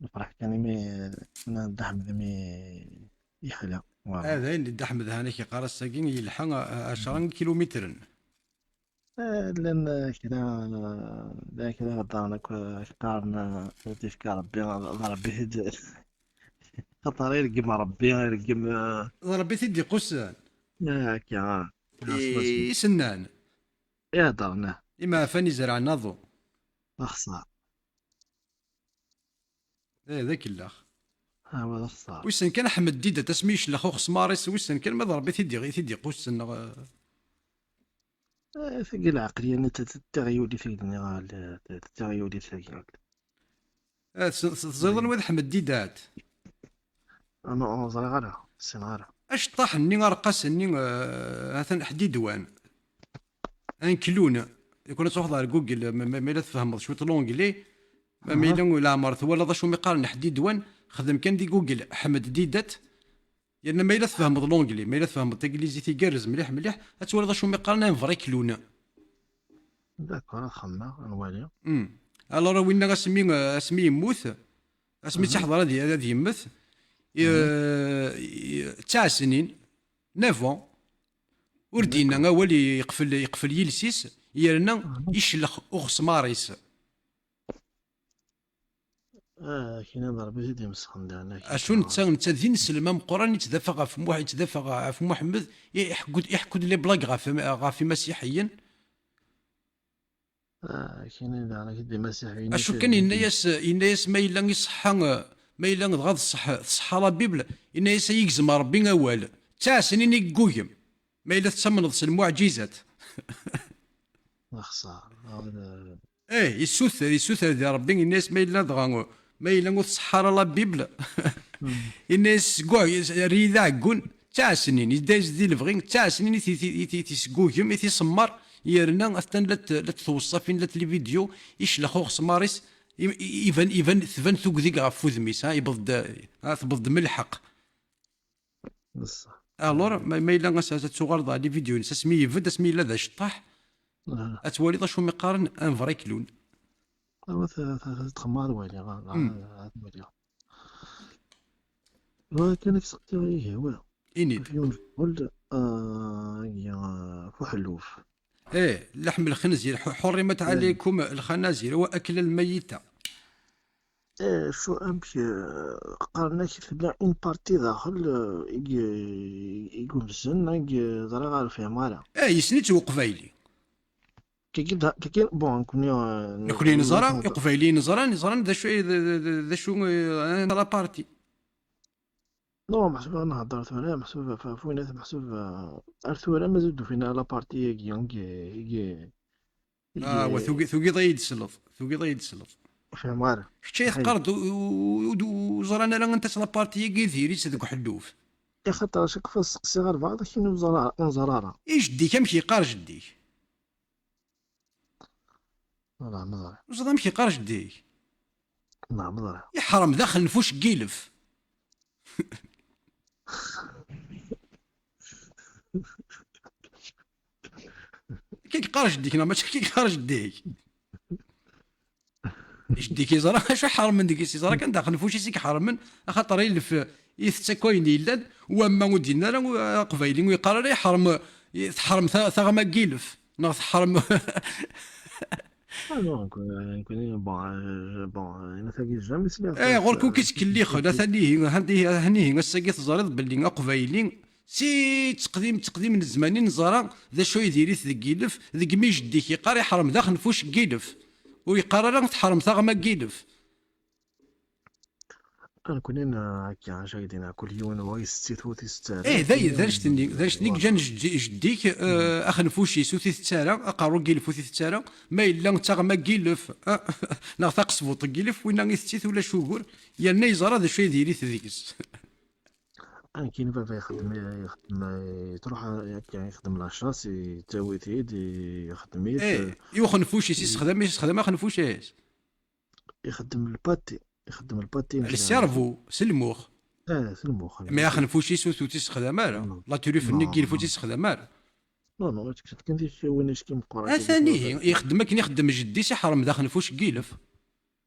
الفرح كان مي ندحم مي يخلع هذا اللي دحمد هانيك قارا الساكين يلحق 10 كيلومتر لان كذا غدانا كارنا تفكار ربي هد خطر يرقم ربي يرقم ربي تدي قسان ياك اي سنان يا درنا اما فاني زرع نظو اخصى ذاك الاخ هو اخصى ويسن كان احمد ديده تسميش لاخو خسماريس ويسن كان ما ربي تدي قسن ثقيل عقليا انت التغيولي ثقيل التغيولي ثقيل تزيدن وين احمد ديدات انا صغيره صغيره اش طاح ني غرقاس ني هذا حديدوان ان كلون يكون تاخذ على جوجل ما الا تفهم شويه لونجلي ما الا ولا مرت ولا شو مقارن حديدوان خدم كان دي جوجل احمد ديدات يعني ما الا تفهم لونجلي ما الا تفهم الانجليزي تيقرز مليح تولى شو مقارنه فري كلون داكور خما نوالي الو راه وين اسمي يموت اسمي تحضر هذه يمث 9 سنين 9 وردينا اول يقفل يلسيس يرنا يشلخ اخس ماريس كاين ضرب زيد مسخن دانا اشو نتا ذين السلمه مقران يتدافع في واحد يتدافع في محمد يحكد لي بلاك غافي مسيحيا كاين دانا كدي مسيحيين اشو كان الناس ما الا يصحى ما الا غاد الصحه لا بيبل الناس يجزم ربي اول 9 سنين يقويم ما الا تسمن المعجزات اخسر يسوثر ديال ربي الناس ما الا دغا ما الا الصحه لا بيبل الناس كاع ريدا كون 9 سنين يداز دي الفغين 9 سنين تيسقوهم تيسمر يرنا حتى لا توصف لا لي فيديو يشلخو خسماريس ايفان ثبان ثوك ذيك غاف فوذميس تبض ملحق بصح الور ما الا تغرض لي فيديو نسا سمي يفد سمي لا ذا شطاح اتوالي شو مقارن ان فري كلون تخمار ويلي غا ولكن سقتي هو انيد قلت يا فحلوف لحم الخنزير حرمت عليكم الخنازير واكل الميتة شو امشي قارناك في اون بارتي داخل يقول السن ضرا غير فيها مالا يسنيت وقفايلي كي بون نكوني نزرا قفايلي نزرا ذا شو لا بارتي نو محسوب نهضر ثورة محسوب فوينات محسوب ارثورة ما زدو فينا لا بارتي يجي وثوقي ضيد سلط فهم عارف شتي قرض وزرانا لا انت لا بارتي يديري سدك حلوف يا خاطر شك فاس صغار بعض كاين زراره ايش ديك امشي قار جديك لا ما ضرع واش ضام كي قارش ديك لا ما ضرع يحرم داخل نفوش كيلف كي قارش ديك ماشي كي قارش ديك ايش ديك يزرا شو حرم من ديك يزرا كان داخل نفوش يسيك حرم من خاطر يلف يتسكوين يلاد وما ودينا راه قبايلي ويقرر يحرم يتحرم ثغما كيلف ناخذ حرم نكون بون انا ثاني جامي سمعت غير كون كيتكلي خدا ثاني هنيه الساقي تزرد باللي قبايلي سي تقديم الزمانين زرا ذا شو يديري ذاك كيلف ذاك مي جدي كيقار يحرم داخل نفوش كيلف ويقرر تحرم ثغما كيلف انا كنا هكا شايدين كل يوم واي ستيتو تيستار ذا جان جديك اخ نفوشي سوتي تتارا اقارو كيلف وثي تتارا ما الا ثغما كيلف لا تقصبوط كيلف وين يستيت ولا شوغور يا نيزرا ذا شو يديري ذيكس انا كاين بابا يخدم تروح هكا يخدم لاشاس يتاوي تيد يخدم يوخ نفوشي يستخدم اخ نفوشيس يخدم الباتي السيرفو سلموخ سلموخ ما ياخ نفوشي سوتو تستخدم لا تولي ني كيلف تستخدم لا كنت وين كي مقرا ثاني يخدم كي يخدم جدي سي حرام داخل نفوش كيلف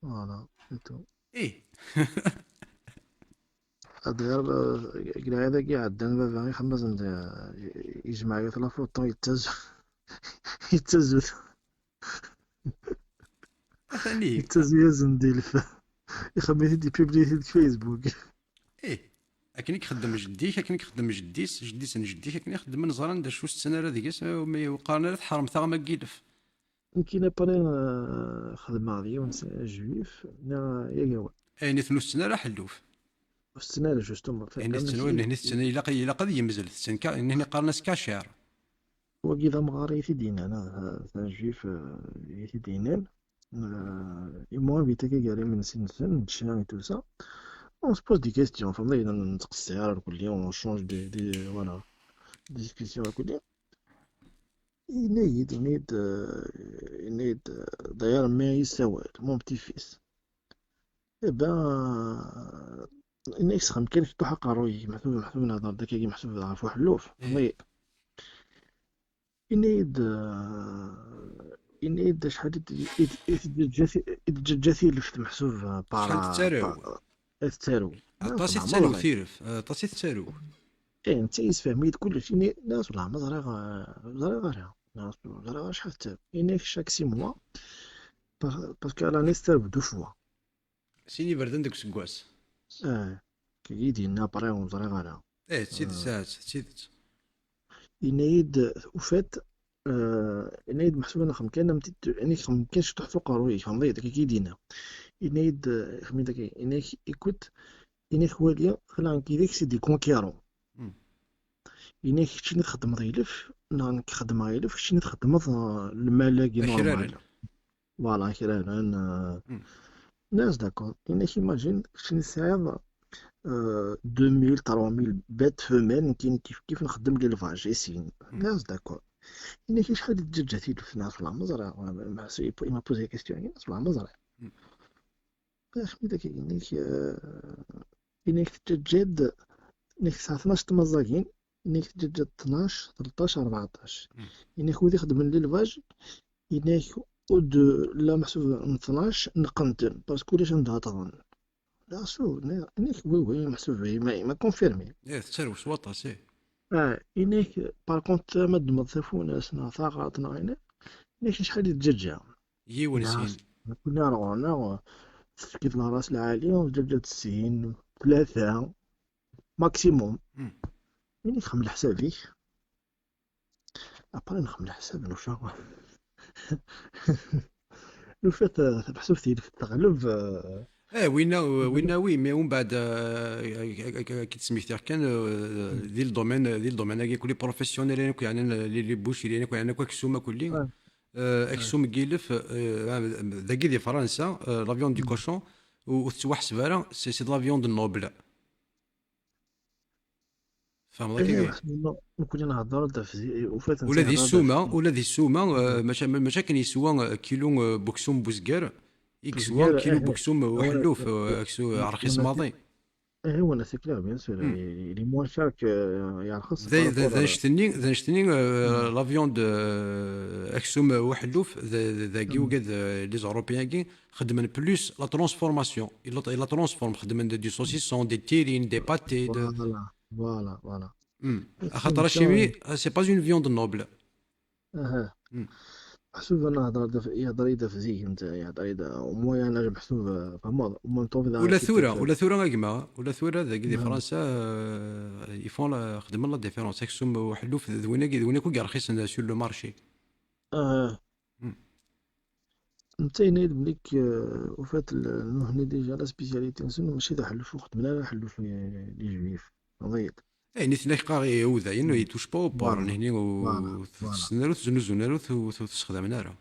فوالا هذا كاع هذا كاع عندنا بابا يخمز يجمع يطلع فوطو يتزو ثاني يتزو يزنديل يخمم يدي بيبليتي في فيسبوك اكن يخدم جديك اكن يخدم جديس جديك اكن يخدم نزرا ندير شو السنه هذه كاس وقالنا تحرم ثغما كيلف كاين بالي خدم غادي ونس جويف يا جوا نثنو السنه راه حلوف السنه جوستوم هنا السنه الا قد يمزل السنه هنا قالنا سكاشير وكذا مغاري يدين انا جويف يدينان المهم بيتاكي قال من سن تشان تو سا on se pose des questions فهمتي نتقصير كل يوم ونشونج دي فوالا ديسكسيون كل يوم ينيد d'ailleurs ما يسوال مون بتي فيس إنك سخم كان يفتح قروي محسوب نهضر داك كي محسوب عارف حلوف فهمتي ينيد شحال يتجاتي لفت محسوب بارا التارو طاسي التارو ثيرف طاسي التارو انت يسفهميت كلشي ناس والله ما زرا ناس زرا شحال التارو انك شاك 6 موا باسكو على نستر بدو فوا سيني بردن داك سكواس كي دينا بريون زرا تسيد ساعات تسيد ينايد وفات ينايد محسوب انا خم كان يعني خم كانش تحت قروي فهمتي داك كي دينا ينايد خمي داك ينايد يكوت ينايد خواليا خلان كي داك سي دي كونكيرون ينايد شنو نخدم غيلف نخدم غيلف شنو نخدم الملاكي نورمال فوالا كيران ناس داكور ينايد ايماجين شنو ساعه 2000 3000 بات فيميل كاين كيف نخدم ليلفاج يسين ناس داكور إنك شحال الدجاجات يلف ناس والله ما زرع ما بوزي كيستيون ناس والله ما زرع خمي داك إنك تجد إنك الساعة 12 تمزاكين إنك تجد 12 13 14 إنك ودي يخدم ليلفاج إنك ود لا محسوب 12 نقنتن باسكو لاش عندها طغن لا شو إنك وي محسوب ما كونفيرمي تسروس سواطا سي إنك بار كونت مد مضيفون سنا ثاقاتنا هنا إنك شحال الدجاجة يونسين كنا رانا كيف راس العالية ودجاجة 90 3 ماكسيموم إنك خمل حسابي أبرا نخمل حساب نو شا لو فات بحسب في التغلب وين مي ومن بعد كي تسميتي كان ذي الدومين هكا كل بروفيسيونيل يعني لي بوشي يعني كسومه كلي اكسوم كيلف ذاكي دي فرنسا لافيون دي كوشون وتوحسب راه سي لافيون دو نوبل فاهم ايه كي محسوبة نكون نهضر تفزي وفات ولا ذي نسير هذا السومه في ولا ذي السومه ماشا كان يسوى كيلو بوكسوم بوزكار يكسوا تسكير كيلو اه بوكسوم وانا وحلوف اكسو رخيص ماضي. ايه وانا سيكلير بيان سور لي موان شار يرخص ذا بارابور نشتني لافيون دو اكسوم وحلوف ذاكي وكاد لي زوروبيان كي خدمن بلوس لا ترانسفورماسيون لا ترانسفورم خدمن دي سوسيسون دي تيرين دي باتي فوالا خاطر الشيوي سي با اون فيوند نوبل. اه محسوب انا يهضر يدا في زيك انت يهضر يدا ومويا انا محسوب فما ومنطوف اذا ولا ثوره كيما ولا ثوره ذاك دي فرنسا يفون خدمن لا ديفيرونس اكسوم وحلوف ذوينا كو رخيص سور لو مارشي. اه انت ينايد بليك وفات نهني ديجا لا سبيسياليتي نسون ماشي ذا حلف وقت بلا لا حلف لي جويف نضيط اي نيت قاغي يوذا انه يتوش با بار هني فوالا سناروت زنوزناروت وتستخدم نارا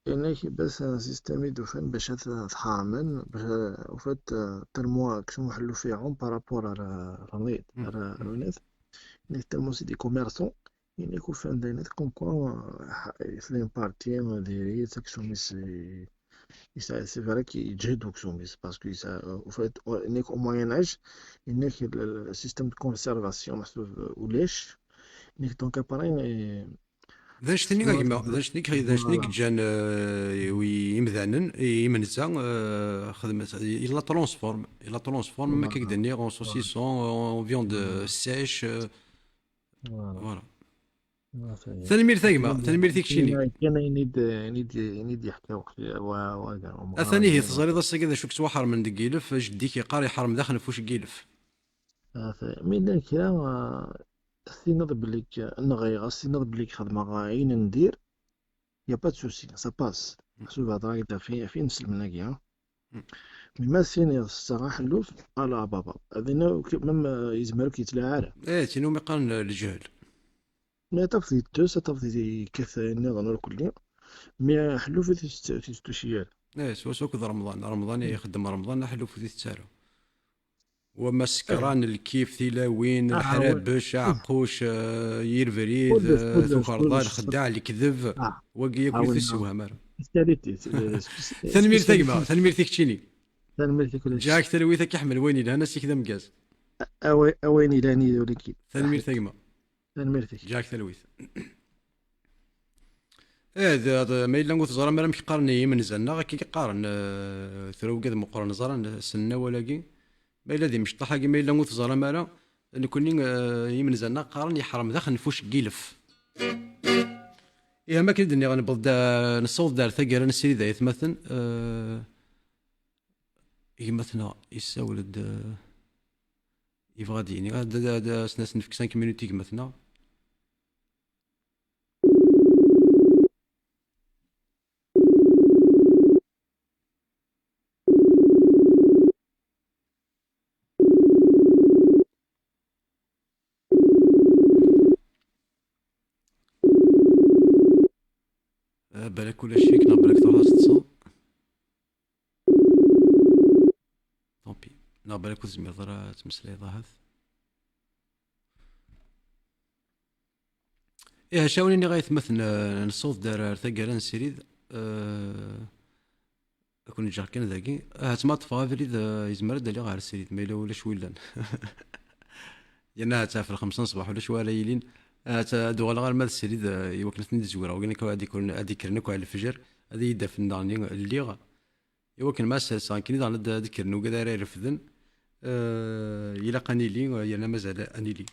يعني بس سيستم يدوفن باش تحامن باش وفات ترموا كشو حلو فيهم بارابور على نضيط على الوناس يعني ترموا سي دي كوميرسون يعني كو فان داينات كوم كوا اثنين بارتيان ديري تاكسوميس سي فري كي يجهدوا كسوميس باسكو وفات انك او موين اج انك السيستم دو كونسيرفاسيون محسوب ولاش انك دونك اباري ذا شتني كيما ذا شتني جان ويمذانن يمنزا خدمت الا ترانسفورم ما كيدني اون سوسيسون اون فيوند سيش فوالا. ثاني مير ثيك شيني كان ينيد يحكي وقت ثاني هي تزاري ذا سكي ذا شوك سواحر من دقيلف جديك يقاري حرم داخل فوش قيلف من كلا سينض بليك نغير سينض بليك خدمة غاين ندير يا با سوسي سا باس محسوب هضره يدا في نسلم ناكي مما سيني الصراحة اللوف على بابا هذينا مم يزمرك يتلاعب تينو ميقارن الجهل ما تفضي توس تفضي كث النظام الكلي مي حلو في تستوشيال سوا كذا رمضان يخدم رمضان حلو في تسارو وما سكران الكيف ثيلاوين الحرابش عقوش يرفريد ثوخرضان خداع الكذب وقي ياكل في السوها مارا ثنمير ثقمة ثنمير ثيكتشيني جاك تلويثك يحمل ويني لهنا سيك ذا مقاز اويني لاني ولكن ثنمير ثقمة جاك تلويث هذا ما إلا نقول زرا ما مش قارني من زنا كي قارن ثرو قد مقارن زرا سنة ولاقي ما إلا ذي مش طاحة ما إلا نقول زرا ما نكوني يمن زنا قارن يحرم داخل نفوش قيلف إيه ما كنت إني غنبض نصوت دار ثقيل نسيري ذا يتمثل يمثلنا يساولد يبغى ديني هذا سناس نفك 5 مينوت يمثلنا بالك ولا شيك نبرك تراس تصو طوبي نبرك وزمير ضرا تمسلي ضاهث إيه شاوني غايث مثلا نصوت دار ثقيل نسيريد أكون نجار كان ذاكي هاتما طفافري ذا يزمر دالي غير السيريد ما إلا ولا شويلان يانا هاتا في 5 صباح ولا شويه ليلين دوغ غير مال السيريد يوكلتني زويره وقال لك هادي كرنكو على الفجر هذه يدا في النارني الليغ يوكل ما سان كني دار ذكرنو كذا رفدن يلا قانيلي يانا مازال انيلي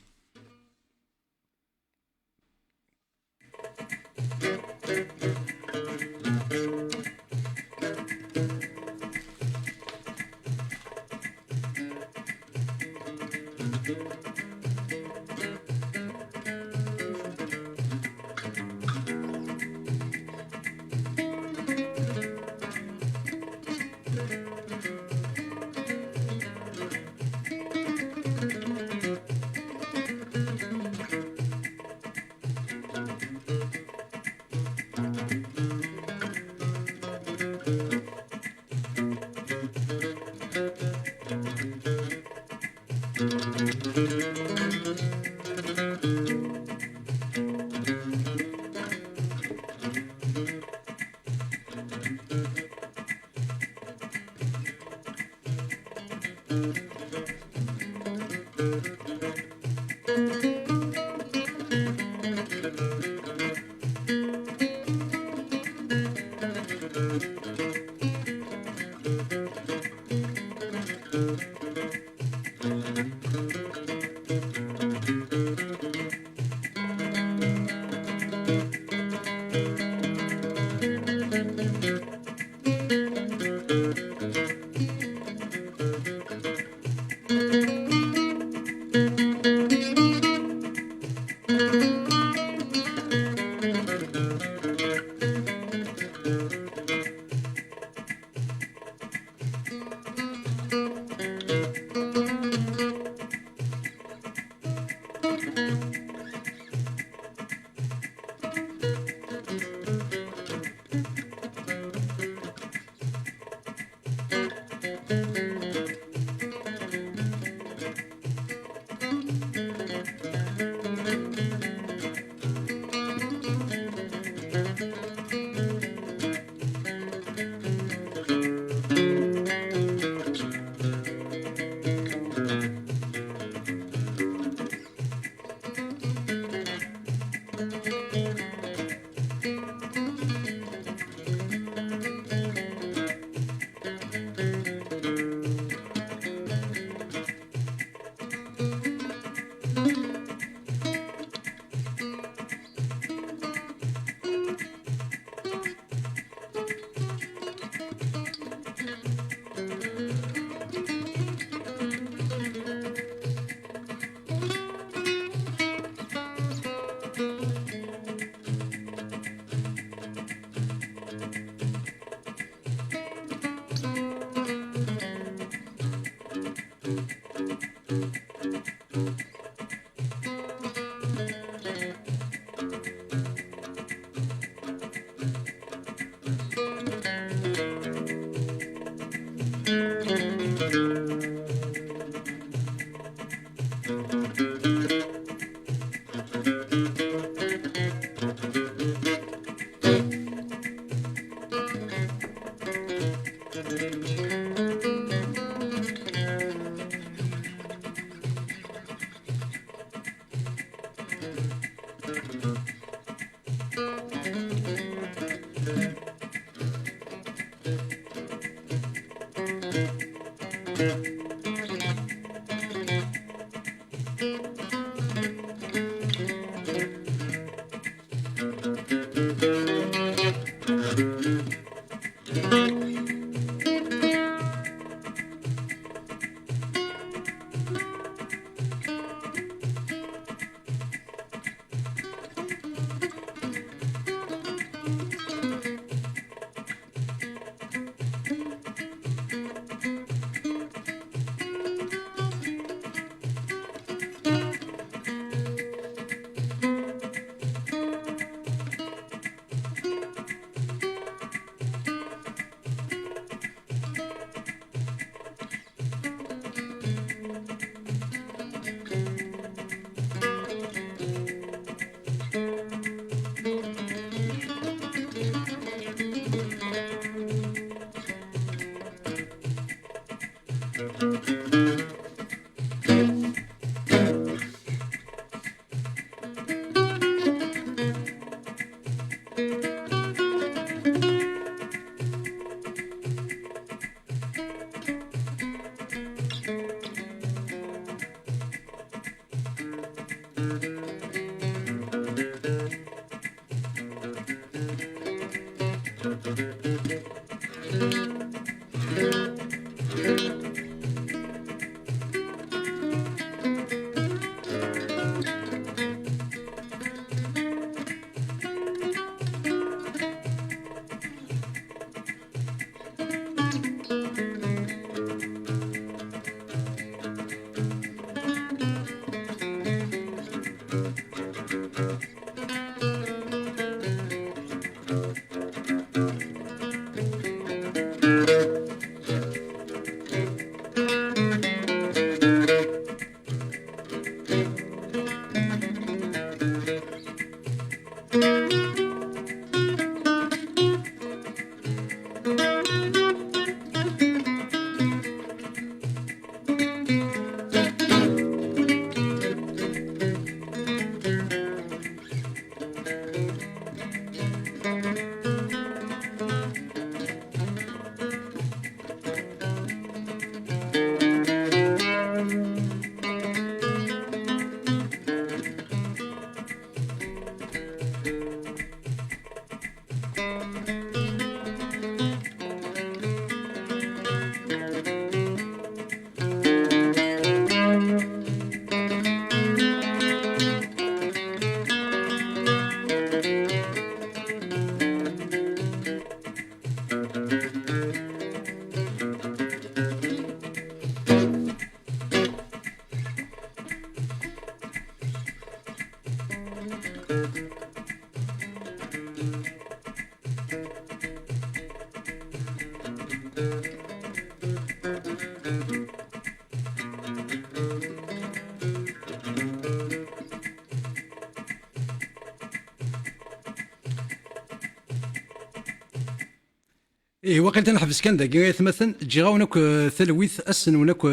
إيه وقيل نحبس كان ذاك مثلا تجي غاونك ثلويث أسن ونك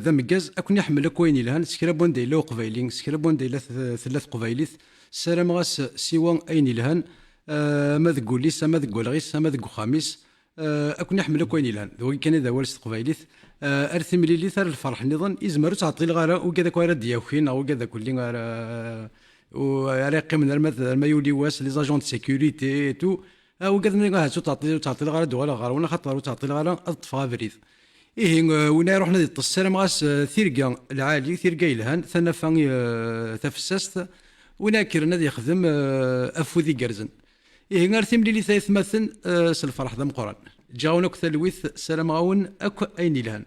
ذا مجاز أكون يحمل كوين الهان سكرا بوندي لو قبايلين سكرا بوندي ثلاث قبايليث سلام غاس سيوان أين الهان ما تقول لي ما تقول غيس ما تقول خامس أكون يحمل كوين الهان ذوي كان إذا ورث قبايليث أرث مليلي ثار الفرح نظن إزمر تعطي الغارة وكذا كوارا دياوخين أو كذا كل غارة وعلى من ما يولي واس لي زاجون دو سيكوريتي تو وكذا من تعطي الغارة دولا غارة ونا خاطر تعطي الغارة أطفى بريد إيه ونا رحنا دي السلام غاس ثيرقا العالي ثيرقا يلهان ثنا فاني تفسست ونا كرنا دي يخدم أفوذي قرزن إيه غير ثملي لي ثلاث مثل سالفرح ذا مقران جاونك ثلويث سلام غاون أكو أين لهان